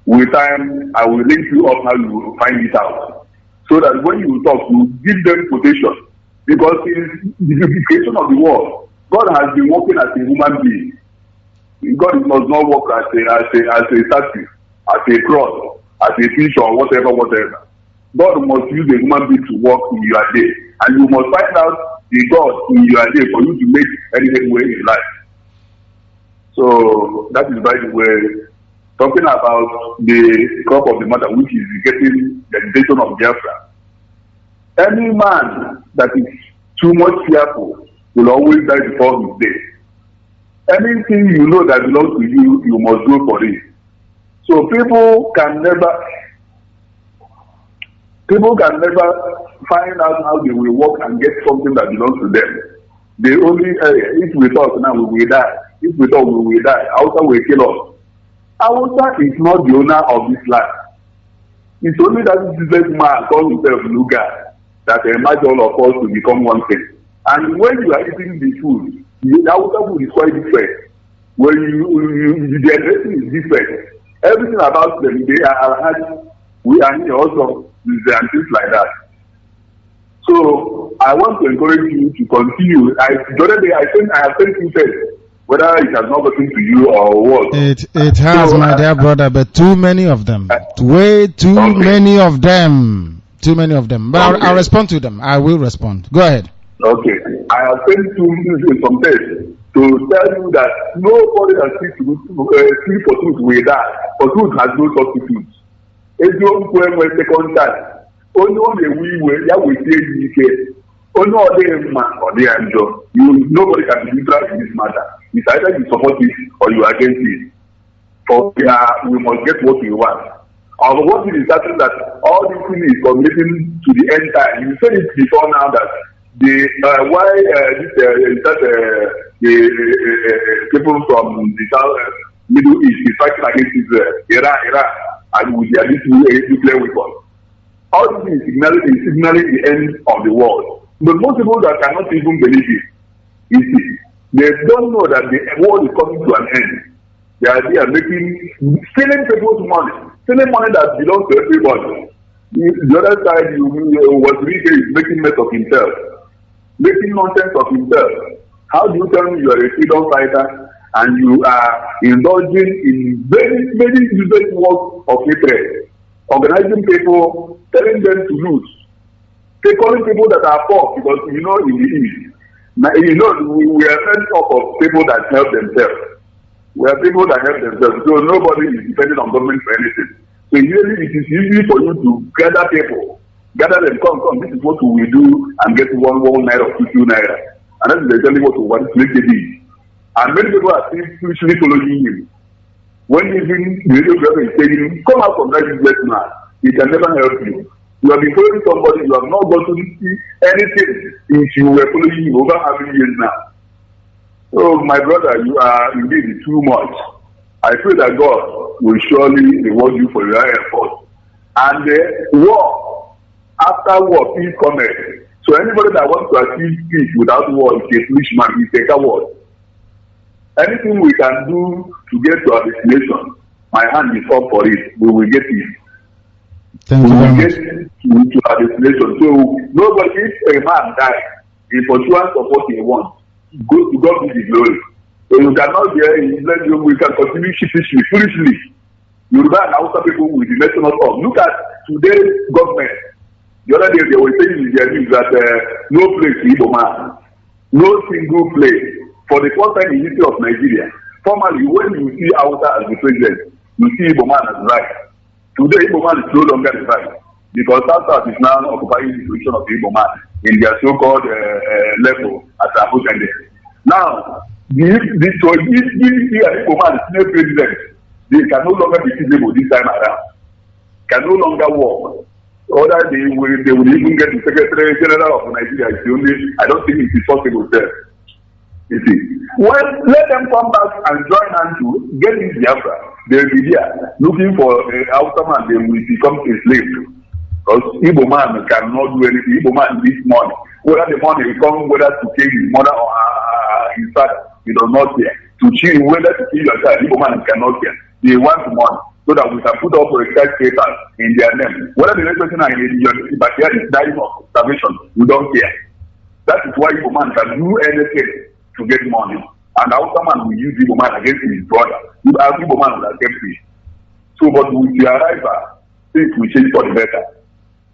With time, I will link you up how you will find it out. So that when you talk, you give them quotation. Because in the unification of the world, God has been working as a human being. God does not work as a statue, as a cross, as a fish or whatever. God must use a human being to work in your day, and you must find out the God in your day for you to make anything way in life. So that is, by the way, talking about the crop of the matter, which is getting the invasion of Biafra. Any man that is too much fearful will always die before his day. Anything you know that belongs to you, you must go for it. So people can never find out how they will work and get something that belongs to them. They only, if we talk now, we will die. If we talk, we will die. Hausa will kill us. Hausa is not the owner of this land. It's only that this man called himself Luga that emerged all of us to become one thing. And when you are eating the food, the Hausa food is quite different. When the dressing is different. Everything about them, they are we are here also, and things like that. So I want to encourage you to continue. The other day I have sent you text, whether it has not gotten to you or what. It has, so, my dear brother, but too many of them. Way too many of them. Too many of them. But I'll respond to them. I will respond. Go ahead. Okay. I have sent you some text to tell you that nobody that speaks for truth will die. For truth has no substitute. If you don't go and second time, only we will, that will say you only other man or the angel. Nobody can be neutral in this matter. It's either you support it or you are against it. For we must get what we want. Or what is certain that all this thing is committing to the end time. You said it before now that the people from the South Middle East is fighting against Iran, and with their nuclear weapons. All this is signaling the end of the world. But most people that cannot even believe it, they don't know that the world is coming to an end. They are stealing people's money that belongs to everybody. The other side, what really is making mess of himself, making nonsense of himself. How do you tell me you are a freedom fighter and you are indulging in very, very useless work of hatred, organizing people, telling them to lose, calling people that are poor because in the East, we are made up of people that help themselves. We are people that help themselves, so nobody is depending on government for anything. So usually it is easy for you to gather people, gather them, come, this is what we will do, and get one naira or 2 naira. And that is exactly what we want to make it be. And many people are still spiritually following him. When even the radiographer is saying, come out from that useless man, he can never help you. You have been following somebody, you have not gotten to see anything if you were following him over how many years now. So, my brother, you are indeed too much. I pray that God will surely reward you for your effort. And war, after war, peace cometh. So, anybody that wants to achieve peace without war is a foolish man, is a coward. Anything we can do to get to our destination, my hand is up for it. We will get it. Thank you very much. We will get to our destination. So, nobody, if a man dies, in pursuance of what he wants, go to God with the glory. So you cannot be we can continue sheepishly, foolishly. Yoruba and Hausa people will be messing us up. Look at today's government. The other day they were saying in their news that no place to Igbo man, no single place. For the first time in the history of Nigeria, formally when you see Hausa as the president, you see Igbo man as right. Today Igbo man is no longer the right because South is now occupying the position of the Igbo man in their so-called level as a Abuja. Now, if Igbo man is still president, they can no longer be feasible this time around. Can no longer work. Other they will even get the Secretary General of Nigeria. I don't think it is possible there. You see, well, let them come back and join hands to get in Biafra. They will be here looking for Hausa man. They will become a slave. Because Igbo man cannot do anything. Igbo man needs money. Whether the money will come, whether to kill his mother or his father, he does not care. To kill, whether to kill your child, Igbo man cannot care. They want money so that we can put up a skyscraper in their name. Whether the next person in your backyard is dying of starvation, we don't care. That is why Igbo man can do anything to get money. And now someone will use Igbo man against his brother. You have Igbo man that get free. So, but with your arrival, things will change for the better.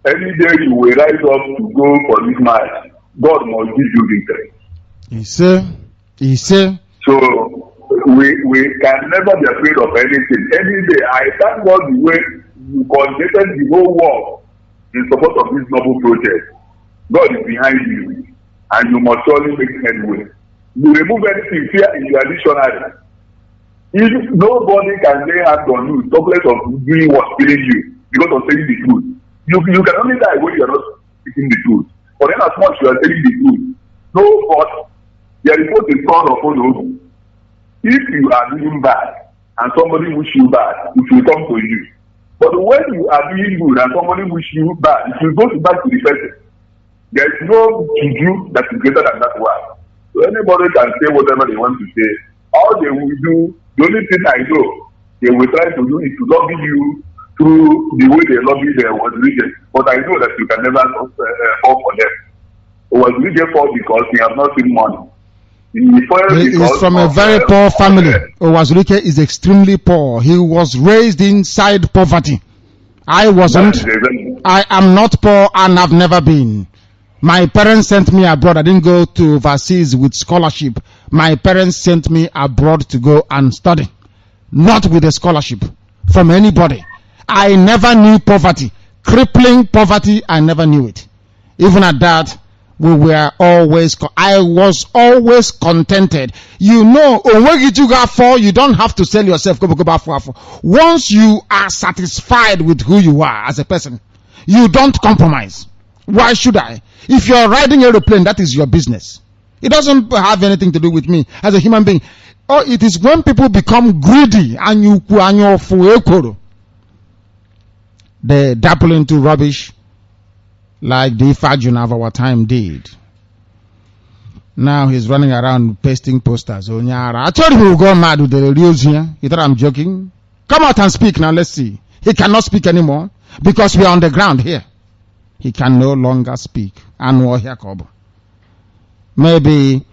Any day you will rise up to go for this march, God must give you victory. He said. So we can never be afraid of anything. Any day, I thank God the way you coordinated the whole world in support of this noble project. God is behind you, and you must surely make headway. You remove anything fear in your dictionary. If nobody can lay hands on you, talkless of doing what's killing you because of saying the truth. You can only die when you are not speaking the truth. But then as much you are telling the truth, no fault, there is not a son of follow. If you are doing bad and somebody wish you bad, it will come to you. But when you are doing good and somebody wish you bad, it will go back to the person. There is no juju that is greater than that one. So anybody can say whatever they want to say. All they will do, the only thing I know, they will try to do is to lobby you through the way they lobby their religion. But I know that you can never fall for them. Was religion fall because he has not seen money. He is from a very poor family. Owazurike is extremely poor. He was raised inside poverty. I wasn't. I am not poor and have never been. My parents sent me abroad. I didn't go to overseas with scholarship. My parents sent me abroad to go and study. Not with a scholarship from anybody. I never knew poverty. Crippling poverty, I never knew it. Even at that, I was always contented. You know, you don't have to sell yourself. Once you are satisfied with who you are as a person, you don't compromise. Why should I? If you're riding an aeroplane, that is your business. It doesn't have anything to do with me as a human being. Oh, it is when people become greedy and they dabble into rubbish like the Ifajun of our time did. Now he's running around pasting posters. I told him we'll go mad with the reels here. He thought I'm joking. Come out and speak now, let's see. He cannot speak anymore because we are on the ground here. He can no longer speak. Maybe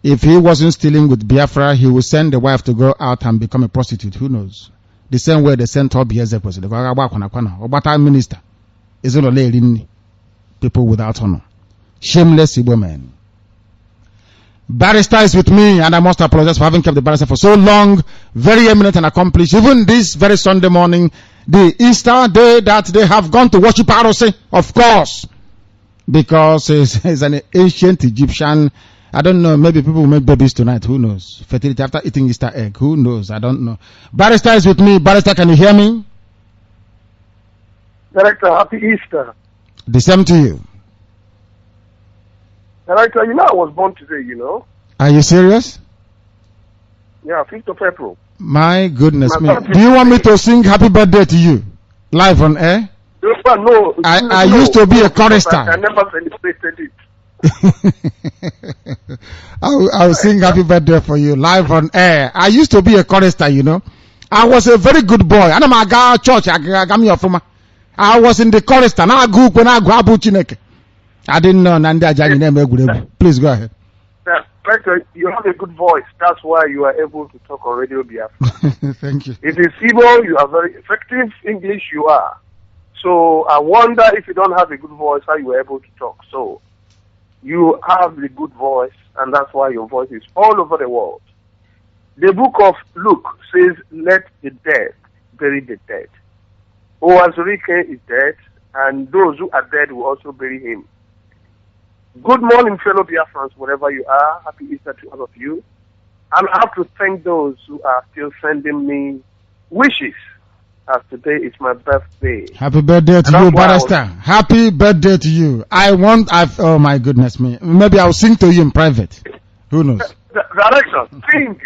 if he wasn't stealing with Biafra, he would send the wife to go out and become a prostitute. Who knows? The same way they sent up Biafra minister. Is it a people without honor? Shameless Igbo men. Barrister is with me, and I must apologize for having kept the barrister for so long. Very eminent and accomplished. Even this very Sunday morning, the Easter day that they have gone to worship Arose, of course, because he's an ancient Egyptian. I don't know, maybe people will make babies tonight. Who knows? Fertility after eating Easter egg. Who knows? I don't know. Barrister is with me. Barrister, can you hear me? Director, happy Easter. The same to you. Director, you know I was born today, you know. Are you serious? Yeah, 5th of April. My goodness me. Do you want me to sing happy birthday to you? Live on air? No. I used to be a chorister. I never celebrated it. I'll sing happy birthday for you live on air. I used to be a chorister, you know. I was a very good boy. I know my church. I was in the chorister. Now I go when I go Chineke. I didn't know Nandi Ajani name. Please go ahead. Director, you have a good voice. That's why you are able to talk on Radio Biafra. Thank you. It is Igbo. You are very effective. English, you are. So I wonder if you don't have a good voice, how you are able to talk. So you have the good voice, and that's why your voice is all over the world. The book of Luke says, let the dead bury the dead. Owazurike is dead, and those who are dead will also bury him. Good morning, fellow Biafrans, wherever you are. Happy Easter to all of you. And I have to thank those who are still sending me wishes, as today is my birthday. Happy birthday to you, Barrister. Happy birthday to you. Oh my goodness me. Maybe I'll sing to you in private. Who knows? Director, sing.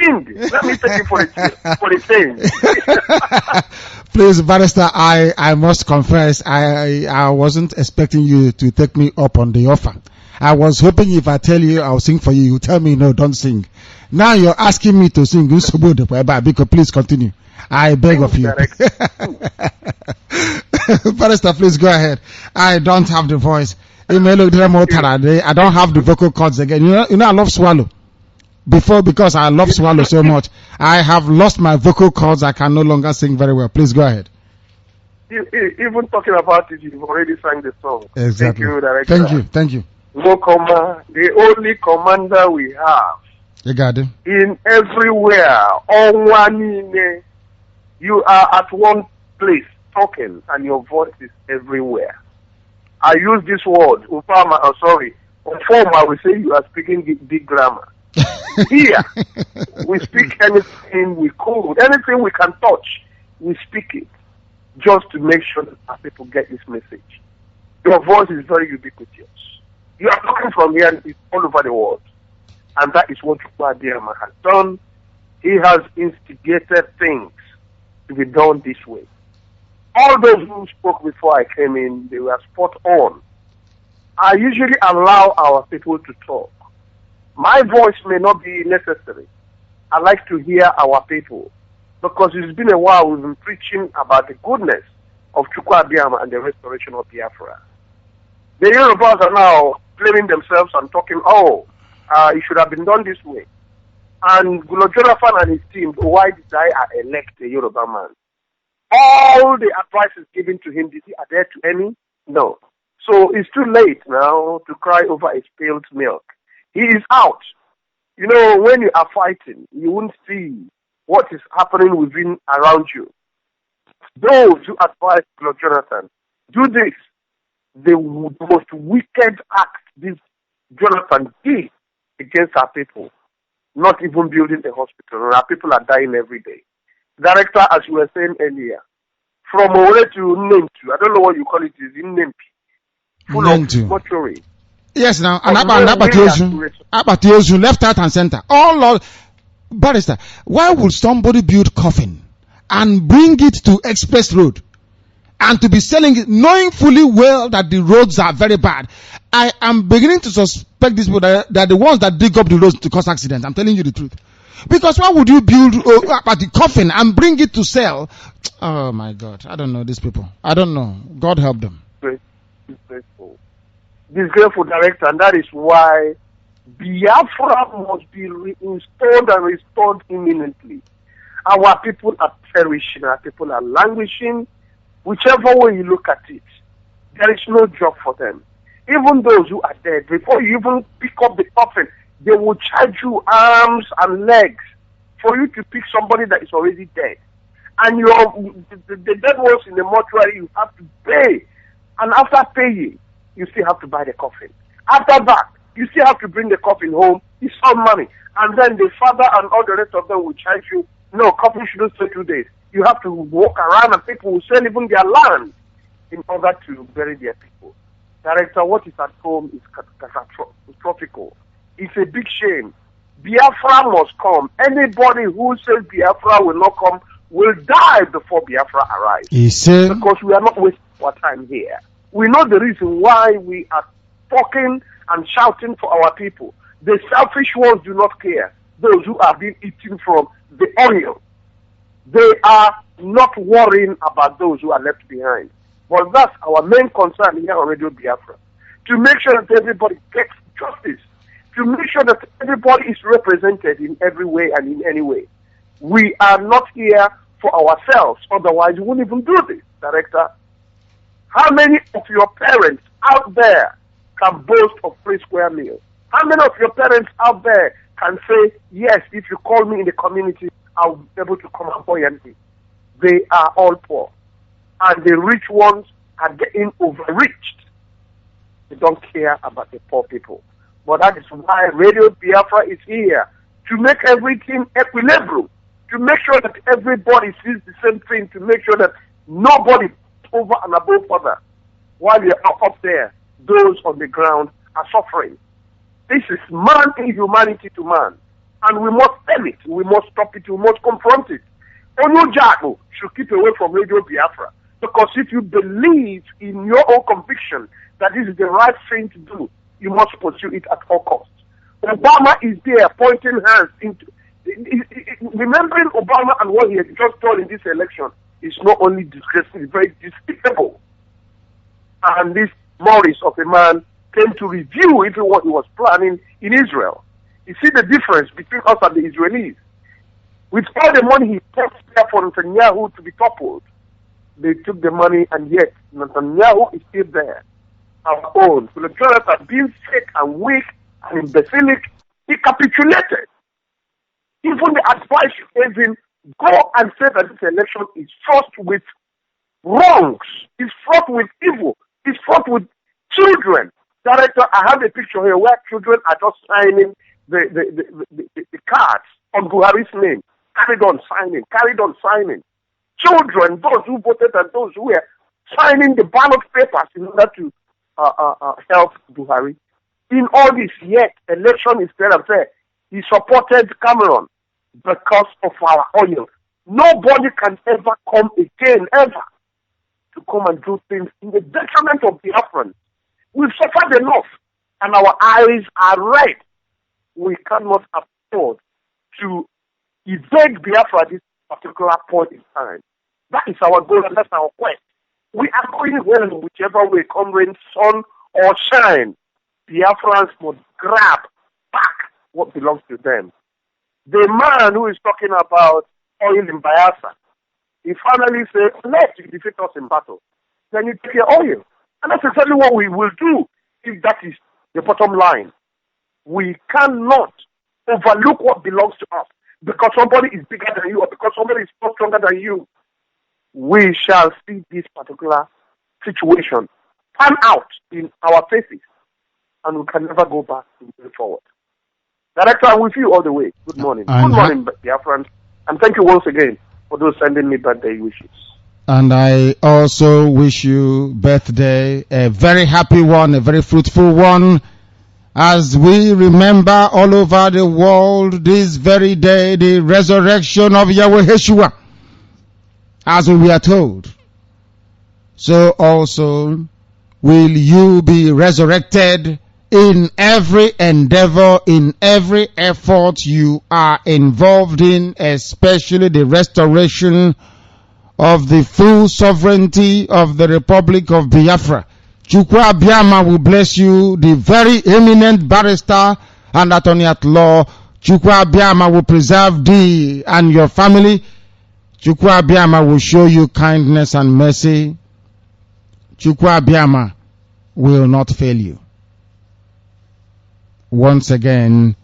Let me take you for the thing. Please, Barrister, I must confess, I wasn't expecting you to take me up on the offer. I was hoping if I tell you I'll sing for you, you tell me no, don't sing. Now you're asking me to sing. Please continue. I beg of you. Barrister, please go ahead. I don't have the voice. I don't have the vocal cords again. You know I love swallow. before, because I love Swallow so much, I have lost my vocal cords. I can no longer sing very well. Please go ahead. Even talking about it, you've already sang the song. Exactly. Thank you, Director. Thank you. Thank you. Mokoma, the only commander we have. You got it. In everywhere, Onwanine, you are at one place talking and your voice is everywhere. I use this word, Ufama, Ufama, we say you are speaking big grammar. Here, we speak anything we could, anything we can touch, we speak it, just to make sure that our people get this message. Your voice is very ubiquitous. You are talking from here and it's all over the world. And that is what Chukwuadiama has done. He has instigated things to be done this way. All those who spoke before I came in, they were spot on. I usually allow our people to talk. My voice may not be necessary. I like to hear our people, because it's been a while we've been preaching about the goodness of Chukwuadiama and the restoration of Biafra. The Yorubas are now blaming themselves and talking, it should have been done this way. And Gulo Jonathan and his team, why did I elect a Yoruba man? All the advices given to him, did he adhere to any? No. So it's too late now to cry over a spilled milk. He is out. You know, when you are fighting, you won't see what is happening within around you. Those who advise Gulo Jonathan, do this. The most wicked act this Jonathan did against our people, not even building a hospital, and our people are dying every day. Director, as you were saying earlier, from Owerri to Nemtu, I don't know what you call it, is in Nempi, full of mortuary. Yes, now, and Abatiozu, left, right, and center. All of, Barrister, why would somebody build coffin and bring it to Express Road and to be selling it, knowing fully well that the roads are very bad? I am beginning to suspect these people that are the ones that dig up the roads to cause accidents. I'm telling you the truth. Because why would you build the coffin and bring it to sell? Oh my God. I don't know these people. I don't know. God help them. Disgraceful, Director, and that is why Biafra must be reinstalled and restored imminently. Our people are perishing. Our people are languishing. Whichever way you look at it, there is no job for them. Even those who are dead, before you even pick up the coffin, they will charge you arms and legs for you to pick somebody that is already dead. And the dead ones in the mortuary, you have to pay. And after paying, you still have to buy the coffin. After that, you still have to bring the coffin home. It's all money. And then the father and all the rest of them will charge you, no, coffin shouldn't stay 2 days. You have to walk around and people will sell even their land in order to bury their people. Director, what is at home is catastrophical. It's a big shame. Biafra must come. Anybody who says Biafra will not come will die before Biafra arrives. Because we are not wasting our time here. We know the reason why we are talking and shouting for our people. The selfish ones do not care. Those who are being eaten from the oil. They are not worrying about those who are left behind. But that's our main concern here on Radio Biafra. To make sure that everybody gets justice. To make sure that everybody is represented in every way and in any way. We are not here for ourselves. Otherwise, we wouldn't even do this, Director. How many of your parents out there can boast of free square meals? How many of your parents out there can say, yes, if you call me in the community, I'll be able to come and buy anything? They are all poor. And the rich ones are getting overreached. They don't care about the poor people. But that is why Radio Biafra is here, to make everything equilibrium, to make sure that everybody sees the same thing, to make sure that nobody over and above other. While you're up there, those on the ground are suffering. This is man inhumanity to man. And we must tell it, we must stop it, we must confront it. Onyojago should keep away from Radio Biafra. Because if you believe in your own conviction that this is the right thing to do, you must pursue it at all costs. Obama is there pointing hands into... Remembering Obama and what he had just done in this election is not only disgraceful, it's very despicable. And this Morris of a man came to review even what he was planning in Israel. You see the difference between us and the Israelis. With all the money he put there for Netanyahu to be toppled, they took the money, and yet Netanyahu is still there. Our own. So the Jonathan, being sick and weak and imbecilic, he capitulated. Even the advice he gave him, go and say that this election is fraught with wrongs, is fraught with evil, is fraught with children. Director, I have a picture here where children are just signing the cards on Buhari's name. Carried on signing. Children, those who voted and those who were signing the ballot papers in order to help Buhari. In all this, yet election is fair and fair. He supported Cameron because of our oil. Nobody can ever come again, ever, to come and do things in the detriment of the Biafrans. We've suffered enough, and our eyes are red. We cannot afford to evade Biafra at this particular point in time. That is our goal, and that's our quest. We are going well whichever way, come rain, sun, or shine. Biafrans must grab back what belongs to them. The man who is talking about oil in Biafra, he finally said, let you defeat us in battle. Then you take your oil. And that's exactly what we will do if that is the bottom line. We cannot overlook what belongs to us because somebody is bigger than you or because somebody is more stronger than you. We shall see this particular situation pan out in our faces, and we can never go back and move forward. Director, I'm with you all the way. Good morning. Good morning, Biafran. And thank you once again for those sending me birthday wishes. And I also wish you birthday, a very happy one, a very fruitful one, as we remember all over the world this very day, the resurrection of Yahweh Yeshua, as we are told. So also will you be resurrected in every endeavor, in every effort you are involved in, especially the restoration of the full sovereignty of the Republic of Biafra. Chukwu Abiyama will bless you, the very eminent barrister and attorney at law. Chukwu Abiyama will preserve thee and your family. Chukwu Abiyama will show you kindness and mercy. Chukwu Abiyama will not fail you. Once again,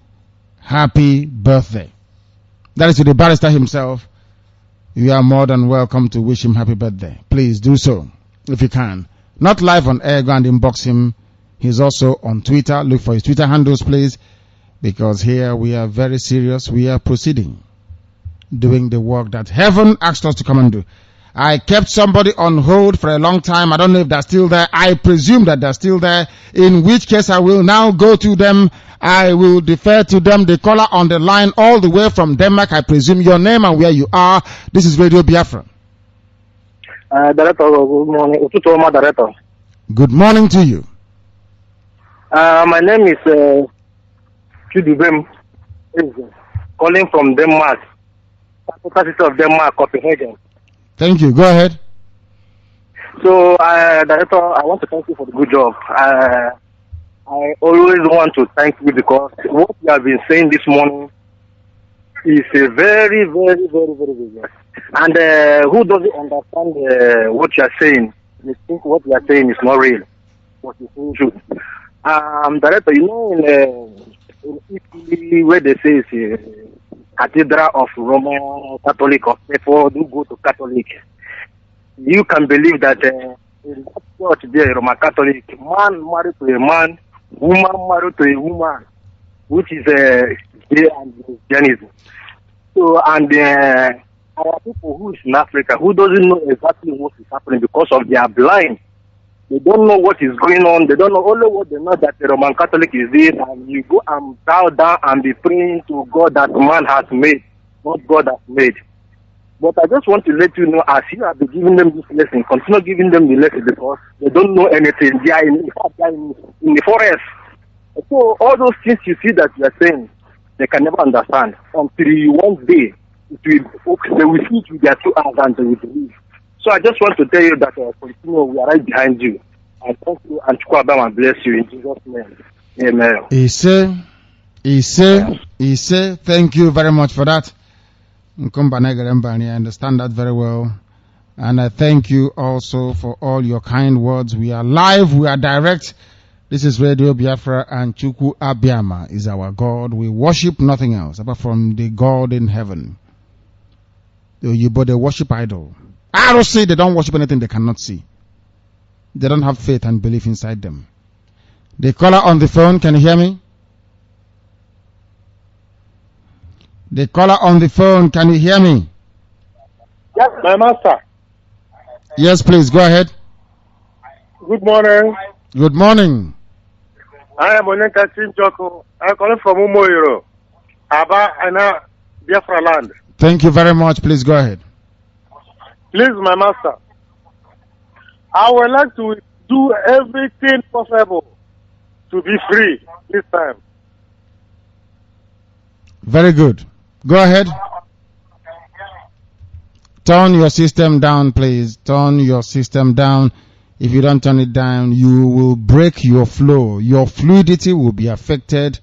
happy birthday. That is to the barrister himself. You are more than welcome to wish him happy birthday. Please do so, if you can. Not live on air, go and inbox him. He's also on Twitter. Look for his Twitter handles, please, because here we are very serious. We are proceeding, doing the work that heaven asked us to come and do. I kept somebody on hold for a long time. I don't know if they're still there. I presume that they're still there, in which case I will now go to them. I will defer to them. The caller on the line all the way from Denmark. I presume your name and where you are. This is Radio Biafra. Director, good morning. Director. Good morning to you. My name is Chudibem, calling from Denmark, capital city of Denmark, Copenhagen. Thank you. Go ahead. So, Director, I want to thank you for the good job. I always want to thank you because what you have been saying this morning is a very, very, very, very good. And who doesn't understand what you are saying? They think what you are saying is not real. What you saying true. Director, you know, in Italy, where they say it's Cathedral of Roman Catholic of people who go to Catholic, you can believe that in that church there, Roman Catholic, man married to a man, woman married to a woman, which is gay and lesbianism. So, and our people who is in Africa, who doesn't know exactly what is happening because of they are blind. They don't know what is going on. They don't know, only what they know that the Roman Catholic is this, and you go and bow down and be praying to God that man has made, not God has made. But I just want to let you know, as you have been giving them this lesson, continue giving them the lesson because they don't know anything. They are in the forest. So all those things you see that you are saying, they can never understand until one day they will see it with their 2 hands and they will believe. So I just want to tell you that continue, we are right behind you. And thank you, and Chukwu Abiyama bless you in Jesus' name. Amen. He said, Ise, thank you very much for that. I understand that very well. And I thank you also for all your kind words. We are live, we are direct. This is Radio Biafra, and Chukwu Abiyama is our God. We worship nothing else apart from the God in heaven. But they worship idol. I don't say they don't worship anything they cannot see. They don't have faith and belief inside them. The caller on the phone, can you hear me? The caller on the phone, can you hear me? Yes, my master. Yes, please, go ahead. Good morning. Good morning. I am Oneka Chinchoko. I'm calling from Umoiro, Aba, and Biafra land. Thank you very much. Please go ahead. Please, my master. I would like to do everything possible to be free this time. Very good. Go ahead. Turn your system down, please. Turn your system down. If you don't turn it down, you will break your flow. Your fluidity will be affected,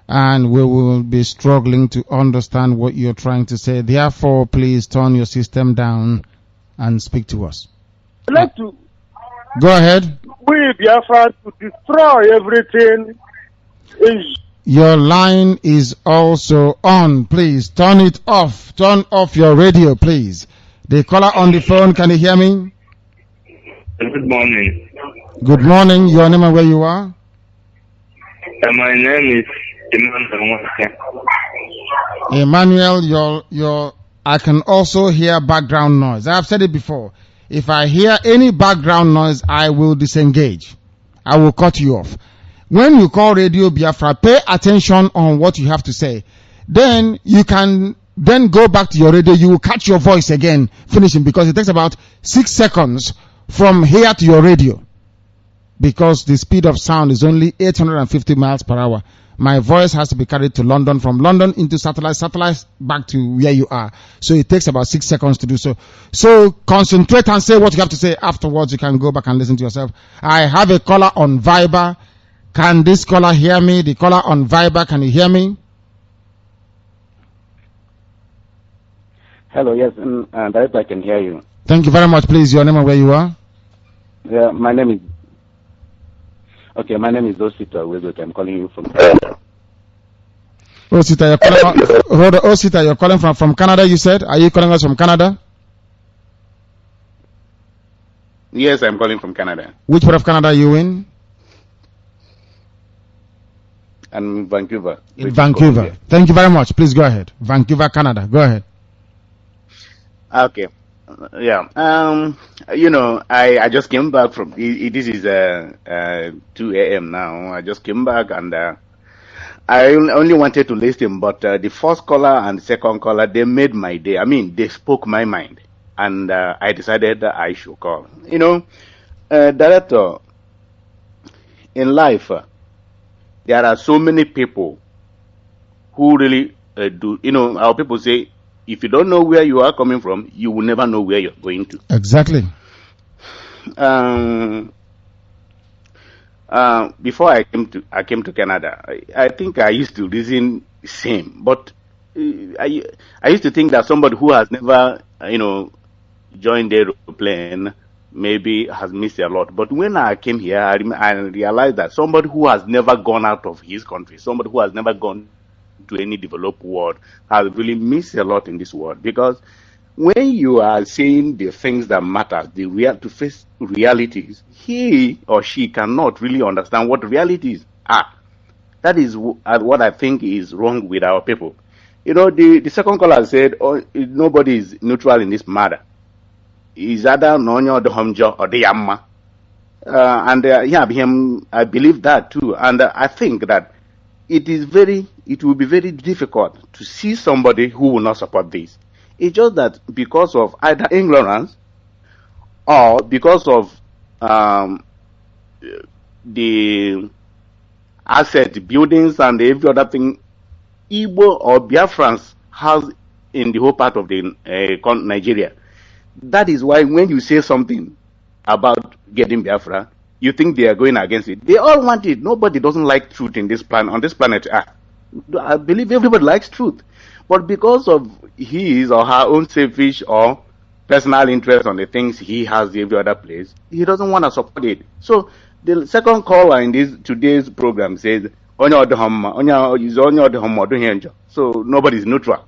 and we will be struggling to understand what you're trying to say. Therefore, please turn your system down and speak to us. I'd like to go ahead. We Biafra to destroy everything. Your line is also on. Please turn it off. Turn off your radio, please. The caller on the phone, can you hear me? Good morning. Good morning. Your name and where you are? My name is Emmanuel. Emmanuel, I can also hear background noise. I have said it before. If I hear any background noise, I will disengage. I will cut you off. When you call Radio Biafra, pay attention on what you have to say. Then you can then go back to your radio. You will catch your voice again, finishing, because it takes about 6 seconds from here to your radio, because the speed of sound is only 850 miles per hour. My voice has to be carried to London, from London into satellite back to where you are. So it takes about 6 seconds to do so. So concentrate and say what you have to say. Afterwards, you can go back and listen to yourself. I have a caller on Viber. Can this caller hear me? The caller on Viber, can you hear me? Hello, yes, Director, I can hear you. Thank you very much. Please, your name and where you are? Yeah, my name is Osita. I'm calling you from Osita, you're calling from Canada, you said? Are you calling us from Canada? Yes, I'm calling from Canada. Which part of Canada are you in? I'm in Vancouver. In Vancouver. Columbia. Thank you very much. Please go ahead. Vancouver, Canada. Go ahead. Okay. Yeah. I just came back from, this is 2 a.m. now. I just came back, and I only wanted to listen, but the first caller and the second caller, they made my day. I mean, they spoke my mind, and I decided that I should call. Director, in life, there are so many people who really do. Our people say, if you don't know where you are coming from, you will never know where you're going to. Exactly. Before I came to Canada, I think I used to reason the same, but I used to think that somebody who has never joined the aeroplane maybe has missed a lot. But when I came here, I realized that somebody who has never gone out of his country, somebody who has never gone to any developed world, has really missed a lot in this world. Because when you are saying the things that matter, to face realities, he or she cannot really understand what realities are. That is what I think is wrong with our people. The second caller said, nobody is neutral in this matter. Is either Nonyo, the Homjo, or the Yamma. I believe that too. And I think that it will be very difficult to see somebody who will not support this. It's just that because of either ignorance or because of the asset buildings and every other thing Igbo or Biafrans has in the whole part of the Nigeria. That is why when you say something about getting Biafra, you think they are going against it. They all want it. Nobody doesn't like truth on this planet Earth. I believe everybody likes truth. But because of his or her own selfish or personal interest on the things he has every other place, he doesn't want to support it. So the second caller in this today's program says, so nobody is neutral.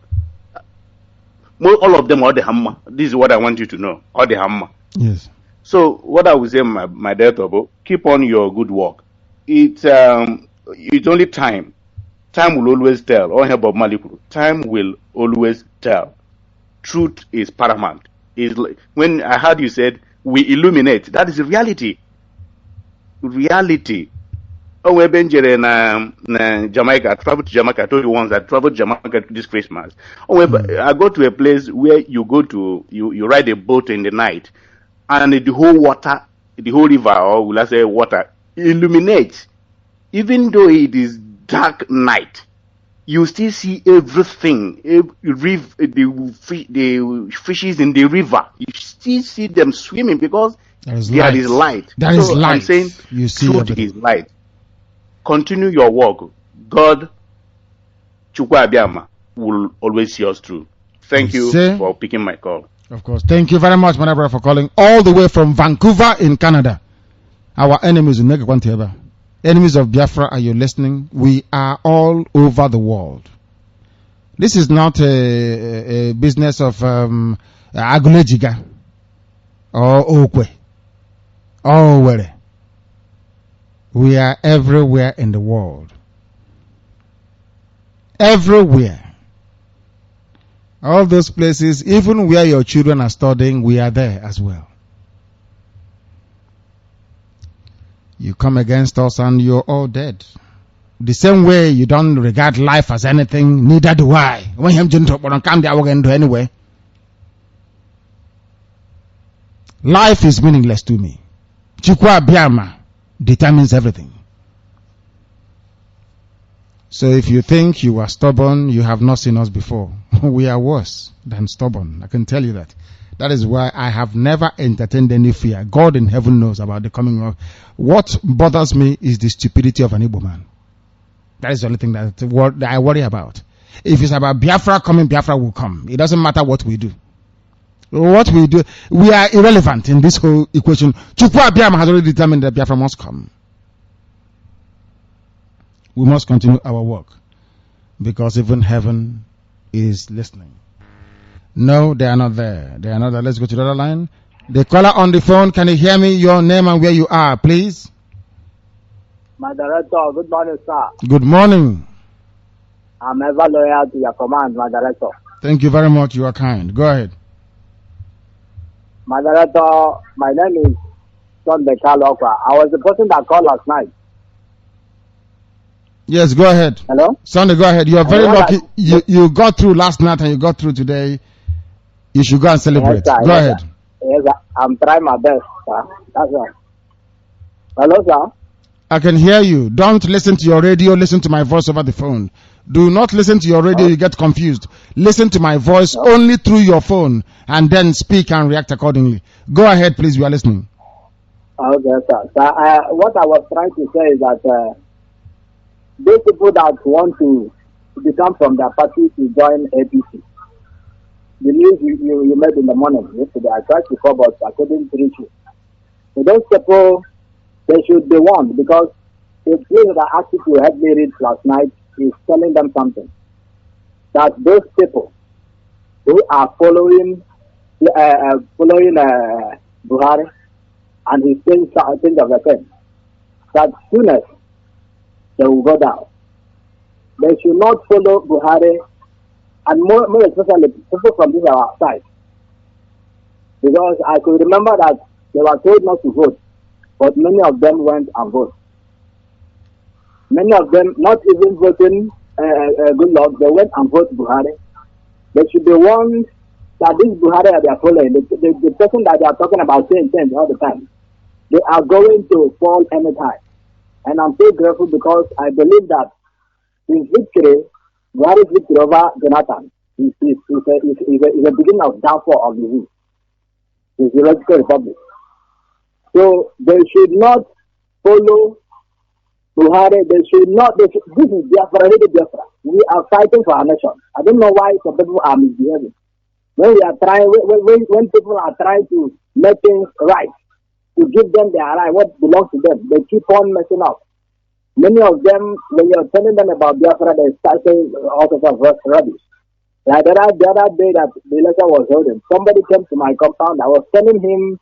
All of them are the hammer. This is what I want you to know. All the hammer. Yes. So what I would say, my dear Tobo, keep on your good work. It's only time. Time will always tell. Time will always tell. Truth is paramount. Is like, when I heard you said we illuminate, that is reality. Reality. Oh, we've been in Jamaica. I traveled to Jamaica. I told you once I traveled to Jamaica this Christmas. Oh, I go to a place where you go to, you ride a boat in the night, and the whole water, the whole river, or will I say water, illuminates. Even though it is dark night, you still see everything. The fishes in the river, you still see them swimming because there is light. There is light. I'm saying you see truth is light. Continue your work. God, Chukwu Abiama, will always see us through. Thank you for picking my call. Of course. Thank you very much, my brother, for calling all the way from Vancouver in Canada. Our enemies will make a quantity. Enemies of Biafra, are you listening? We are all over the world. This is not a business of Agulejiga or Okwe or Were. We are everywhere in the world. Everywhere. All those places, even where your children are studying, we are there as well. You come against us and you're all dead. The same way you don't regard life as anything, neither do I. When I'm going to come there, we're going to do anyway. Life is meaningless to me. Chukwu Abiama determines everything. So if you think you are stubborn, you have not seen us before. We are worse than stubborn. I can tell you that. That is why I have never entertained any fear. God in heaven knows about the coming of. What bothers me is the stupidity of an Igbo man. That is the only thing that I worry about. If it's about Biafra coming, Biafra will come. It doesn't matter what we do. What we do, we are irrelevant in this whole equation. Chukwu Abiama has already determined that Biafra must come. We must continue our work because even heaven is listening. No, they are not there. They are not there. Let's go to the other line. The caller on the phone, can you hear me? Your name and where you are, please. My director, good morning, sir. Good morning. I'm ever loyal to your command, my director. Thank you very much. You are kind. Go ahead. My director, my name is Sunday Kalokwa. I was the person that called last night. Yes, go ahead. Hello? Sunday, go ahead. You are very lucky. You got through last night and you got through today. You should go and celebrate. Yes, sir. Go ahead. Yes, sir. I'm trying my best, sir. That's right. Hello, sir? I can hear you. Don't listen to your radio. Listen to my voice over the phone. Do not listen to your radio. You get confused. Listen to my voice only through your phone and then speak and react accordingly. Go ahead, please. We are listening. Okay, sir. What I was trying to say is that those people that want to become from their party to join APC, the news you made in the morning yesterday, I tried to call, but I couldn't reach you. So those people, they should be warned, because the place that I asked you to help me read last night is telling them something. That those people who are following Buhari and his change of the thing, that soon as they will go down. They should not follow Buhari, and more especially people from this our side. Because I could remember that they were told not to vote, but many of them went and voted. Many of them not even voting good luck, they went and voted Buhari. They should be warned that this Buhari that they are following, the person that they are talking about saying all the time, they are going to fall anytime. And I'm so grateful because I believe that his victory, Buhari's victory over Jonathan, is a beginning of downfall of the theological republic. So they should not follow Buhari, they should not, this is Biafra, Biafra. We are fighting for our nation. I don't know why some people are misbehaving. When we are trying, when people are trying to make things right, to give them their right, what belongs to them, they keep on messing up. Many of them, when you're telling them about Biafra, they start saying all sorts of rubbish. Like the other day that the election was holding, somebody came to my compound. I was telling him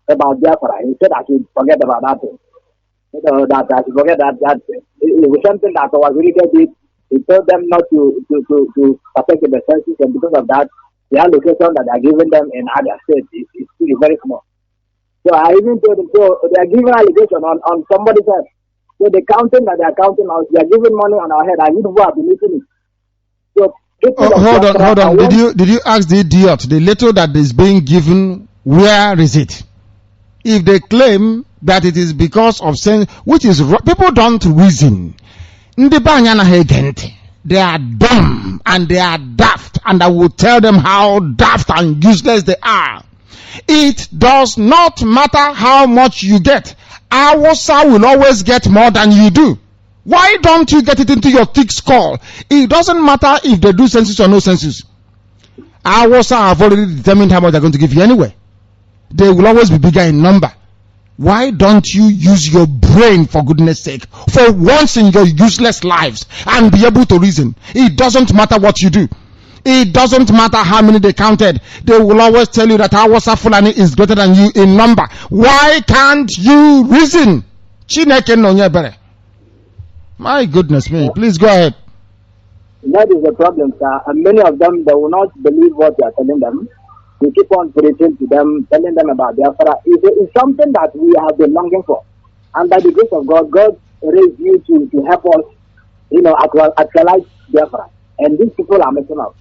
about Biafra. He said I should forget about that thing. You know, that I should forget that it was something that was really good. He told them not to partake in the census, and because of that, the allocation that they are giving them in other states is still very small. So I even told them, so they are giving allegation on somebody's head. So the counting that they are counting us, they are giving money on our head. I need to go believe in it. So hold on. Did you ask the idiot, the little that is being given, where is it? If they claim that it is because of saying, which is people don't reason. They are dumb and they are daft, and I will tell them how daft and useless they are. It does not matter how much you get. Awasa will always get more than you do. Why don't you get it into your thick skull? It doesn't matter if they do census or no census. Awasa have already determined how much they're going to give you anyway. They will always be bigger in number. Why don't you use your brain, for goodness sake, for once in your useless lives, and be able to reason? It doesn't matter what you do. It doesn't matter how many they counted. They will always tell you that Hausa Fulani is greater than you in number. Why can't you reason? Chineke no nyebere. My goodness me. Please go ahead. That is the problem, sir. And many of them, they will not believe what you are telling them. We keep on preaching to them, telling them about Biafra. It's something that we have been longing for. And by the grace of God, God raised you to help us, actualize Biafra. And these people are messing up.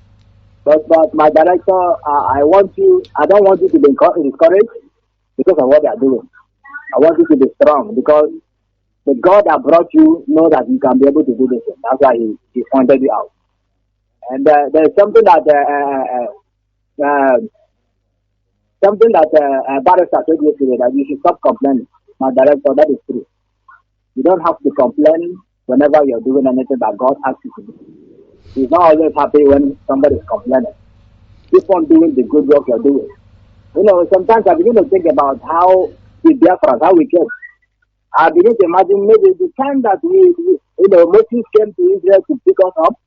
But my director, I don't want you to be discouraged because of what they are doing. I want you to be strong because the God that brought you know that you can be able to do this. That's why he pointed you out. And there's something that Barrister said yesterday, that you should stop complaining. My director, that is true. You don't have to complain whenever you're doing anything that God asks you to do. He's not always happy when somebody is complaining. Keep on doing the good work you're doing. Sometimes I begin to think about how the Biafrans, how we came. I begin to imagine maybe the time that Moses came to Israel to pick us up.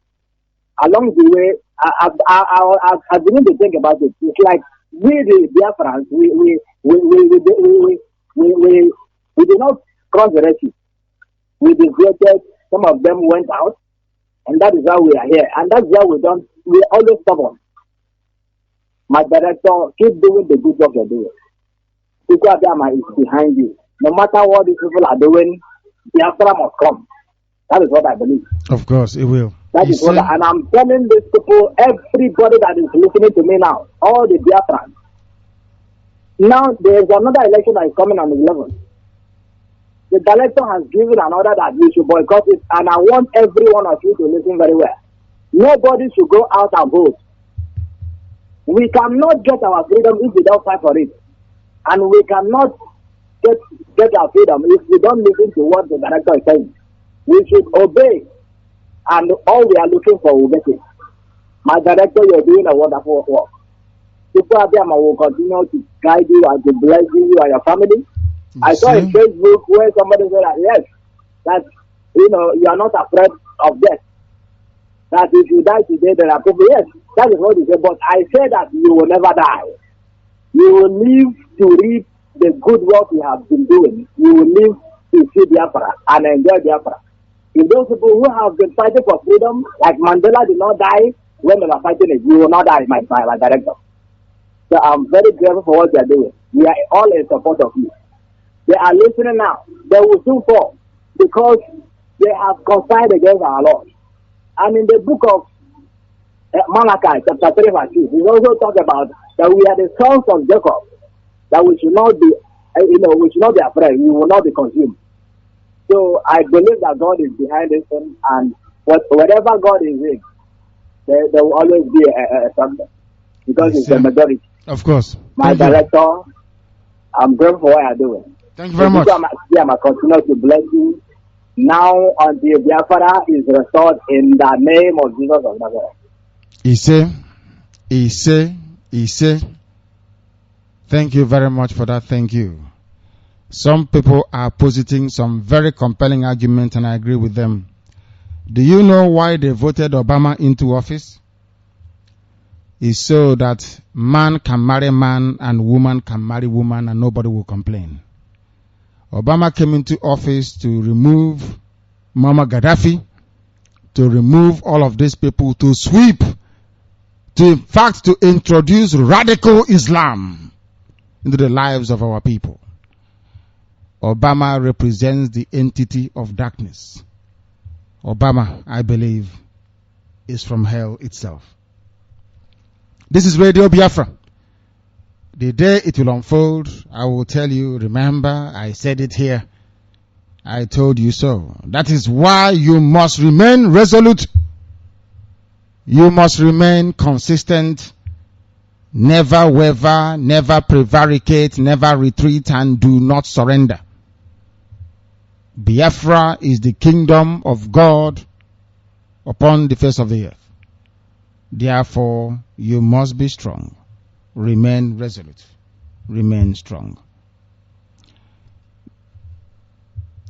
Along the way, I begin to think about it. It's like we the Biafrans, we did not cross the Red Sea. We deserted. Some of them went out, and that is how we are here. And that's why we always stubborn. My director, keep doing the good work you're doing. Because Biafra is behind you. No matter what these people are doing, Biafra must come. That is what I believe. Of course, it will. That is what, and I'm telling these people, everybody that is listening to me now, all the Biafrans. Now there is another election that is coming on the 11th. The director has given an order that we should boycott it, and I want every one of you to listen very well. Nobody should go out and vote. We cannot get our freedom if we don't fight for it, and we cannot get our freedom if we don't listen to what the director is saying. We should obey, and all we are looking for will get it. My director, you're doing a wonderful work. People out there will continue to guide you and to bless you and your family. I saw in Facebook where somebody said that, yes, that, you are not afraid of death. That if you die today, there are people, yes, that is what he said, but I say that you will never die. You will live to reap the good work you have been doing. You will live to see Biafra and enjoy Biafra. If those people who have been fighting for freedom, like Mandela did not die when they were fighting it, you will not die, my director. So I'm very grateful for what they are doing. We are all in support of you. They are listening now. They will soon fall because they have conspired against our Lord. And in the book of Malachi, chapter 3, verse 2, we also talk about that we are the sons of Jacob, that we should not be, we should not be afraid. We will not be consumed. So I believe that God is behind this thing, and whatever God is in, there will always be a something because it's the majority. Of course. My director, I'm grateful for what you're doing. Thank you very much. I'm continue to bless you now until Biafra is restored in the name of Jesus of Nazareth. He say. Thank you very much for that. Thank you. Some people are positing some very compelling arguments, and I agree with them. Do you know why they voted Obama into office? It's so that man can marry man and woman can marry woman and nobody will complain. Obama came into office to remove Muammar Gaddafi, to remove all of these people, to sweep, in fact, to introduce radical Islam into the lives of our people. Obama represents the entity of darkness. Obama, I believe, is from hell itself. This is Radio Biafra. The day it will unfold, I will tell you, remember, I said it here. I told you so. That is why you must remain resolute. You must remain consistent. Never waver, never prevaricate, never retreat, and do not surrender. Biafra is the kingdom of God upon the face of the earth. Therefore, you must be strong. Remain resolute. Remain strong.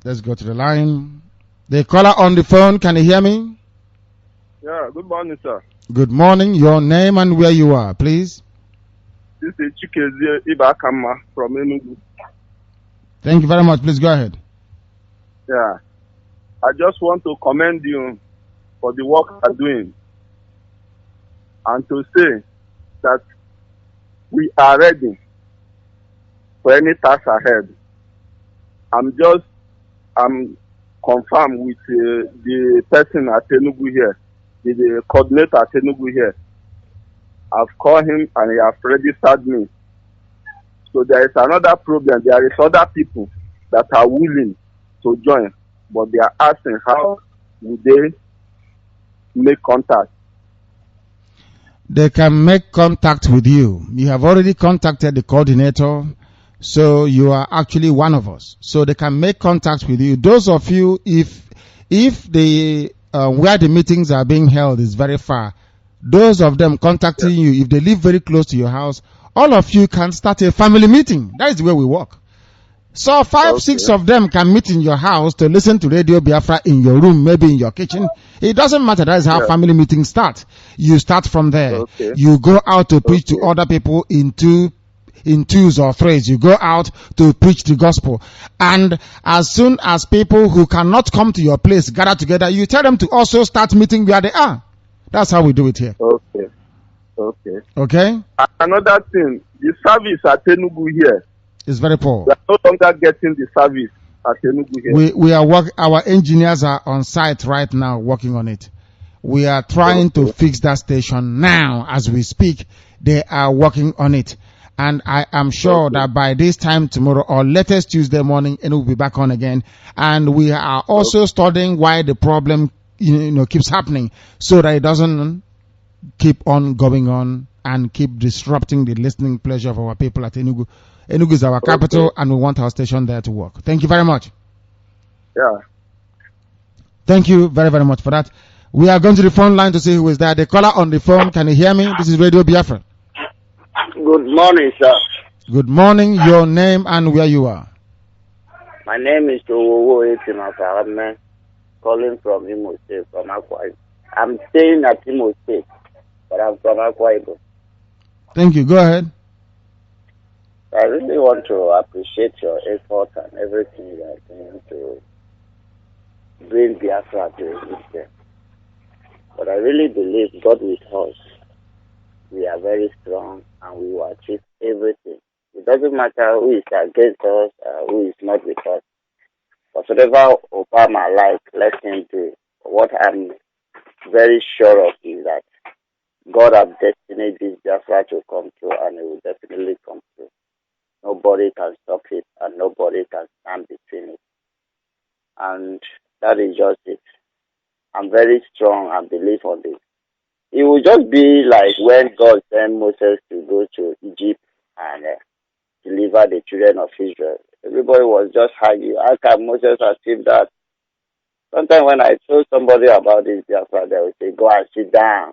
Let's go to the line. The caller on the phone, can you hear me? Yeah, good morning, sir. Good morning. Your name and where you are, please. This is Chikezie Ibakama from Enugu. Thank you very much. Please go ahead. Yeah. I just want to commend you for the work you are doing and to say that we are ready for any task ahead. I'm confirmed with the person at Enugu here, the coordinator at Enugu here. I've called him and he has registered me. So there is another problem. There is other people that are willing to join, but they are asking how would they make contact. They can make contact with you. You have already contacted the coordinator, so you are actually one of us. So they can make contact with you. Those of you, if the where the meetings are being held is very far, those of them contacting you, if they live very close to your house, all of you can start a family meeting. That is the way we work. So 5-6 of them can meet in your house to listen to Radio Biafra in your room, maybe in your kitchen. It doesn't matter. That is how family meetings start. You start from there. You go out to preach to other people in twos or threes. You go out to preach the gospel. And as soon as people who cannot come to your place gather together, you tell them to also start meeting where they are. That's how we do it here. Okay? Another thing, the service at Enugu here is very poor. We are no longer getting the service at Enugu here. We are our engineers are on site right now working on it. We are trying to fix that station now as we speak. They are working on it. And I am sure that by this time tomorrow or latest Tuesday morning, it will be back on again. And we are also studying why the problem keeps happening, so that it doesn't keep on going on and keep disrupting the listening pleasure of our people at Enugu. Enugu is our capital, and we want our station there to work. Thank you very much. Yeah. Thank you very, very much for that. We are going to the phone line to see who is there. The caller on the phone, can you hear me? This is Radio Biafra. Good morning, sir. Good morning. Your name and where you are. My name is Owowo Etimakaradme, calling from Imo State, from Akwa Ibom. I'm staying at Imo State, but I'm from Akwa Ibom. Thank you. Go ahead. I really want to appreciate your effort and everything you are doing to bring Biafra to existence. But I really believe God with us. We are very strong and we will achieve everything. It doesn't matter who is against us, who is not with us. Whatever Obama likes, let him do. What I'm very sure of is that God has destined this Biafra to come true, and it will definitely come true. Nobody can stop it, and nobody can stand between it. And that is just it. I'm very strong and believe on this. It will just be like when God sent Moses to go to Egypt and deliver the children of Israel. Everybody was just arguing, how can Moses achieve that? Sometimes when I tell somebody about this Biafra, they will say, go and sit down.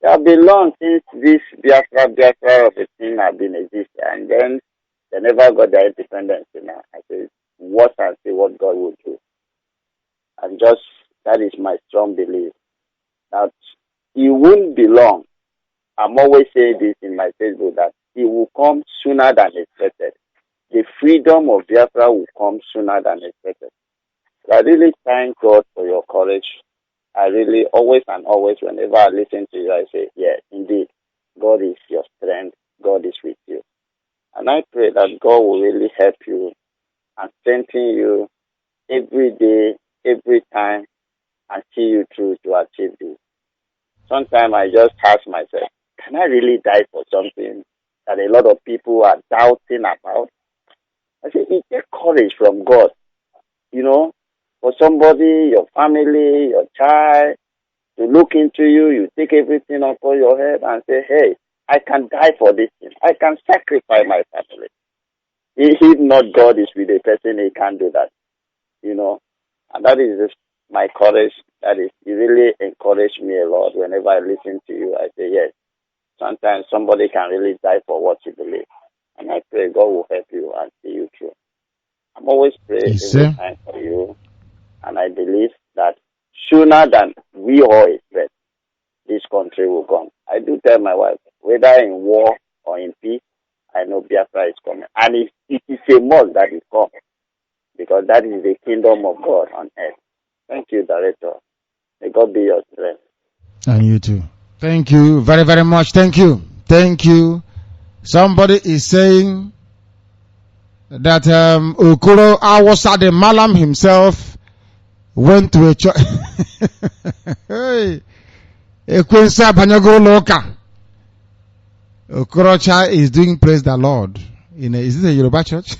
It has been long since this Biafra of a thing has been existing, and then they never got their independence. I say, watch and see what God will do. And just, that is my strong belief, that it won't be long. I'm always saying this in my Facebook, that it will come sooner than expected. The freedom of Biafra will come sooner than expected. So I really thank God for your courage. I really, always and always, whenever I listen to you, I say, yes, indeed, God is your strength. God is with you. And I pray that God will really help you and strengthen you every day, every time, and see you through to achieve this. Sometimes I just ask myself, can I really die for something that a lot of people are doubting about? I say, it takes courage from God, for somebody, your family, your child, to look into you, you take everything upon your head and say, hey, I can die for this thing. I can sacrifice my family. If not God is with a person, he can't do that, And that is just my courage. That is, you really encourage me a lot. Whenever I listen to you, I say, yes, sometimes somebody can really die for what you believe. And I pray God will help you and see you through. I'm always praying every time for you. And I believe that sooner than we all expect, this country will come. I do tell my wife, whether in war or in peace, I know Biafra is coming. And it is a must that it comes, because that is the kingdom of God on earth. Thank you, Director. May God be your strength. And you too. Thank you very, very much. Thank you. Thank you. Somebody is saying that Okoro Awasa, the Malam himself, went to a church. Hey, Ekwensa Banyago Loka. Okorocha is doing praise the Lord. Is this a Yoruba church?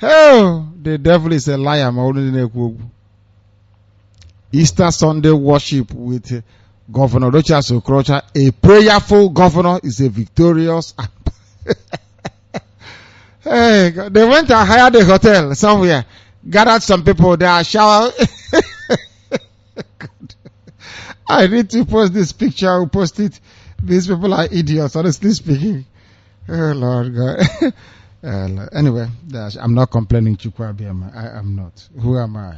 Oh, the devil is a liar. Easter Sunday worship with Governor Rochas Okorocha. A prayerful governor is a victorious. Hey, they went and hired a hotel somewhere, gathered some people, they are shower. I need to post this picture. I'll post it. These people are idiots, honestly speaking. Oh, Lord God. Anyway, I'm not complaining, Chukwabiama. I am not. Who am I?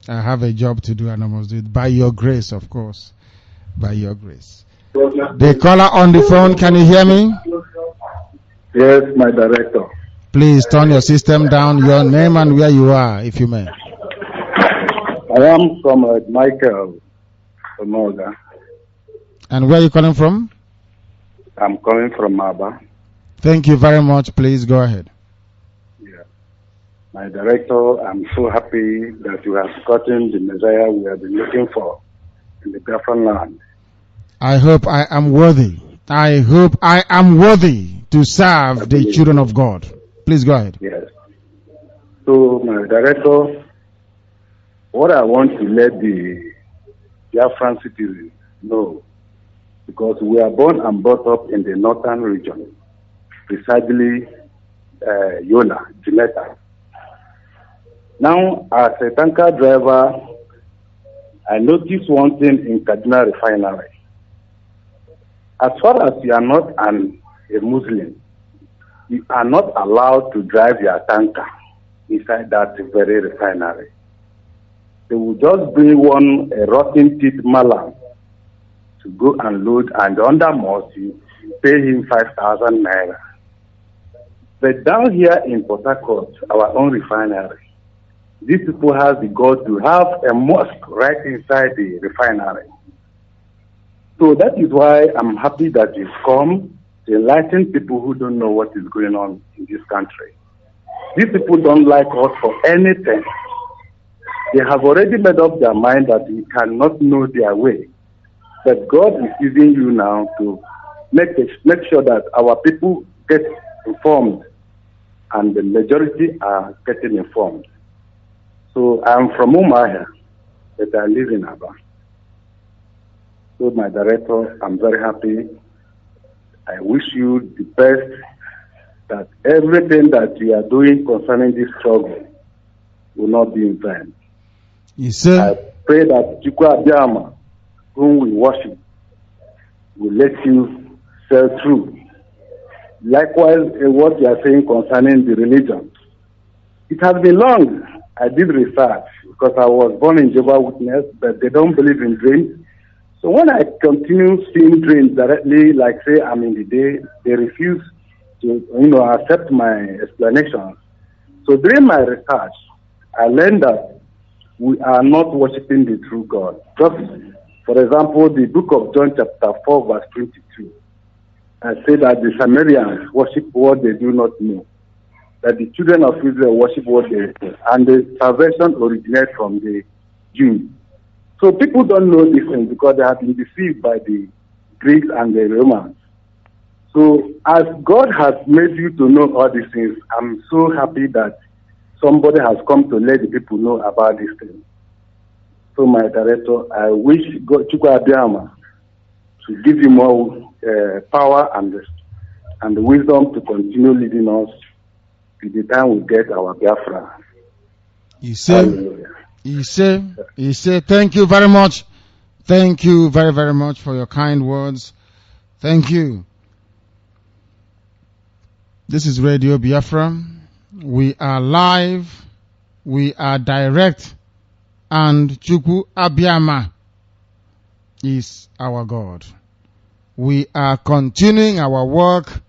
I have a job to do and I must do it by your grace, of course. By your grace. The caller on the phone, can you hear me? Yes, my director. Please turn your system down, your name and where you are, if you may. I am from Michael Omoga. And where are you calling from? I'm calling from Aba. Thank you very much. Please go ahead. Yeah. My director, I'm so happy that you have gotten the Messiah we have been looking for in the Biafran land. I hope I am worthy. I hope I am worthy to serve the children of God. Please go ahead. Yes. So, my director, what I want to let the Biafran citizens know, because we are born and brought up in the northern region, precisely Yola, Jimeta. Now, as a tanker driver, I noticed one thing in Kaduna refinery. As far as you are not a Muslim, you are not allowed to drive your tanker inside that very refinery. They will just bring a rotten teeth malam to go and load, and under mercy, pay him 5,000 naira. But down here in Port Harcourt, our own refinery, these people have the God to have a mosque right inside the refinery. So that is why I'm happy that you've come to enlighten people who don't know what is going on in this country. These people don't like us for anything. They have already made up their mind that we cannot know their way. But God is using you now to make sure that our people get informed, and the majority are getting informed. So I'm from Umahia, but I live in Aba. So my director, I'm very happy. I wish you the best, that everything that you are doing concerning this struggle will not be in vain. I pray that Chukwu Abiyama, whom we worship, will let you sail through. Likewise, what you are saying concerning the religion. It has been long. I did research because I was born in Jehovah's Witness, but they don't believe in dreams. So when I continue seeing dreams directly, like say I'm in the day, they refuse to, accept my explanations. So during my research, I learned that we are not worshiping the true God. Just, for example, the book of John chapter 4, verse 22. I say that the Samaritans worship what they do not know. That the children of Israel worship what they know. And the salvation originates from the Jews. So people don't know this thing because they have been deceived by the Greeks and the Romans. So as God has made you to know all these things, I'm so happy that somebody has come to let the people know about these things. So my director, I wish God, Chukwu Abiyama, to give you more power and the wisdom to continue leading us to the time we get our Biafra. You say, thank you very much. Thank you very, very much for your kind words. Thank you. This is Radio Biafra. We are live. We are direct. And Chukwu Abiyama is our God. We are continuing our work,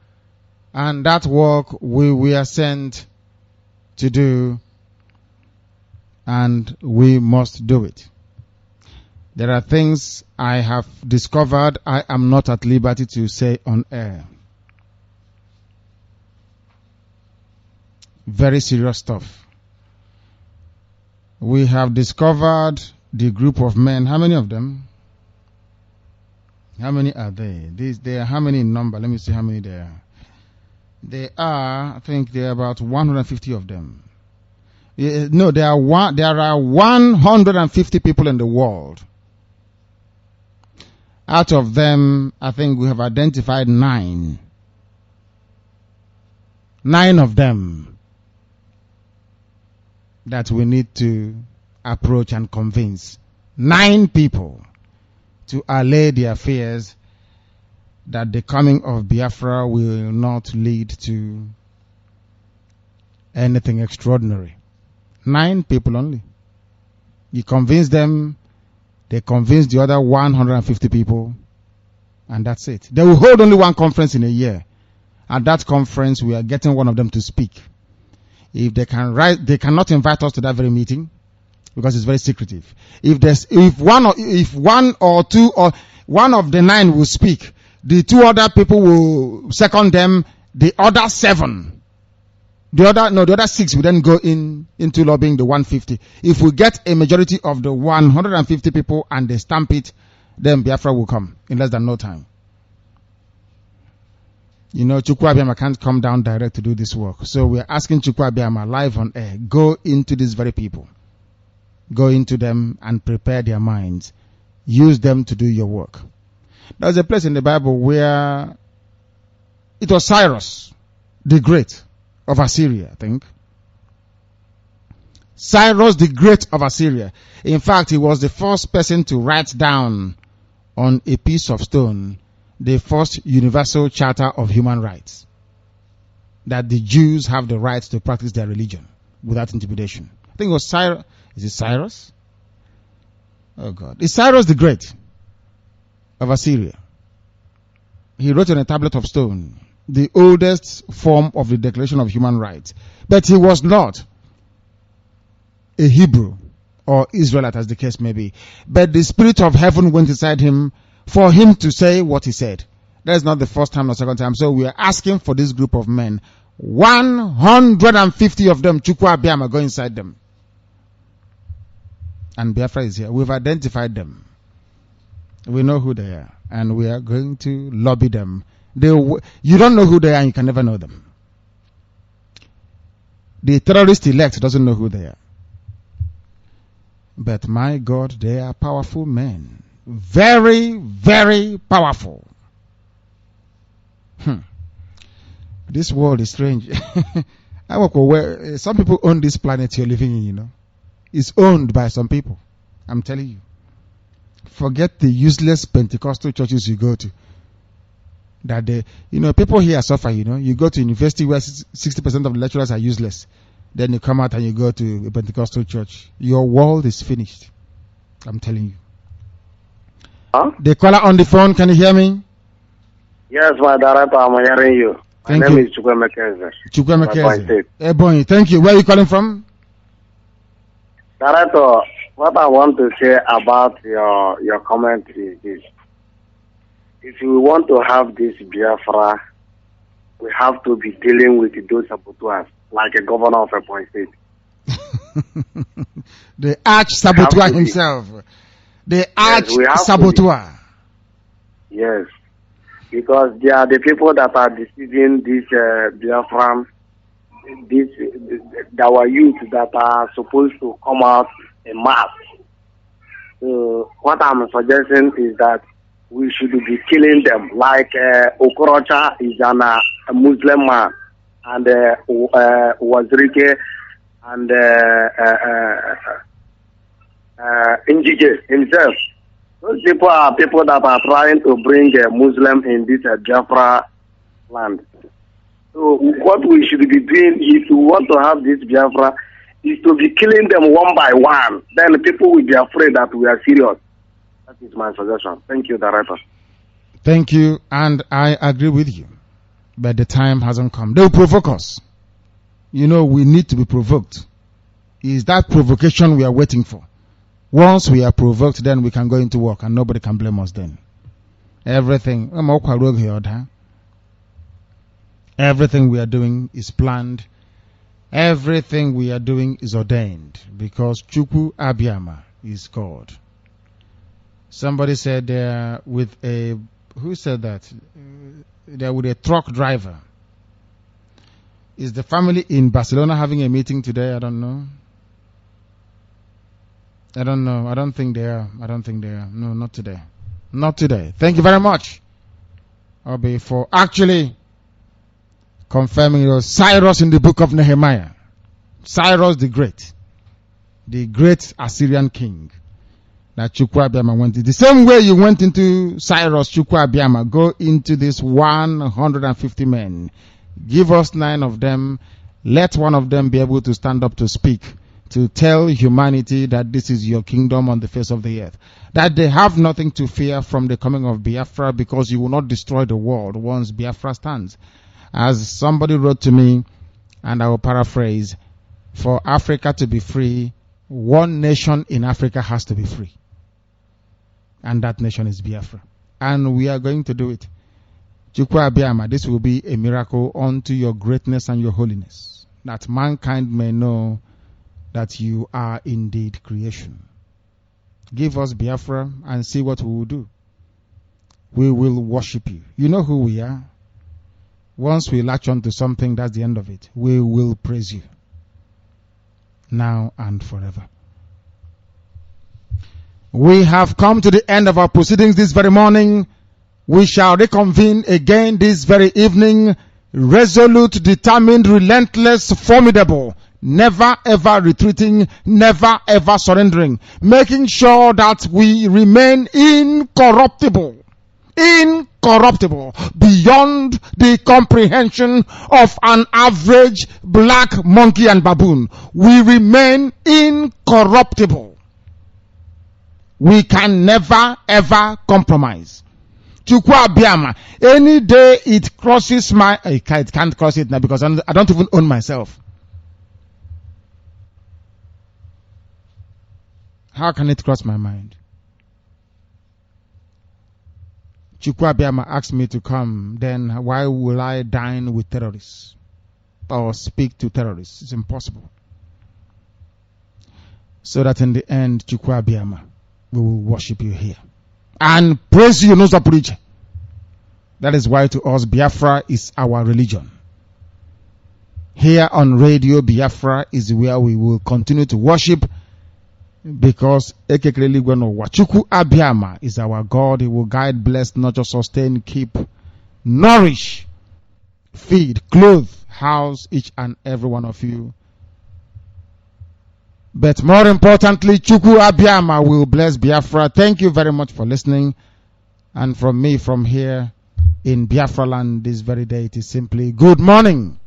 and that work we were sent to do, and we must do it. There are things I have discovered I am not at liberty to say on air. Very serious stuff. We have discovered the group of men. How many of them? How many are they? They are how many in number? Let me see how many there are. There are, I think there are about 150 of them. No, there are 150 people in the world. Out of them, I think we have identified 9. 9 of them that we need to approach and convince. 9 people to allay their fears that the coming of Biafra will not lead to anything extraordinary. 9 people only. You convince them, they convince the other 150 people, and that's it. They will hold only one conference in a year. At that conference, we are getting one of them to speak. If they can write, they cannot invite us to that very meeting because it's very secretive. If one or two or one of the 9 will speak, the 2 other people will second them. The other 7, the other 6 will then go into lobbying the 150. If we get a majority of the 150 people and they stamp it, then Biafra will come in less than no time. Chukwu Abiyama can't come down direct to do this work. So we're asking Chukwu Abiyama live on air, go into these very people. Go into them and prepare their minds. Use them to do your work. There's a place in the Bible where it was Cyrus the Great of Assyria, I think. Cyrus the Great of Assyria. In fact, he was the first person to write down on a piece of stone the first universal charter of human rights, that the Jews have the right to practice their religion without intimidation. I think it was Cyrus. Is it Cyrus? Oh God. It's Cyrus the Great of Assyria. He wrote on a tablet of stone the oldest form of the Declaration of Human Rights. But he was not a Hebrew or Israelite, as the case may be. But the Spirit of heaven went inside him for him to say what he said. That is not the first time or second time. So we are asking for this group of men. 150 of them, Chukwu Abiyama, go inside them. And Biafra is here. We've identified them. We know who they are. And we are going to lobby them. You don't know who they are and you can never know them. The terrorist elect doesn't know who they are. But my God, they are powerful men. Very, very powerful. This world is strange. I work where some people own this planet you're living in, is owned by some people. I'm telling you. Forget the useless Pentecostal churches you go to. That they, people here suffer, You go to university where 60% of the lecturers are useless. Then you come out and you go to a Pentecostal church. Your world is finished. I'm telling you. Huh? The caller on the phone, can you hear me? Yes, my director, I'm hearing you. Thank my you. name is Chukwemekeze. Chukwemekeze. Ebony, thank you. Where are you calling from? Director, what I want to say about your comment is this. If you want to have this Biafra, we have to be dealing with those saboteurs, like a governor of a point state. The arch saboteur himself. The arch saboteur. Yes. Because they are the people that are deceiving this Biafran, our youth that are supposed to come out en mass. What I'm suggesting is that we should be killing them. Like Okorocha is a Muslim man, and Wazirike and Indigenous himself. Those people are people that are trying to bring a Muslim in this Biafra land. So what we should be doing if we want to have this Biafra is to be killing them one by one. Then people will be afraid that we are serious. That is my suggestion. Thank you, Director. Thank you, and I agree with you. But the time hasn't come. They will provoke us. We need to be provoked. Is that provocation we are waiting for? Once we are provoked, then we can go into work and nobody can blame us then. Everything we are doing is planned. Everything we are doing is ordained because Chukwu Abiyama is God. Somebody said who said that? There with a truck driver. Is the family in Barcelona having a meeting today? I don't know. I don't think they are. No, not today. Not today. Thank you very much, Obi, for actually confirming your Cyrus in the book of Nehemiah. Cyrus the great Assyrian king that Chukwu Abiyama went into. The same way you went into Cyrus, Chukwu Abiyama, go into this 150 men. Give us 9 of them. Let one of them be able to stand up to speak, to tell humanity that this is your kingdom on the face of the earth. That they have nothing to fear from the coming of Biafra because you will not destroy the world once Biafra stands. As somebody wrote to me, and I will paraphrase, for Africa to be free, one nation in Africa has to be free. And that nation is Biafra. And we are going to do it. Chukwu Abiyama, this will be a miracle unto your greatness and your holiness, that mankind may know that you are indeed creation. Give us Biafra and see what we will do. We will worship you. You know who we are. Once we latch on to something, that's the end of it. We will praise you now and forever. We have come to the end of our proceedings this very morning. We shall reconvene again this very evening, resolute, determined, relentless, formidable, never ever retreating, never ever surrendering, making sure that we remain incorruptible beyond the comprehension of an average black monkey and baboon. We remain incorruptible. We can never ever compromise. Chukwu Abiyama, any day it crosses it can't cross it now because I don't even own myself. How can it cross my mind? Chukwu Abiyama asked me to come, then why will I dine with terrorists or speak to terrorists? It's impossible. So that in the end, Chukwu Abiyama, we will worship you here and praise you, no preach. That is why to us Biafra is our religion. Here on Radio Biafra is where we will continue to worship, because Chukwu Abiyama is our God. He will guide, bless, nurture, sustain, keep, nourish, feed, clothe, house each and every one of you But more importantly, Chukwu Abiyama will bless Biafra. Thank you very much for listening. And from me, from here in Biafra land this very day, it is simply good morning.